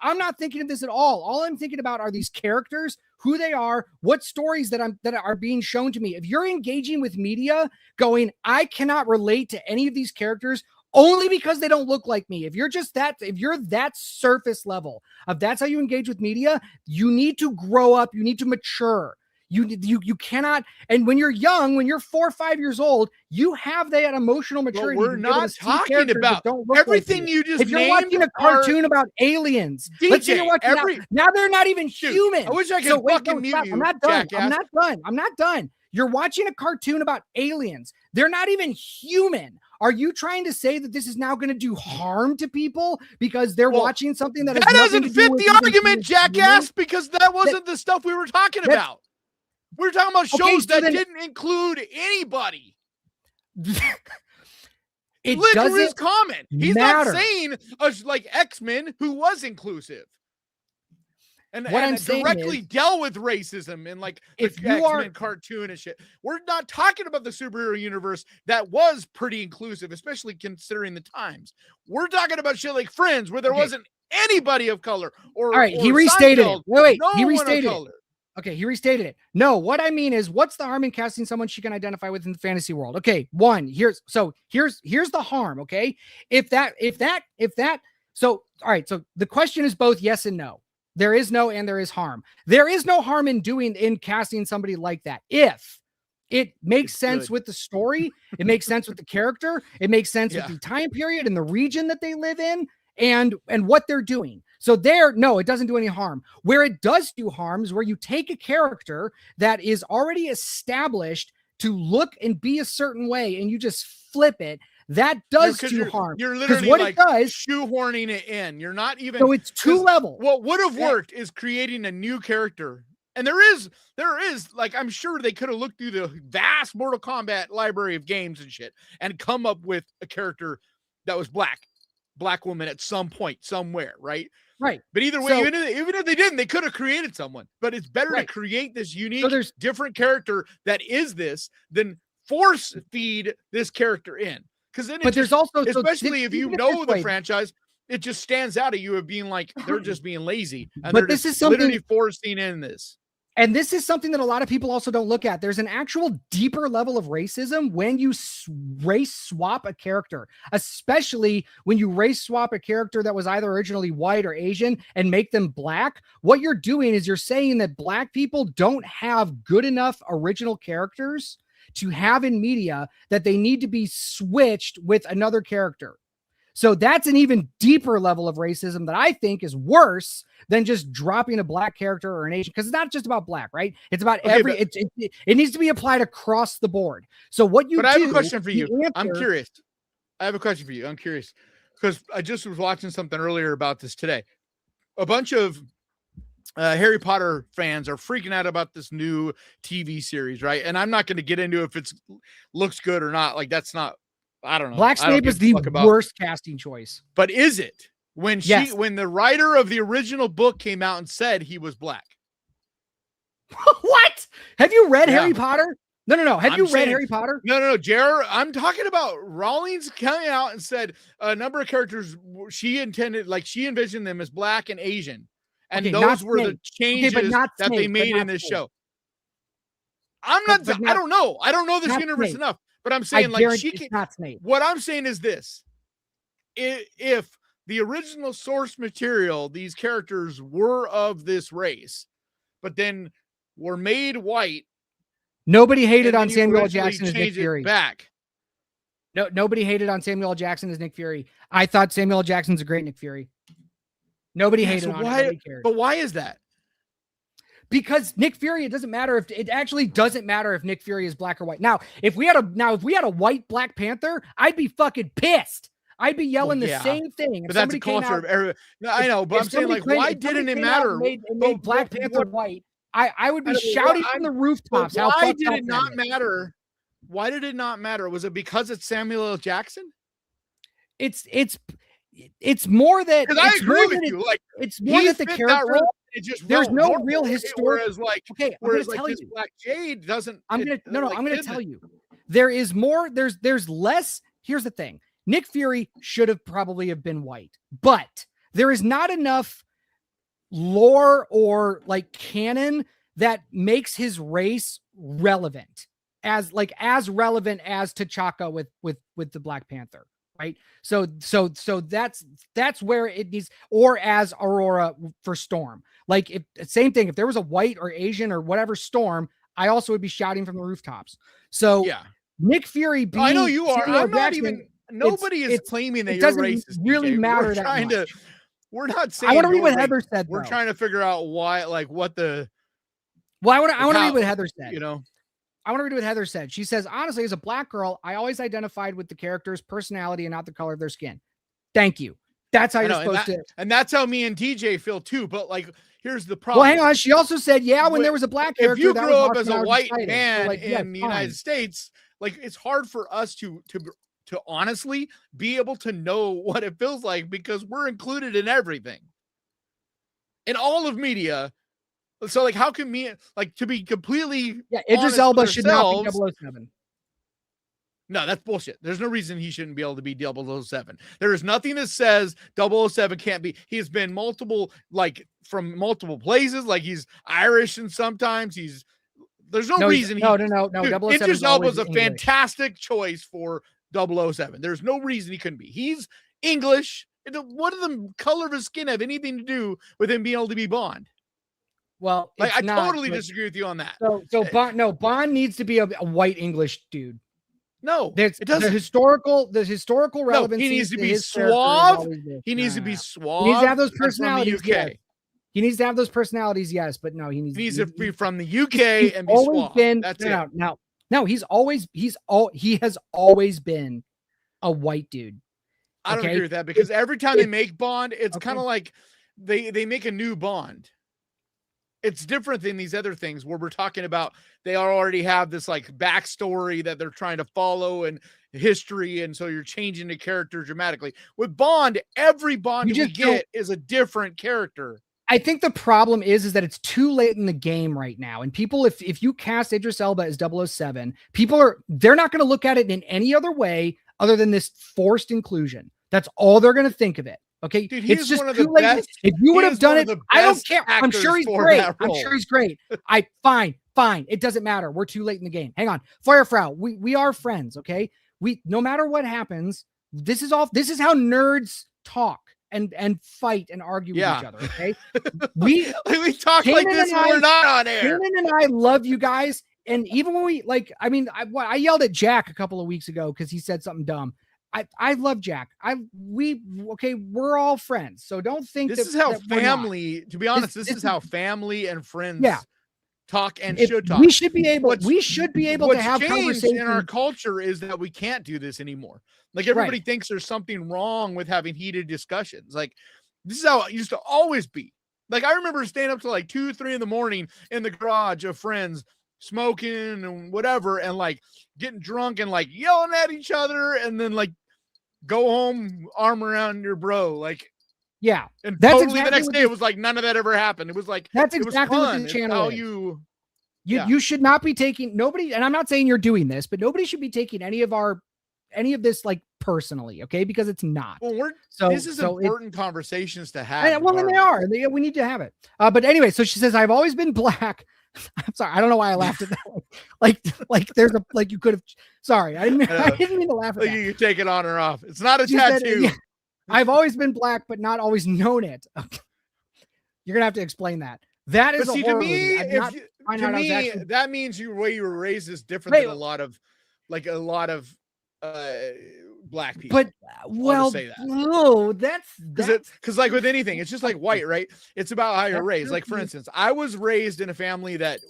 I'm not thinking of this at all. All I'm thinking about are these characters, who they are, what stories that are being shown to me. If you're engaging with media going, I cannot relate to any of these characters only because they don't look like me. If you're that surface level of that's how you engage with media, you need to grow up. You need to mature. You cannot. And when you're young, when you're 4 or 5 years old, you have that emotional maturity. But we're not talking about everything you just. If you're watching a cartoon about aliens, DJ, let's say you're watching now they're not even human. I wish I could fucking mute you. I'm not done. You're watching a cartoon about aliens. They're not even human. Are you trying to say that this is now going to do harm to people because they're watching something that doesn't fit the argument, jackass? Because that wasn't the stuff we were talking about. We're talking about Okay, shows so that then- didn't include anybody. It Licorice doesn't Common. He's matter. not saying like X-Men, who was inclusive. And, What and I'm saying directly is, dealt with racism in like the if you X-Men are- cartoon and shit. We're not talking about the superhero universe that was pretty inclusive, especially considering the times. We're talking about shit like Friends, where there Okay. wasn't anybody of color. Or All right, he or restated Seinfeld, it. Wait, no he one of restated it. color. Okay, he restated it. No, what I mean is, what's the harm in casting someone she can identify with in the fantasy world? Okay, here's the harm. Okay, if that, so all right, so the question is both yes and no. There is no and there is harm. There is no harm in casting somebody like that if it makes sense with the story, it makes sense with the character, it makes sense with the time period and the region that they live in, and what they're doing. So no, it doesn't do any harm. Where it does do harm is where you take a character that is already established to look and be a certain way, and you just flip it. That does do harm. You're literally what like it does, shoehorning it in. You're not even. so it's two level. What would have worked is creating a new character. And there is like, I'm sure they could have looked through the vast Mortal Kombat library of games and shit and come up with a character that was black woman at some point, somewhere, right? Right. But either way, So- even if they didn't, they could have created someone. But it's better to create this unique, different character that is this than force feed this character in. Because then, But there's also, especially if you know the franchise, it just stands out at you of being like they're just being lazy, and they're this just is something literally forcing in this. And this is something that a lot of people also don't look at. There's an actual deeper level of racism when you race swap a character, especially when you race swap a character that was either originally white or Asian and make them black. What you're doing is you're saying that black people don't have good enough original characters to have in media, that they need to be switched with another character. So that's an even deeper level of racism that I think is worse than just dropping a black character or an Asian, because it's not just about black, right? It's about it needs to be applied across the board. So what you But I have a question for you. I'm answer- curious. I have a question for you. I'm curious because I just was watching something earlier about this today. A bunch of Harry Potter fans are freaking out about this new TV series, right? And I'm not going to get into if it looks good or not. Like, that's not, I don't know. Black Snape is the worst casting choice. But is it? When when the writer of the original book came out and said he was black. What? Have you read Harry Potter? No. Have you read Harry Potter? No. Jared, I'm talking about Rawlings coming out and said a number of characters she envisioned them as black and Asian. And those were the changes that they made in this show. I don't know. I don't know this universe enough, but I'm saying what I'm saying is this. If the original source material, these characters were of this race, but then were made white. Nobody hated on Samuel L. Jackson as Nick Fury. Back. No, nobody hated on Samuel L. Jackson as Nick Fury. I thought Samuel L. Jackson's a great Nick Fury. Nobody hated on it. But why is that? Because Nick Fury, it actually doesn't matter if Nick Fury is black or white. Now, if we had a white Black Panther, I'd be fucking pissed. I'd be yelling the same thing. But that's a culture of every. I know, but I'm saying, like, why didn't it matter? Made Black Panther white. I would be shouting from the rooftops. Why did it not matter? Why did it not matter? Was it because it's Samuel L. Jackson? It's more that I agree with you. Like, it's more that the character. There's no real historic. Whereas this Black Jade doesn't. I'm gonna tell you. There is more. There's less. Here's the thing. Nick Fury should have probably have been white, but there is not enough lore or like canon that makes his race relevant as relevant as T'Chaka with the Black Panther. Right. So that's where it needs, or as Aurora for Storm. Like, same thing. If there was a white or Asian or whatever Storm, I also would be shouting from the rooftops. So Nick Fury being, I know you are. Samuel I'm not Jackson, even. Nobody is claiming that it you're doesn't racist. really matter that much. We're not saying. I want to read what Heather said. We're trying to figure out why, like, what the. Well, I want to read what Heather said. You know. I want to read what Heather said. She says, honestly, as a black girl, I always identified with the character's personality and not the color of their skin. Thank you. That's how I you're know, supposed to. and that's how me and TJ feel too. But like, here's the problem. Well, hang on. She also said, yeah, when there was a black character, if you that grew was up as awesome, a I was white excited. man So, like, yeah, in the fine. United States, like it's hard for us to honestly be able to know what it feels like because we're included in everything, in all of media. So like, how can me, like, to be completely Idris honest Elba with should not be ourselves- 007. No, that's bullshit. There's no reason he shouldn't be able to be 007. There is nothing that says 007 can't be. He has been multiple, like from multiple places. Like he's Irish and sometimes there's no reason. No. Dude, 007 Idris is Elba always is a English. fantastic choice for 007. There's no reason he couldn't be. He's English. What does the color of his skin have anything to do with him being able to be Bond? Well, Like, it's I not, totally but- disagree with you on that. So Bond needs to be a white English dude. No, There's it doesn't. the historical relevance. he needs to be suave. He needs to be suave. He needs to have those and from the personalities. UK. Yes. He needs to have those personalities, yes, but no, he Needs to be from the UK he's and be always suave. been That's no, it. no, he has always been a white dude. I don't okay? agree with that because every time they make Bond, it's Okay. kind of like they make a new Bond. It's different than these other things where we're talking about they already have this like backstory that they're trying to follow and history, and so you're changing the character dramatically. With Bond, every Bond You we just don't- get is a different character. I think the problem is that it's too late in the game right now. And people, if you cast Idris Elba as 007, they're not going to look at it in any other way other than this forced inclusion. That's all they're going to think of it. Okay. Dude, he it's is just one of too the late. best- If you would he have is done one it, of the I don't best care. I'm sure actors he's for great. that I'm role. sure he's great. Fine. It doesn't matter. We're too late in the game. Hang on. Feuerfrau, we are friends. Okay. No matter what happens, this is how nerds talk and fight and argue with each other. Okay. We talk like Kanan this and when we're I- not on air. Kanan and I love you guys. And even when I yelled at Jack a couple of weeks ago because he said something dumb. I love Jack. We're all friends. So don't think This is how family, to be honest, this is how family and friends talk and should talk. We should be able to What's have changed conversations in our culture is that we can't do this anymore. Like everybody thinks there's something wrong with having heated discussions. Like this is how it used to always be. Like I remember staying up till like 2, 3 in the morning in the garage of friends smoking and whatever, and like getting drunk and like yelling at each other, and then like go home, arm around your bro, like yeah. and That's totally exactly the next what day it was like none of that ever happened. It was like That's it was exactly what fun. the It's channel how is. you should not be taking nobody, and I'm not saying you're doing this, but nobody should be taking any of this like personally, okay? Because it's not. Well, this is important conversations to have. Well, and they are. We need to have it. But anyway, so she says, I've always been black. I'm sorry. I don't know why I laughed at that. Like there's a, like you could have, sorry. I didn't mean to laugh at Like that. you can take it on or off. It's not a She said, tattoo. yeah, I've always been black, but not always known it. Okay. You're going to have to explain that. That is But see, a horror to me, movie. I'm not finding out I was me actually- that means the way you were raised is different than a lot of black people. But well, say that. no, that's because like with anything, it's just like white, right? It's about how you're That's raised. Like for true. instance, I was raised in a family that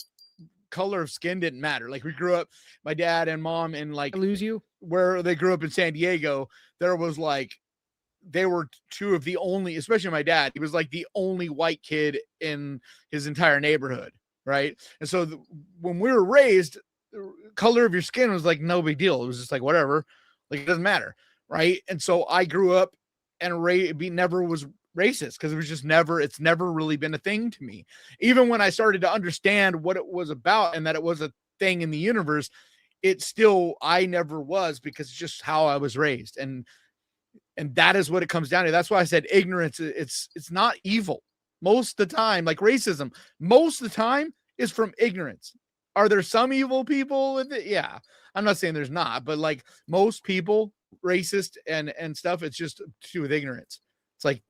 color of skin didn't matter. Like we grew up, my dad and mom in like I lose you. where they grew up in San Diego. There was like they were two of the only, especially my dad. He was like the only white kid in his entire neighborhood, right? And so when we were raised, the color of your skin was like no big deal. It was just like whatever, like it doesn't matter, right? And so I grew up and never was racist because it was just it's never really been a thing to me. Even when I started to understand what it was about and that it was a thing in the universe, I never was, because it's just how I was raised. And that is what it comes down to. That's why I said ignorance. It's not evil most of the time. Like racism, most of the time is from ignorance. Are there some evil people with it? Yeah, I'm not saying there's not, but like most people, racist and stuff, it's just to do with ignorance. It's like,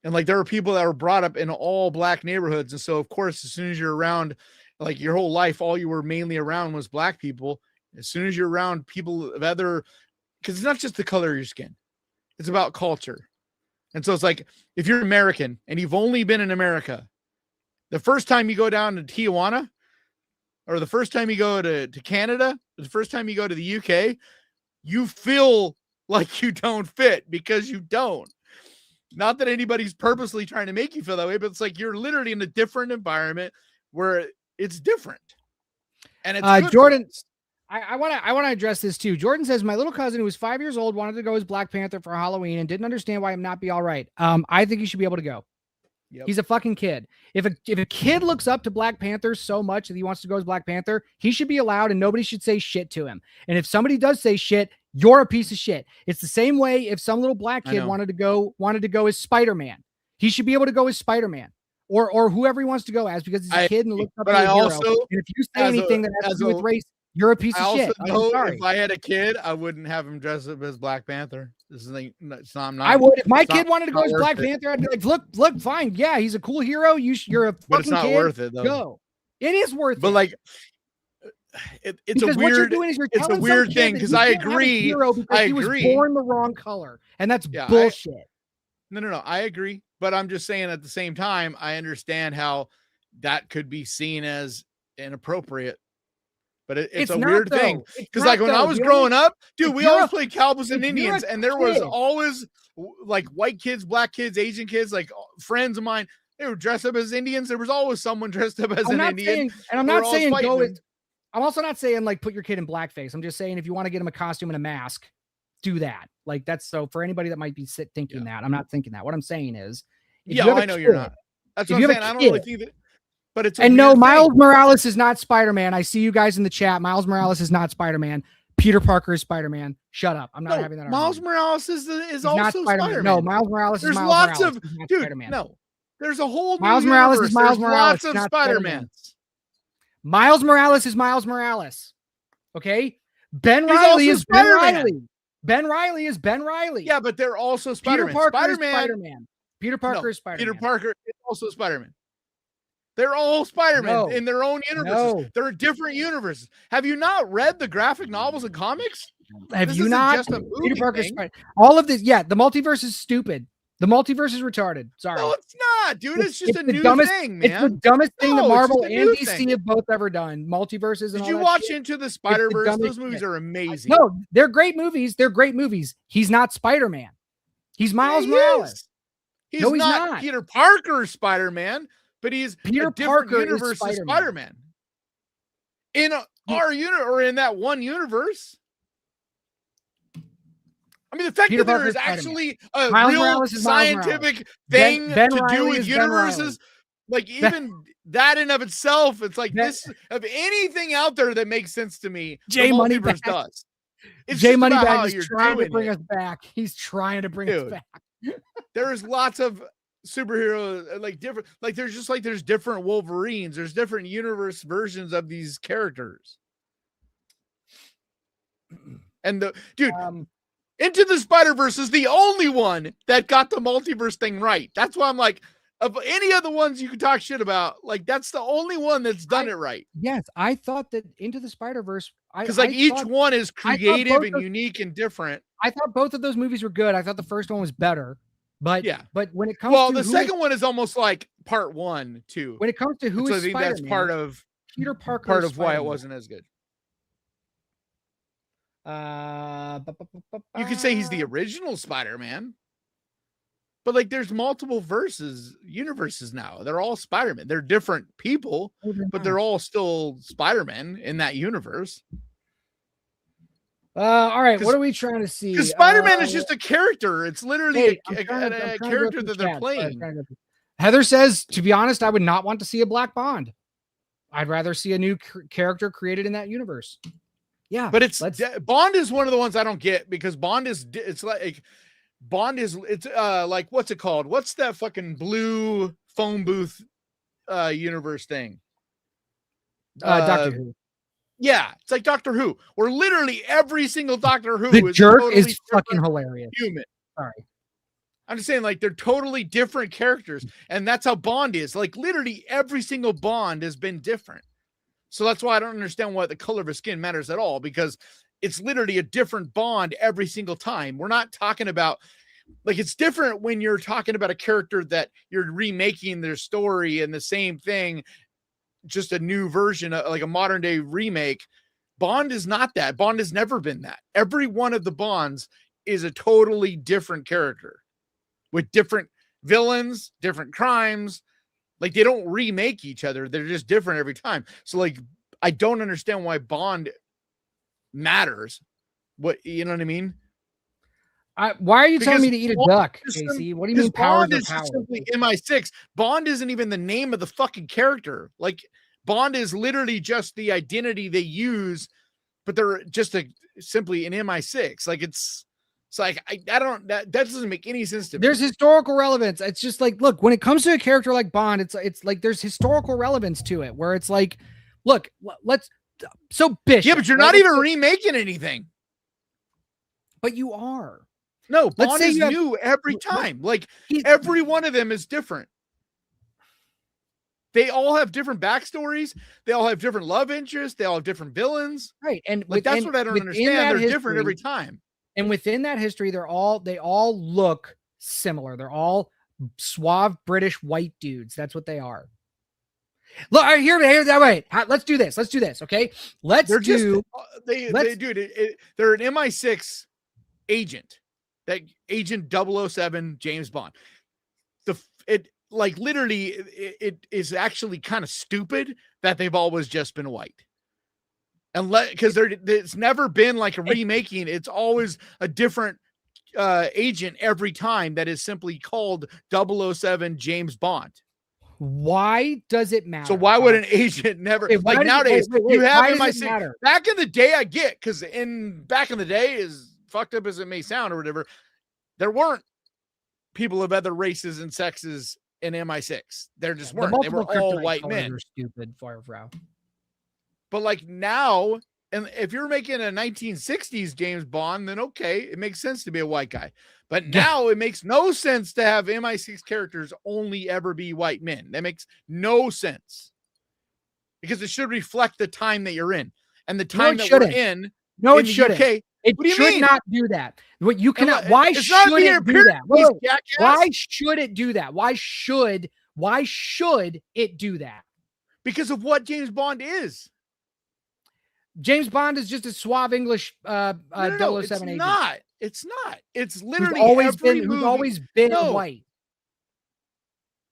and like there are people that were brought up in all black neighborhoods, and so of course, as soon as you're around, like your whole life, all you were mainly around was black people. As soon as you're around people of other, because it's not just the color of your skin, it's about culture. And so it's like, if you're American and you've only been in America, the first time you go down to Tijuana, or the first time you go to Canada, or the first time you go to the UK, you feel like you don't fit, because you don't. Not that anybody's purposely trying to make you feel that way, but it's like you're literally in a different environment where it's different. And it's good Jordan, I want to address this too. Jordan says, my little cousin who was 5 years old wanted to go as Black Panther for Halloween and didn't understand why I'm not be all right. I think he should be able to go. Yep. He's a fucking kid. If a kid looks up to Black Panther so much that he wants to go as Black Panther, he should be allowed, and nobody should say shit to him. And if somebody does say shit, you're a piece of shit. It's the same way if some little black kid wanted to go as Spider-Man. He should be able to go as Spider-Man or whoever he wants to go as, because he's a kid and looks up to a hero. And if you say anything that has to do with race, you're a piece of shit. I'm sorry. If I had a kid, I wouldn't have him dress up as Black Panther. This is like, it's not. I would. If my kid wanted to go as Black Panther, I'd be like, look, fine. Yeah, he's a cool hero. You're a fucking but it's not kid. worth it, though. Go. It is worth it. But like, it's because a what you're weird. doing is you're It's a telling weird some thing, kid because that I you can't have a agree. hero because he was born the wrong color, and that's bullshit. No. I agree, but I'm just saying at the same time, I understand how that could be seen as inappropriate. But it's a weird thing, because like when I was growing up, dude, we always played Cowboys and Indians, and there was always like white kids, black kids, Asian kids, like friends of mine. They were dressed up as Indians. There was always someone dressed up as an Indian. And I'm not saying go with. I'm also not saying like put your kid in blackface. I'm just saying if you want to get him a costume and a mask, do that. Like that's so for anybody that might be thinking that. I'm not thinking that. What I'm saying is, I know you're not. That's what I'm saying. I don't really think that. But it's Miles Morales is not Spider-Man. I see you guys in the chat. Miles Morales is not Spider-Man. Peter Parker is Spider-Man. Shut up. I'm not having that. Miles Morales is also Spider-Man. No, Miles Morales is Miles Morales. Dude, Spider-Man. No. There's a whole Miles Morales is Miles Morales. Lots of Spider-Mans. Miles Morales is Miles Morales. Okay? Ben Riley is Ben Riley. Ben Riley is Ben Riley. Yeah, but they're also Spider-Man. Peter Parker is Spider-Man. Peter Parker is Spider-Man. Peter Parker is also Spider-Man. They're all Spider-Man in their own universes. They're different universes. Have you not read the graphic novels and comics? Have you not? Just a movie Peter Parker, all of this. Yeah, the multiverse is stupid. The multiverse is retarded. Sorry. No, it's not, dude. It's just a new thing, man. It's the dumbest thing that Marvel and DC have both ever done. Multiverses and all that. Did you watch Into the Spider-Verse? Those movies are amazing. No, they're great movies. They're great movies. He's not Spider-Man. He's Miles Morales. He's not Peter Parker Spider-Man. But he's Peter a different Parker universe as Spider-Man. In our unit or in that one universe. I mean, the fact that there is actually a real scientific thing to do with universes, like even that in of itself, it's like this of anything out there that makes sense to me. Jay Moneyback does. It's Jay Moneyback is trying to bring us back. He's trying to bring us back. There's lots of superhero there's different Wolverines, there's different universe versions of these characters, and Into the Spider-Verse is the only one that got the multiverse thing right. That's why I'm like, of any of the ones you could talk shit about, like that's the only one that's done it right. Yes, I thought that Into the Spider-Verse, because each one is creative and unique and different. I thought both of those movies were good. I thought the first one was better. But but when it comes to the second one is almost like part one too. When it comes to who is Spider-Man, that's part of Peter Parker. Part of why it wasn't as good. You could say he's the original Spider-Man, but like there's multiple universes now. They're all Spider-Man. They're different people, but they're all still Spider-Man in that universe. All right, what are we trying to see? Because Spider-Man is just a character. It's literally a character that they're playing. Heather says, to be honest, I would not want to see a Black Bond. I'd rather see a new character created in that universe. Yeah, but Bond is one of the ones I don't get, because Bond is like what's it called? What's that fucking blue phone booth universe thing? Doctor Who. Yeah, it's like Doctor Who, where literally every single Doctor Who the jerk is fucking hilarious. Human. Sorry. I'm just saying, like, they're totally different characters, and that's how Bond is. Like, literally every single Bond has been different. So that's why I don't understand why the color of his skin matters at all, because it's literally a different Bond every single time. We're not talking about, like, it's different when you're talking about a character that you're remaking their story and the same thing, just a new version, like a modern day remake. Bond is not that. Bond has never been that. Every one of the Bonds is a totally different character with different villains, different crimes. Like, they don't remake each other. They're just different every time. So, like, I don't understand why Bond matters. What, you know what I mean? Why are you telling me to eat a duck, is Casey? What do you mean Bond powers is are just powers? simply MI6. Bond isn't even the name of the fucking character. Like, Bond is literally just the identity they use, but they're just simply an MI6. Like, it's like I don't, that doesn't make any sense to me. There's historical relevance. It's just like, look, when it comes to a character like Bond, it's like there's historical relevance to it, where it's like, look, so Bishop. Yeah, but you're not even remaking anything. But you are. No, Let's Bond say is you have- new every time. Like, He's- every one of them is different. They all have different backstories. They all have different love interests. They all have different villains. Right. And Like, that's what I don't understand. They're different every time. And within that history, they all look similar. They're all suave British white dudes. That's what they are. Look, here that way. Let's do this. Okay. They're an MI6 agent. That agent 007 James Bond. Like, literally, it is actually kind of stupid that they've always just been white. And because it's never been like a remaking. It's always a different agent every time that is simply called 007 James Bond. Why does it matter? So why would an agent never, like, nowadays you have MI6 back in the day? I get, because back in the day, as fucked up as it may sound or whatever, there weren't people of other races and sexes in MI6. There just weren't. They were all white men. Are stupid, Firefrau. But like now, and if you're making a 1960s James Bond, then okay, it makes sense to be a white guy. But now it makes no sense to have MI6 characters only ever be white men. That makes no sense, because it should reflect the time that you're in, and the time that we're in. No, it shouldn't. UK, it should not do that. What you cannot. Why should it do that? Why should it do that? Why should it do that? Because of what James Bond is. James Bond is just a suave English 007 agent. It's not. It's literally who's always been white.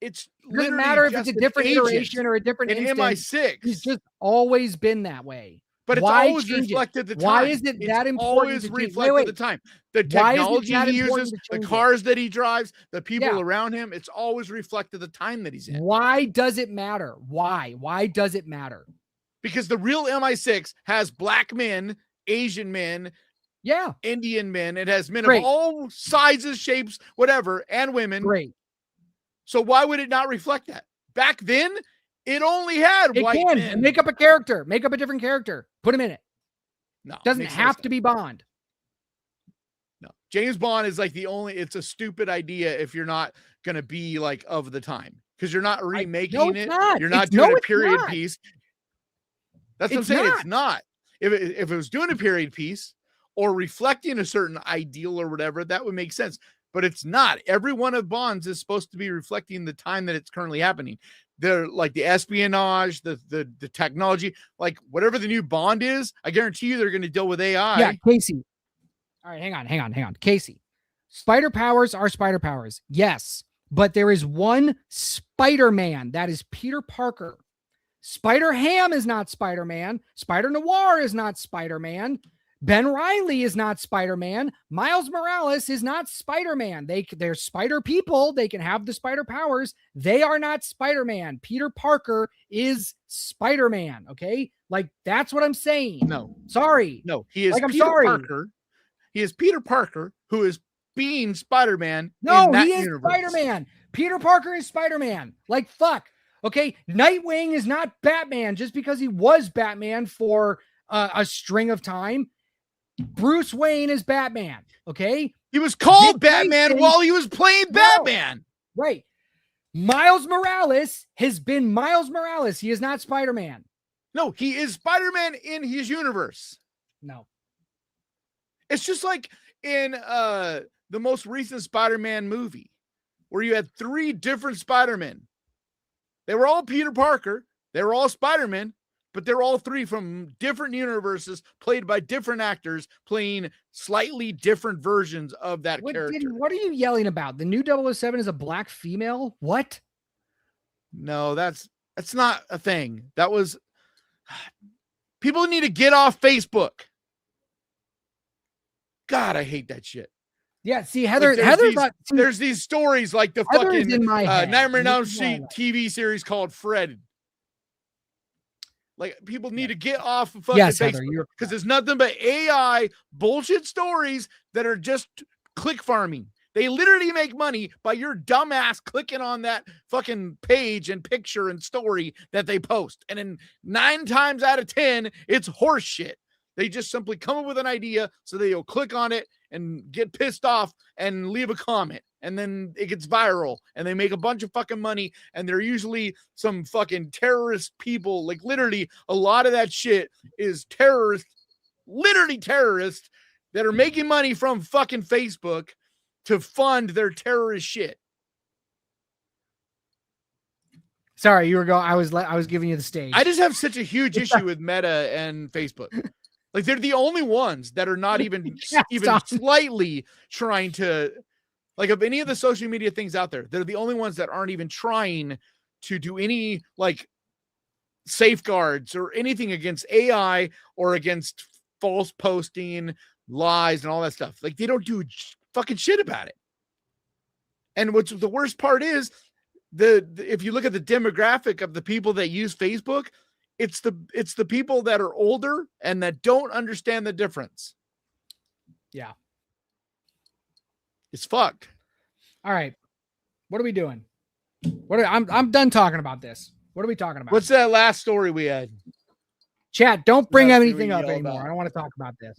It doesn't matter if it's a different iteration or a different in MI6. He's just always been that way. But it's always reflected the time. Why is it that important? Always reflected the time. The technology he uses, the cars that he drives, the people around him, it's always reflected the time that he's in. Why does it matter? Why? Why does it matter? Because the real MI6 has black men, Asian men, Indian men. It has men of all sizes, shapes, whatever, and women. Great. So why would it not reflect that? Back then, it only had white men. Make up a character. Make up a different character. Put him in it. No. Doesn't have to be Bond. No. James Bond is like it's a stupid idea if you're not going to be like of the time. Because you're not remaking it. You're not doing a period piece. That's what I'm saying. It's not. If it was doing a period piece or reflecting a certain ideal or whatever, that would make sense. But it's not. Every one of Bonds is supposed to be reflecting the time that it's currently happening. They're like the espionage, the technology, like whatever the new Bond is, I guarantee you they're going to deal with AI. Yeah, Casey. All right, hang on. Casey. Spider powers are spider powers. Yes, but there is one Spider-Man. That is Peter Parker. Spider-Ham is not Spider-Man. Spider-Noir is not Spider-Man. Ben Reilly is not Spider-Man. Miles Morales is not Spider-Man. They're spider people. They can have the spider powers. They are not Spider-Man. Peter Parker is Spider-Man. Okay? Like, that's what I'm saying. No. Sorry. No, he is Peter Parker. He is Peter Parker, who is being Spider-Man. No, he is Spider-Man. Peter Parker is Spider-Man. Like, fuck. Okay? Nightwing is not Batman just because he was Batman for a string of time. Bruce Wayne is Batman. Okay. He was called Batman while he was playing Batman. Right. Miles Morales has been Miles Morales. He is not Spider-Man. No, he is Spider-Man in his universe. No. It's just like in the most recent Spider-Man movie where you had 3 different Spider-Men. They were all Peter Parker. They were all Spider-Man, but they're all three from different universes, played by different actors, playing slightly different versions of that character. What are you yelling about? The new 007 is a black female? What? No, that's not a thing. That was people need to get off Facebook. God, I hate that shit. Yeah, see, Heather's there's these stories like the Heather's fucking in my head. Nightmare on Elm Street TV series called Fred. Like, people need to get off of fucking Facebook because there's nothing but AI bullshit stories that are just click farming. They literally make money by your dumbass clicking on that fucking page and picture and story that they post. And then 9 times out of 10, it's horse shit. They just simply come up with an idea so they'll click on it and get pissed off and leave a comment. And then it gets viral and they make a bunch of fucking money. And they're usually some fucking terrorist people. Like, literally, a lot of that shit is terrorists, literally terrorists that are making money from fucking Facebook to fund their terrorist shit. Sorry, you were going. I was giving you the stage. I just have such a huge issue with Meta and Facebook. Like, they're the only ones that are not even slightly trying to, like, of any of the social media things out there, they're the only ones that aren't even trying to do any, like, safeguards or anything against AI or against false posting, lies, and all that stuff. Like, they don't do fucking shit about it. And what's the worst part is, if you look at the demographic of the people that use Facebook, it's the people that are older and that don't understand the difference. Yeah. It's fucked. All right. What are we doing? I'm done talking about this. What are we talking about? What's that last story we had? Chat, don't bring anything up anymore. I don't want to talk about this.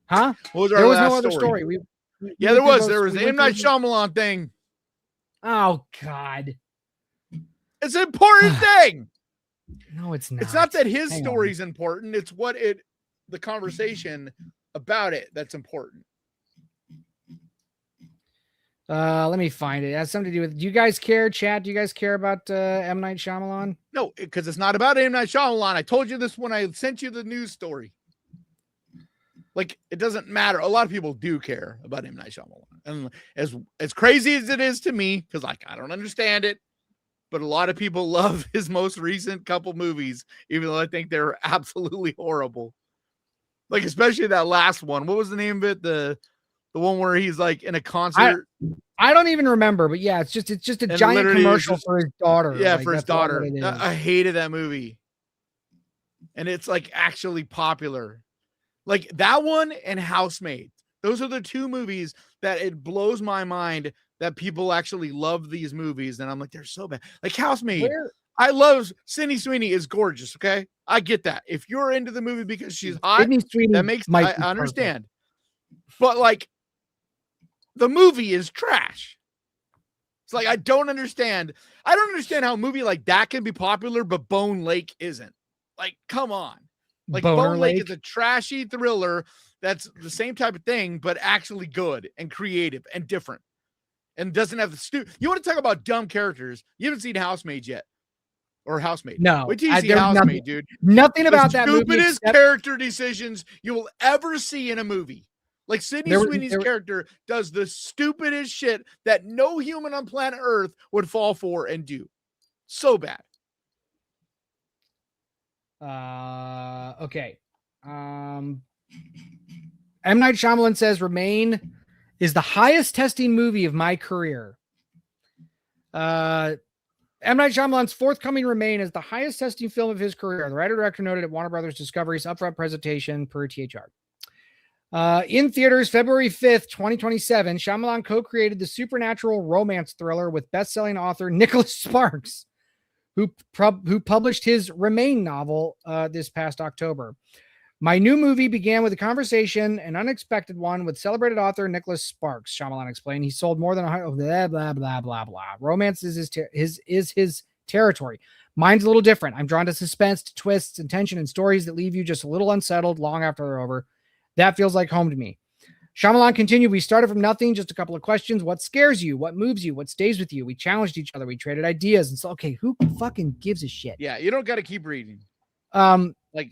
Huh? What was there was no other story. There was the M. Night Shyamalan thing. Oh, God. It's an important thing. No, it's not. It's not that his story's important. It's the conversation about it that's important. Let me find it. It has something to do with. Do you guys care, chat? Do you guys care about M. Night Shyamalan? No, because it's not about M. Night Shyamalan. I told you this when I sent you the news story. Like, it doesn't matter. A lot of people do care about M. Night Shyamalan, and as crazy as it is to me, because like I don't understand it. But a lot of people love his most recent couple movies, even though I think they're absolutely horrible. Like, especially that last one. What was the name of it? The one where he's like in a concert. I don't even remember, but yeah, it's just a giant commercial for his daughter. Yeah, like, for his daughter. I hated that movie. And it's like actually popular. Like that one and Housemaid. Those are the two movies that it blows my mind that people actually love these movies. And I'm like, they're so bad. Like Housemaid. I love Sydney Sweeney is gorgeous. Okay. I get that. If you're into the movie because she's hot, that makes I understand. But like the movie is trash. It's like, I don't understand. I don't understand how a movie like that can be popular, but Bone Lake isn't. Like, come on. Like Bone Lake is a trashy thriller that's the same type of thing, but actually good and creative and different. And doesn't have the you want to talk about dumb characters? You haven't seen Housemaid yet, or Housemaid? No, wait till you see Housemaid, dude. Nothing about that movie. Stupidest character decisions you will ever see in a movie. Like Sydney Sweeney's character does the stupidest shit that no human on planet Earth would fall for and do. So bad. Okay. M. Night Shyamalan says Remain is the highest testing movie of my career. M. Night Shyamalan's forthcoming Remain is the highest testing film of his career. The writer-director noted at Warner Brothers Discovery's upfront presentation per THR. In theaters February 5th, 2027, Shyamalan co-created the supernatural romance thriller with best-selling author Nicholas Sparks, who published his Remain novel this past October. My new movie began with a conversation, an unexpected one, with celebrated author Nicholas Sparks, Shyamalan explained. He sold more than 100, blah, blah, blah, blah, blah. Romance is his territory. Mine's a little different. I'm drawn to suspense, to twists, and tension, and stories that leave you just a little unsettled long after they're over. That feels like home to me. Shyamalan continued, we started from nothing, just a couple of questions. What scares you? What moves you? What stays with you? We challenged each other. We traded ideas. And so, okay, who fucking gives a shit? Yeah, you don't got to keep reading. Like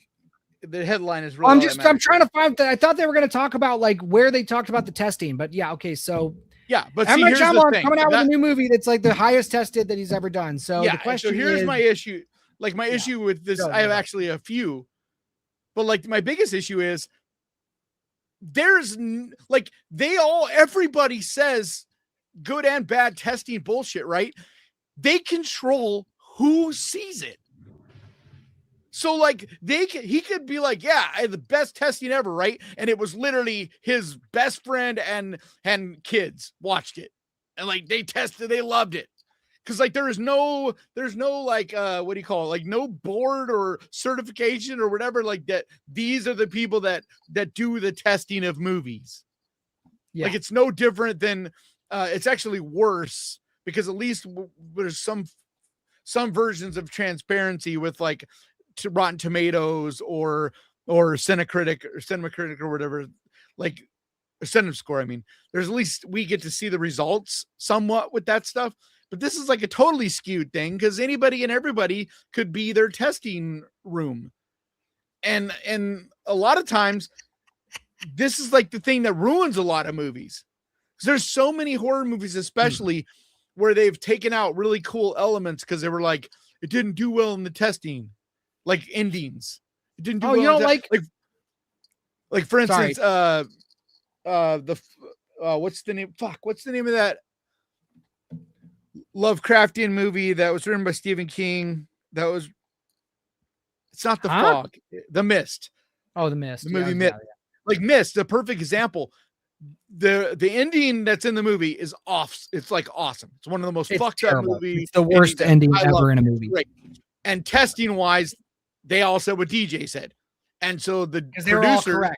the headline is really. I'm trying to find that. I thought they were going to talk about like where they talked about the testing, but yeah, okay. So yeah, but M. see, Night here's the Shyamalan's thing. coming out with a new movie that's like the highest tested that he's ever done. So yeah, the question so here's is, my issue. Like my issue with this, I have actually a few, but like my biggest issue is like everybody says good and bad testing bullshit, right? They control who sees it. So like he could be like, yeah, I had the best testing ever, right? And it was literally his best friend and kids watched it. And like they tested, they loved it. Cause like there's no like what do you call it? Like no board or certification or whatever, like that. These are the people that do the testing of movies. Yeah. Like it's no different than it's actually worse because at least there's some versions of transparency with like to Rotten Tomatoes or Cinecritic or whatever, like a CinemaScore. I mean, there's at least we get to see the results somewhat with that stuff. But this is like a totally skewed thing because anybody and everybody could be their testing room. And a lot of times this is like the thing that ruins a lot of movies. There's so many horror movies, especially where they've taken out really cool elements because they were like, it didn't do well in the testing, like endings. It didn't do well. You don't like for instance, what's the name? What's the name of that Lovecraftian movie that was written by Stephen King? It's not The Fog, The Mist. Oh, The Mist. The movie Mist. Like Mist, a perfect example. The ending that's in the movie is off. It's like awesome. It's one of the most fucked up movies. It's the worst ending ever in a movie. Right. And testing wise, they all said what DJ said. And so the producer,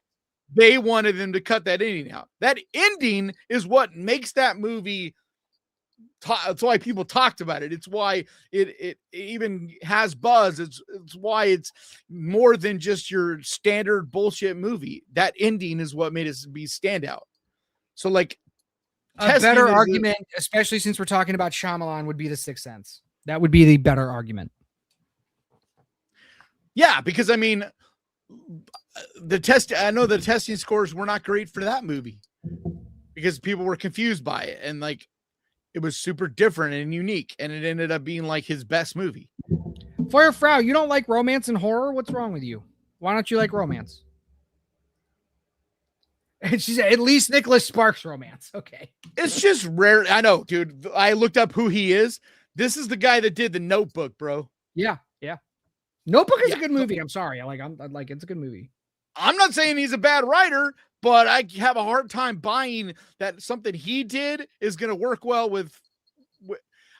they wanted them to cut that ending out. That ending is what makes that movie. It's why people talked about it. It's why it even has buzz. It's why it's more than just your standard bullshit movie. That ending is what made it be standout. So like a better argument, especially since we're talking about Shyamalan, would be The Sixth Sense. That would be the better argument. Yeah, because I mean, I know the testing scores were not great for that movie because people were confused by it and like it was super different and unique, and it ended up being like his best movie. Feuer Frau, you don't like romance and horror? What's wrong with you? Why don't you like romance? And she said, at least Nicholas Sparks romance. Okay. It's just rare. I know, dude. I looked up who he is. This is the guy that did The Notebook, bro. Yeah. Notebook is a good movie. I'm sorry. It's a good movie. I'm not saying he's a bad writer, but I have a hard time buying that something he did is going to work well with.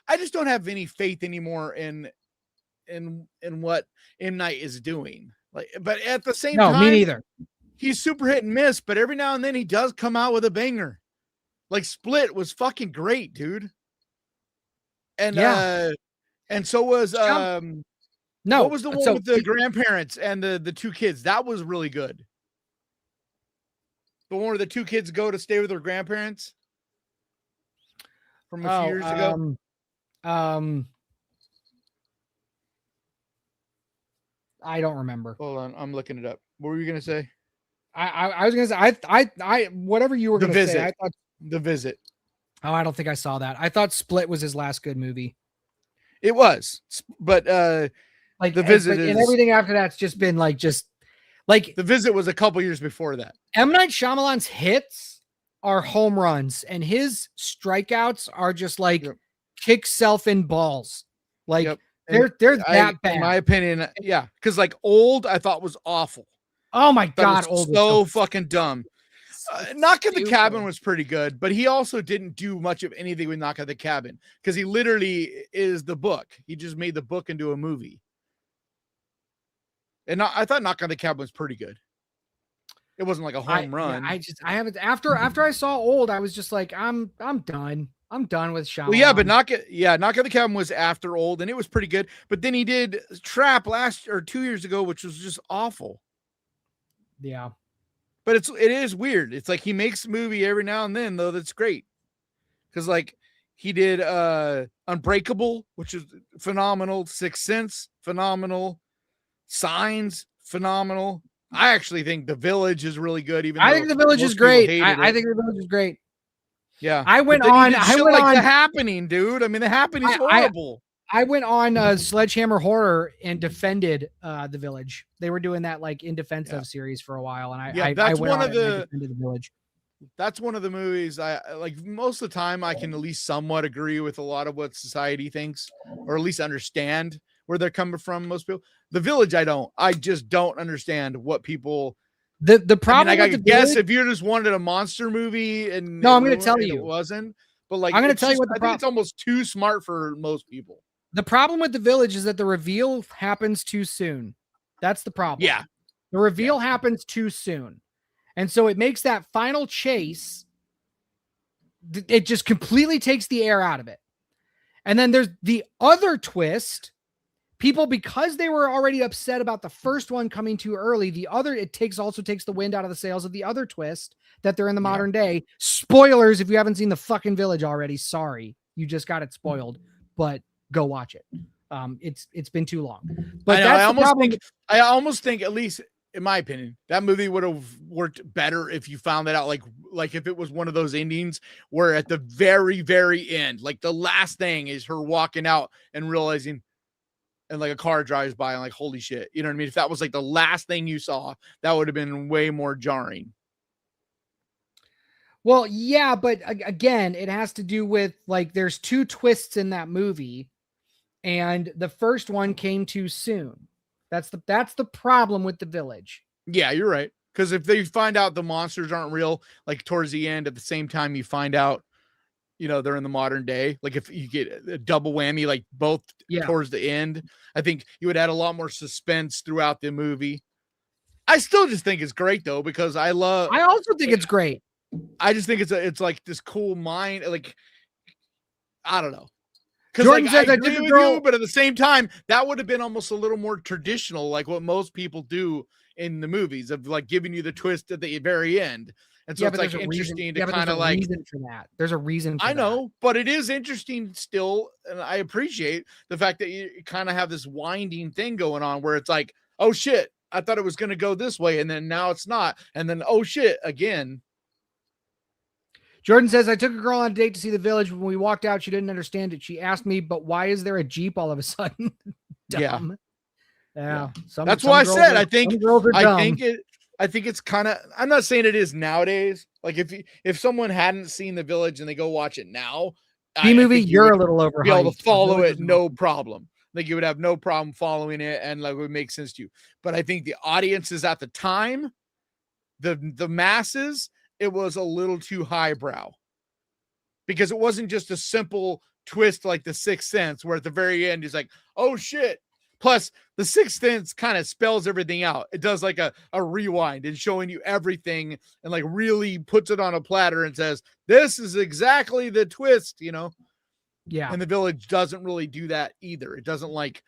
I just don't have any faith anymore in what M. Night is doing. Like, but at the same time, me neither. He's super hit and miss, but every now and then he does come out with a banger. Like Split was fucking great, dude. And and so was what was the one with the grandparents and the two kids? That was really good. The one where the two kids go to stay with their grandparents from a few years ago. I don't remember. Hold on, I'm looking it up. What were you gonna say? I was gonna say I whatever you were gonna say. I thought The Visit. Oh, I don't think I saw that. I thought Split was his last good movie. It was, but like The Visit and everything after that's just been like The Visit was a couple years before that. M. Night Shyamalan's hits are home runs, and his strikeouts are just like kick self in balls. Like they're that bad. In my opinion, yeah. Because like Old, I thought was awful. Oh my god, Old so fucking dumb. Knock at the Cabin was pretty good, but he also didn't do much of anything with Knock at the Cabin because he literally is the book. He just made the book into a movie. And I thought Knock on the Cabin was pretty good. It wasn't like a home run. I haven't after I saw Old, I was just like, I'm done. I'm done with Shyamalan. Well, yeah, but Knock at the Cabin was after Old, and it was pretty good. But then he did Trap 2 years ago, which was just awful. Yeah. But it is weird. It's like he makes a movie every now and then, though, that's great. Because like he did Unbreakable, which is phenomenal. Sixth Sense, phenomenal. Signs, phenomenal. I actually think The Village is really good. Even I though think The Village most is people great. hated I it. think The Village is great. Yeah, I went But then he on. did I shit went like on. The Happening, dude. I mean, The Happening's horrible. I went on Sledgehammer Horror and defended The Village. They were doing that like in defense of series for a while, and I that's went one on of it and I the. defended The Village. That's one of the movies I like. Most of the time, I can at least somewhat agree with a lot of what society thinks, or at least understand where they're coming from. Most people, The Village, I don't. I just don't understand what people. The problem I with The guess Village, if you just wanted a monster movie and No, I'm gonna tell you. it wasn't. But like, I'm gonna it's tell you just- what the I think it's almost too smart for most people. the problem with The Village is that the reveal happens too soon. That's the problem. Yeah, The reveal happens too soon. And so it makes that final chase, it just completely takes the air out of it. And then there's the other twist. People, because they were already upset about the first one coming too early, also takes the wind out of the sails of the other twist that they're in the modern day. Spoilers if you haven't seen The fucking Village already. Sorry, you just got it spoiled, but go watch it. It's been too long. But I almost think, at least in my opinion, that movie would have worked better if you found that out. Like if it was one of those endings where at the very, very end, like the last thing is her walking out and realizing, and like a car drives by and like, holy shit, you know what I mean? If that was like the last thing you saw, that would have been way more jarring. Well, yeah, but again, it has to do with like there's two twists in that movie, and the first one came too soon. That's the problem with The Village. Yeah, you're right. Because if they find out the monsters aren't real, like towards the end, at the same time you find out, you know, they're in the modern day. Like if you get a double whammy, like both towards the end, I think you would add a lot more suspense throughout the movie. I still just think it's great though, because I also think it's great. I just think it's like this cool mind. Like, I don't know. Jordan Like, says I I agree took a with girl, you, but at the same time, that would have been almost a little more traditional, like what most people do in the movies, of like giving you the twist at the very end. And so it's like interesting to kind of like reason for that. There's a reason for I know, but it is interesting still, and I appreciate the fact that you kind of have this winding thing going on where it's like, oh shit, I thought it was going to go this way, and then now it's not, and then oh shit again. Jordan says, I took a girl on a date to see The Village. When we walked out, she didn't understand it. She asked me, but why is there a Jeep all of a sudden? Dumb. Yeah. That's why I said, I think dumb. I think it's kind of, I'm not saying it is nowadays. Like if someone hadn't seen The Village and they go watch it now, B-movie, you're a little overhyped. Be able to follow it, no problem. Like you would have no problem following it, and like it would make sense to you. But I think the audiences at the time, the masses, it was a little too highbrow, because it wasn't just a simple twist like The Sixth Sense, where at the very end he's like, oh shit. Plus, The Sixth Sense kind of spells everything out. It does like a rewind and showing you everything, and like really puts it on a platter and says, this is exactly the twist, you know? Yeah. And The Village doesn't really do that either. It doesn't like,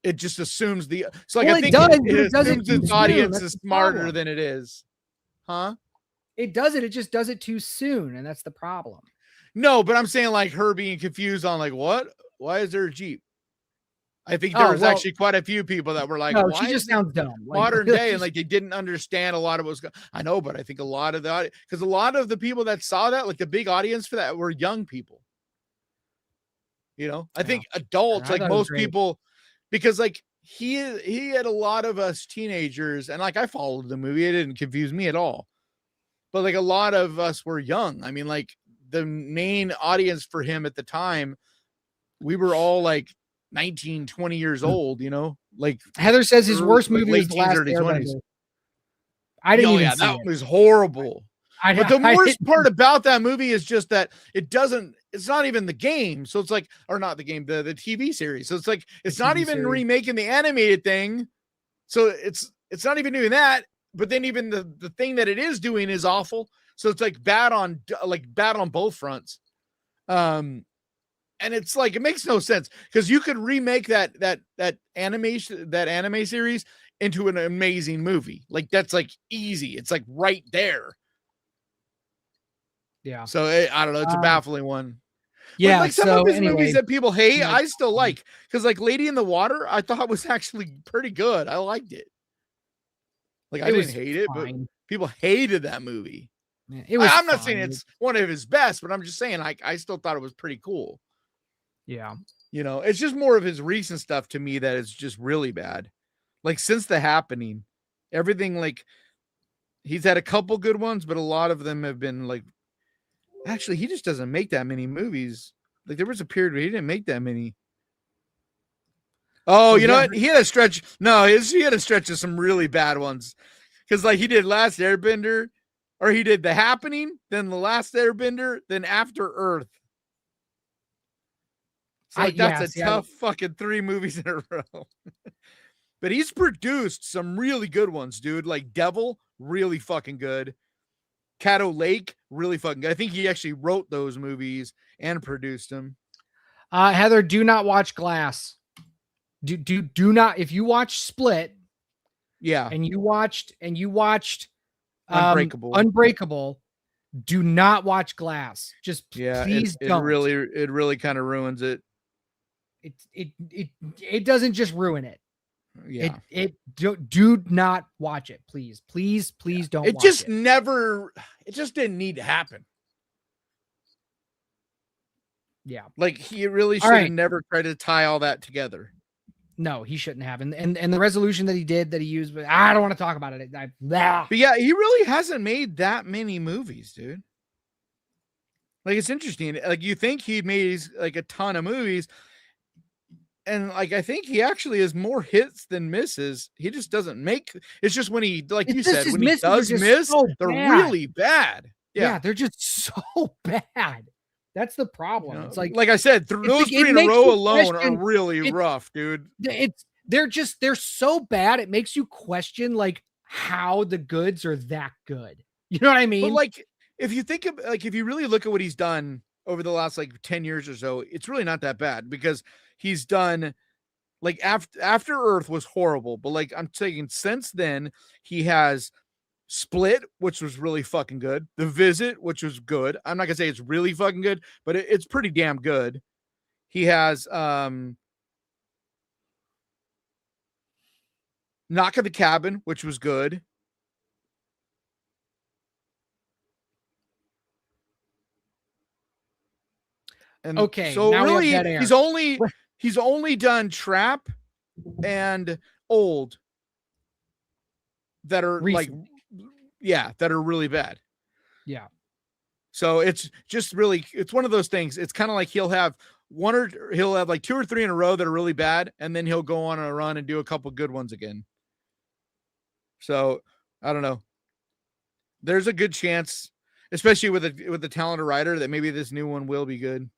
it just assumes so like, well, I think it assumes its audience is smarter than it is. Huh? It does it. It just does it too soon. And that's the problem. No, but I'm saying like her being confused on like, what? Why is there a Jeep? I think there was actually quite a few people that were like, no, why she just sounds dumb. Like, modern day, and like they didn't understand a lot of what was I know, but I think a lot of because a lot of the people that saw that, like the big audience for that, were young people. You know, I think adults, like most people, because like he had a lot of us teenagers, and like I followed the movie, it didn't confuse me at all. But like a lot of us were young. I mean, like the main audience for him at the time, we were all like 19, 20 years old, you know, like Heather says his worst movie was The Last Airbender. I didn't even see that it. was horrible. But the worst part about that movie is just that it's not even the game. So it's like, or not the game, the TV series. So it's like, it's not even remaking the animated thing. So it's not even doing that. But then even the thing that it is doing is awful. So it's like bad on both fronts. And it's like, it makes no sense, because you could remake that anime series into an amazing movie. Like that's like easy. It's like right there. Yeah. So I don't know. It's a baffling one. Yeah. like some so of his anyway, movies that people hate, like, I still like. Because like Lady in the Water, I thought was actually pretty good. I liked it. Like I didn't hate it, but fine. people hated that movie. Yeah, it was. I'm not saying fine. it's one of his best, but I'm just saying I still thought it was pretty cool. Yeah. You know, it's just more of his recent stuff to me that is just really bad. Like since The Happening, everything like he's had a couple good ones, but a lot of them have been like actually he just doesn't make that many movies. Like there was a period where he didn't make that many. Oh, Well, you know yeah. what? He had a stretch. No, he had a stretch of some really bad ones. Because like he did Last Airbender, or he did The Happening, then The Last Airbender, then After Earth. So like, that's a tough fucking 3 movies in a row. But he's produced some really good ones, dude. Like Devil, really fucking good. Caddo Lake, really fucking good. I think he actually wrote those movies and produced them. Heather, do not watch Glass. Do not. If you watch Split, Yeah, and you watched Unbreakable. Unbreakable, do not watch Glass. Just please it don't. really kind of ruins it. It doesn't just ruin it. Yeah. Do not watch it, please. Please don't. It just didn't need to happen. Yeah. Like he really should have never tried to tie all that together. No, he shouldn't have. And the resolution that he used, but I don't want to talk about it. But yeah, he really hasn't made that many movies, dude. Like it's interesting. Like you think he made like a ton of movies. And like I think he actually has more hits than misses. He just doesn't make. It's just when he, like you said, when he does miss, they're really bad. Yeah, they're just so bad. That's the problem. It's like I said, those 3 in a row alone are really rough, dude. They're so bad. It makes you question like how the goods are that good. You know what I mean? But like if you think of like if you really look at what he's done over the last like 10 years or so, it's really not that bad because he's done like after Earth was horrible, but like I'm saying since then he has Split, which was really fucking good. The Visit, which was good. I'm not gonna say it's really fucking good, but it's pretty damn good. He has Knock at the Cabin, which was good. And okay, so now really he's only done Trap and Old that are recent. Like that are really bad. Yeah. So it's just really it's one of those things. It's kind of like he'll have like 2 or 3 in a row that are really bad, and then he'll go on a run and do a couple good ones again. So I don't know. There's a good chance, especially with the talented writer, that maybe this new one will be good.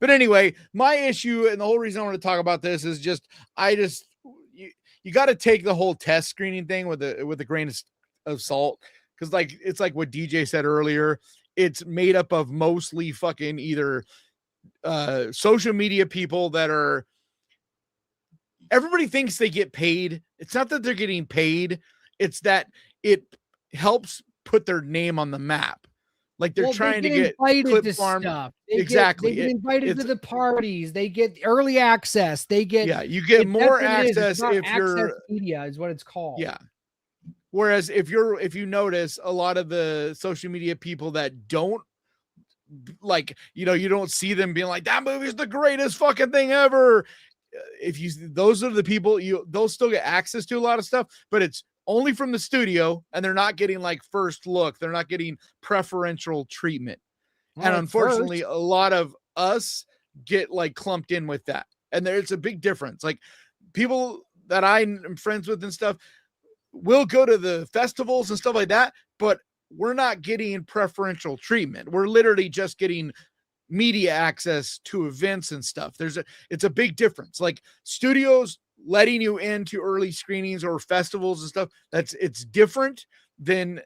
But anyway, my issue and the whole reason I want to talk about this is just you got to take the whole test screening thing with a grain of salt, because like it's like what DJ said earlier. It's made up of mostly fucking either social media people that are. Everybody thinks they get paid. It's not that they're getting paid. It's that it helps put their name on the map. Like they're trying to get clip farm stuff. They get invited to the parties. They get early access. They get you get more access if you're media is what it's called. Yeah. Whereas if you notice a lot of the social media people that don't like, you don't see them being like that movie's the greatest fucking thing ever. Those are the people they'll still get access to a lot of stuff, but it's only from the studio, and they're not getting like first look. They're not getting preferential treatment. And unfortunately, a lot of us get like clumped in with that. And it's a big difference. Like people that I'm friends with and stuff will go to the festivals and stuff like that, but we're not getting preferential treatment. We're literally just getting media access to events and stuff. It's a big difference. Like studios letting you into early screenings or festivals and stuff, it's different than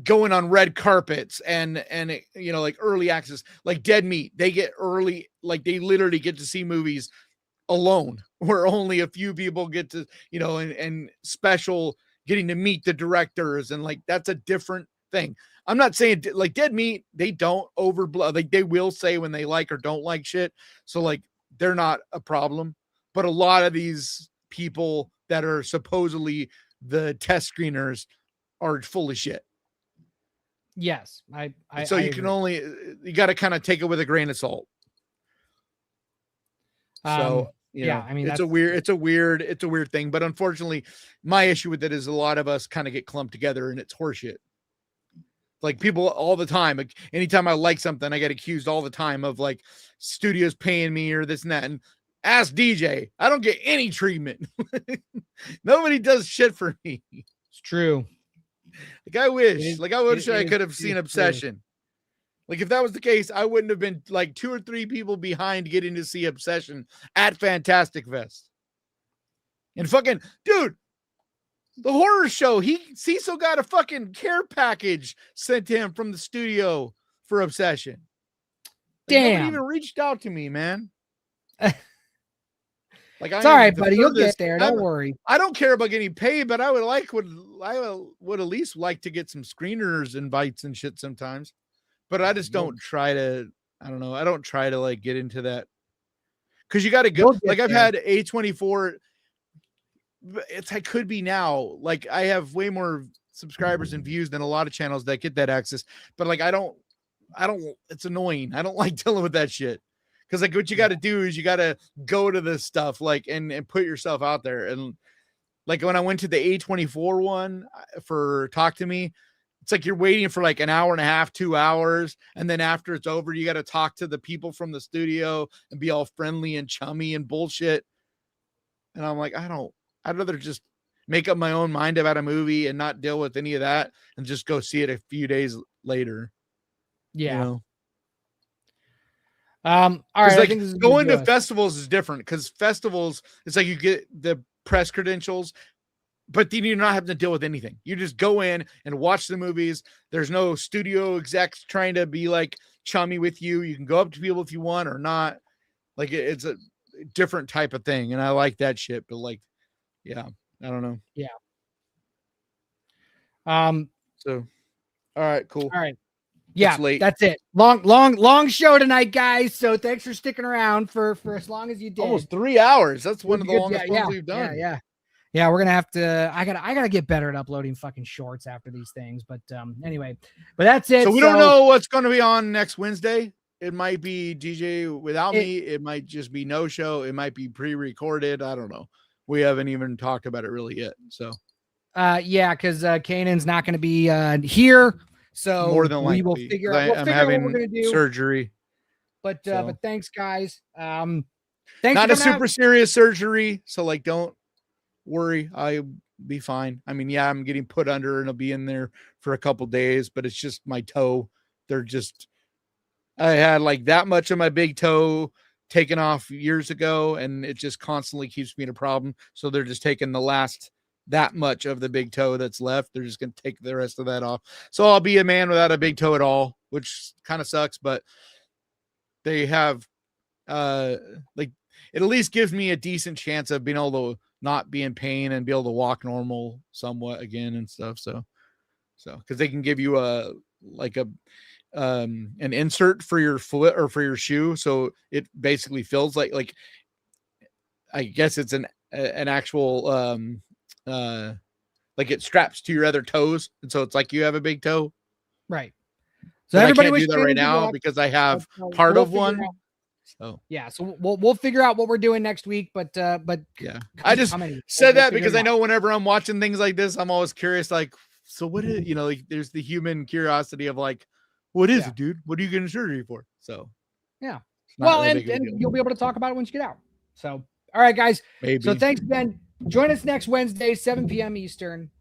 going on red carpets and like early access. Like Dead Meat, they get early, like they literally get to see movies alone, where only a few people get to, and special getting to meet the directors, and like that's a different thing. I'm not saying like Dead Meat, they don't overblow. Like they will say when they like or don't like shit. So like they're not a problem. But a lot of these people that are supposedly the test screeners are full of shit. Yes, So I you can agree. only, you got to kind of take it with a grain of salt. So yeah, I mean, it's a weird thing. But unfortunately, my issue with it is a lot of us kind of get clumped together and it's horseshit. Like people all the time, like anytime I like something, I get accused all the time of like studios paying me or this and that. And ask DJ, I don't get any treatment. Nobody does shit for me. It's true. Like I wish I could have seen true. Obsession. Like if that was the case, I wouldn't have been like 2 or 3 people behind getting to see Obsession at Fantastic Fest. And fucking dude, the horror show, Cecil got a fucking care package sent to him from the studio for Obsession. Like, nobody even reached out to me, man. Like it's all right, buddy. You'll get there. Don't worry. I don't care about getting paid, but I would at least like to get some screeners invites and shit sometimes. But I just don't try to. I don't know. I don't try to like get into that because you got to go. Like I've had A24. I could be now. Like I have way more subscribers and views than a lot of channels that get that access. But like I don't. It's annoying. I don't like dealing with that shit. Because like what you got to do is you got to go to this stuff like and put yourself out there. And like when I went to the A24 one for Talk to Me, it's like you're waiting for like an hour and a half, 2 hours. And then after it's over, you got to talk to the people from the studio and be all friendly and chummy and bullshit. And I'm like, I'd rather just make up my own mind about a movie and not deal with any of that and just go see it a few days later. Yeah. You know? All right. Like going to festivals is different because festivals, it's like you get the press credentials, but then you're not having to deal with anything. You just go in and watch the movies. There's no studio execs trying to be like chummy with you. You can go up to people if you want or not. Like it's a different type of thing. And I like that shit, but like, yeah, I don't know. Yeah. So, all right, cool. All right. Yeah, late. That's it. Long show tonight, guys. So thanks for sticking around for as long as you did. Almost 3 hours. That's one of the longest ones we've done. Yeah. We're gonna have to. I gotta get better at uploading fucking shorts after these things. But anyway, but that's it. So we don't know what's going to be on next Wednesday. It might be DJ without me. It might just be no show. It might be pre-recorded. I don't know. We haven't even talked about it really yet. So yeah, because Kanan's not going to be here. So more than likely, we will figure out. I'm having what we're gonna do. Surgery. But thanks, guys. Thanks. Not a super serious surgery, so like don't worry. I'll be fine. I mean, yeah, I'm getting put under and I'll be in there for a couple days, but it's just my toe. I had like that much of my big toe taken off years ago, and it just constantly keeps being a problem. So they're just taking the last that much of the big toe that's left. They're just going to take the rest of that off. So I'll be a man without a big toe at all, which kind of sucks, but they have like it at least gives me a decent chance of being able to not be in pain and be able to walk normal somewhat again and stuff. So because they can give you an insert for your foot or for your shoe, so it basically feels like I guess it's an actual like it straps to your other toes, and so it's like you have a big toe, right? So but everybody I can't do that right now because I have part of one. So yeah, so we'll figure out what we're doing next week, but yeah, I just said that because I know whenever I'm watching things like this, I'm always curious, like, so what is, like there's the human curiosity of like, what is it, dude? What are you getting surgery for? So yeah, well, and you'll be able to talk about it once you get out. So all right, guys. Maybe. So thanks again. Join us next Wednesday, 7 p.m. Eastern,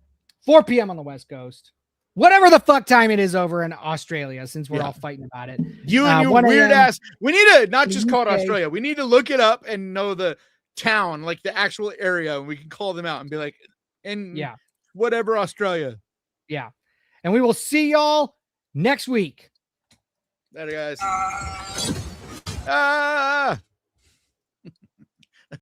4 p.m. on the West Coast. Whatever the fuck time it is over in Australia, since we're all fighting about it. You and your weird ass. We need to not just call it Australia. We need to look it up and know the town, like the actual area, and we can call them out and be like, and whatever Australia. Yeah. And we will see y'all next week. Later, guys.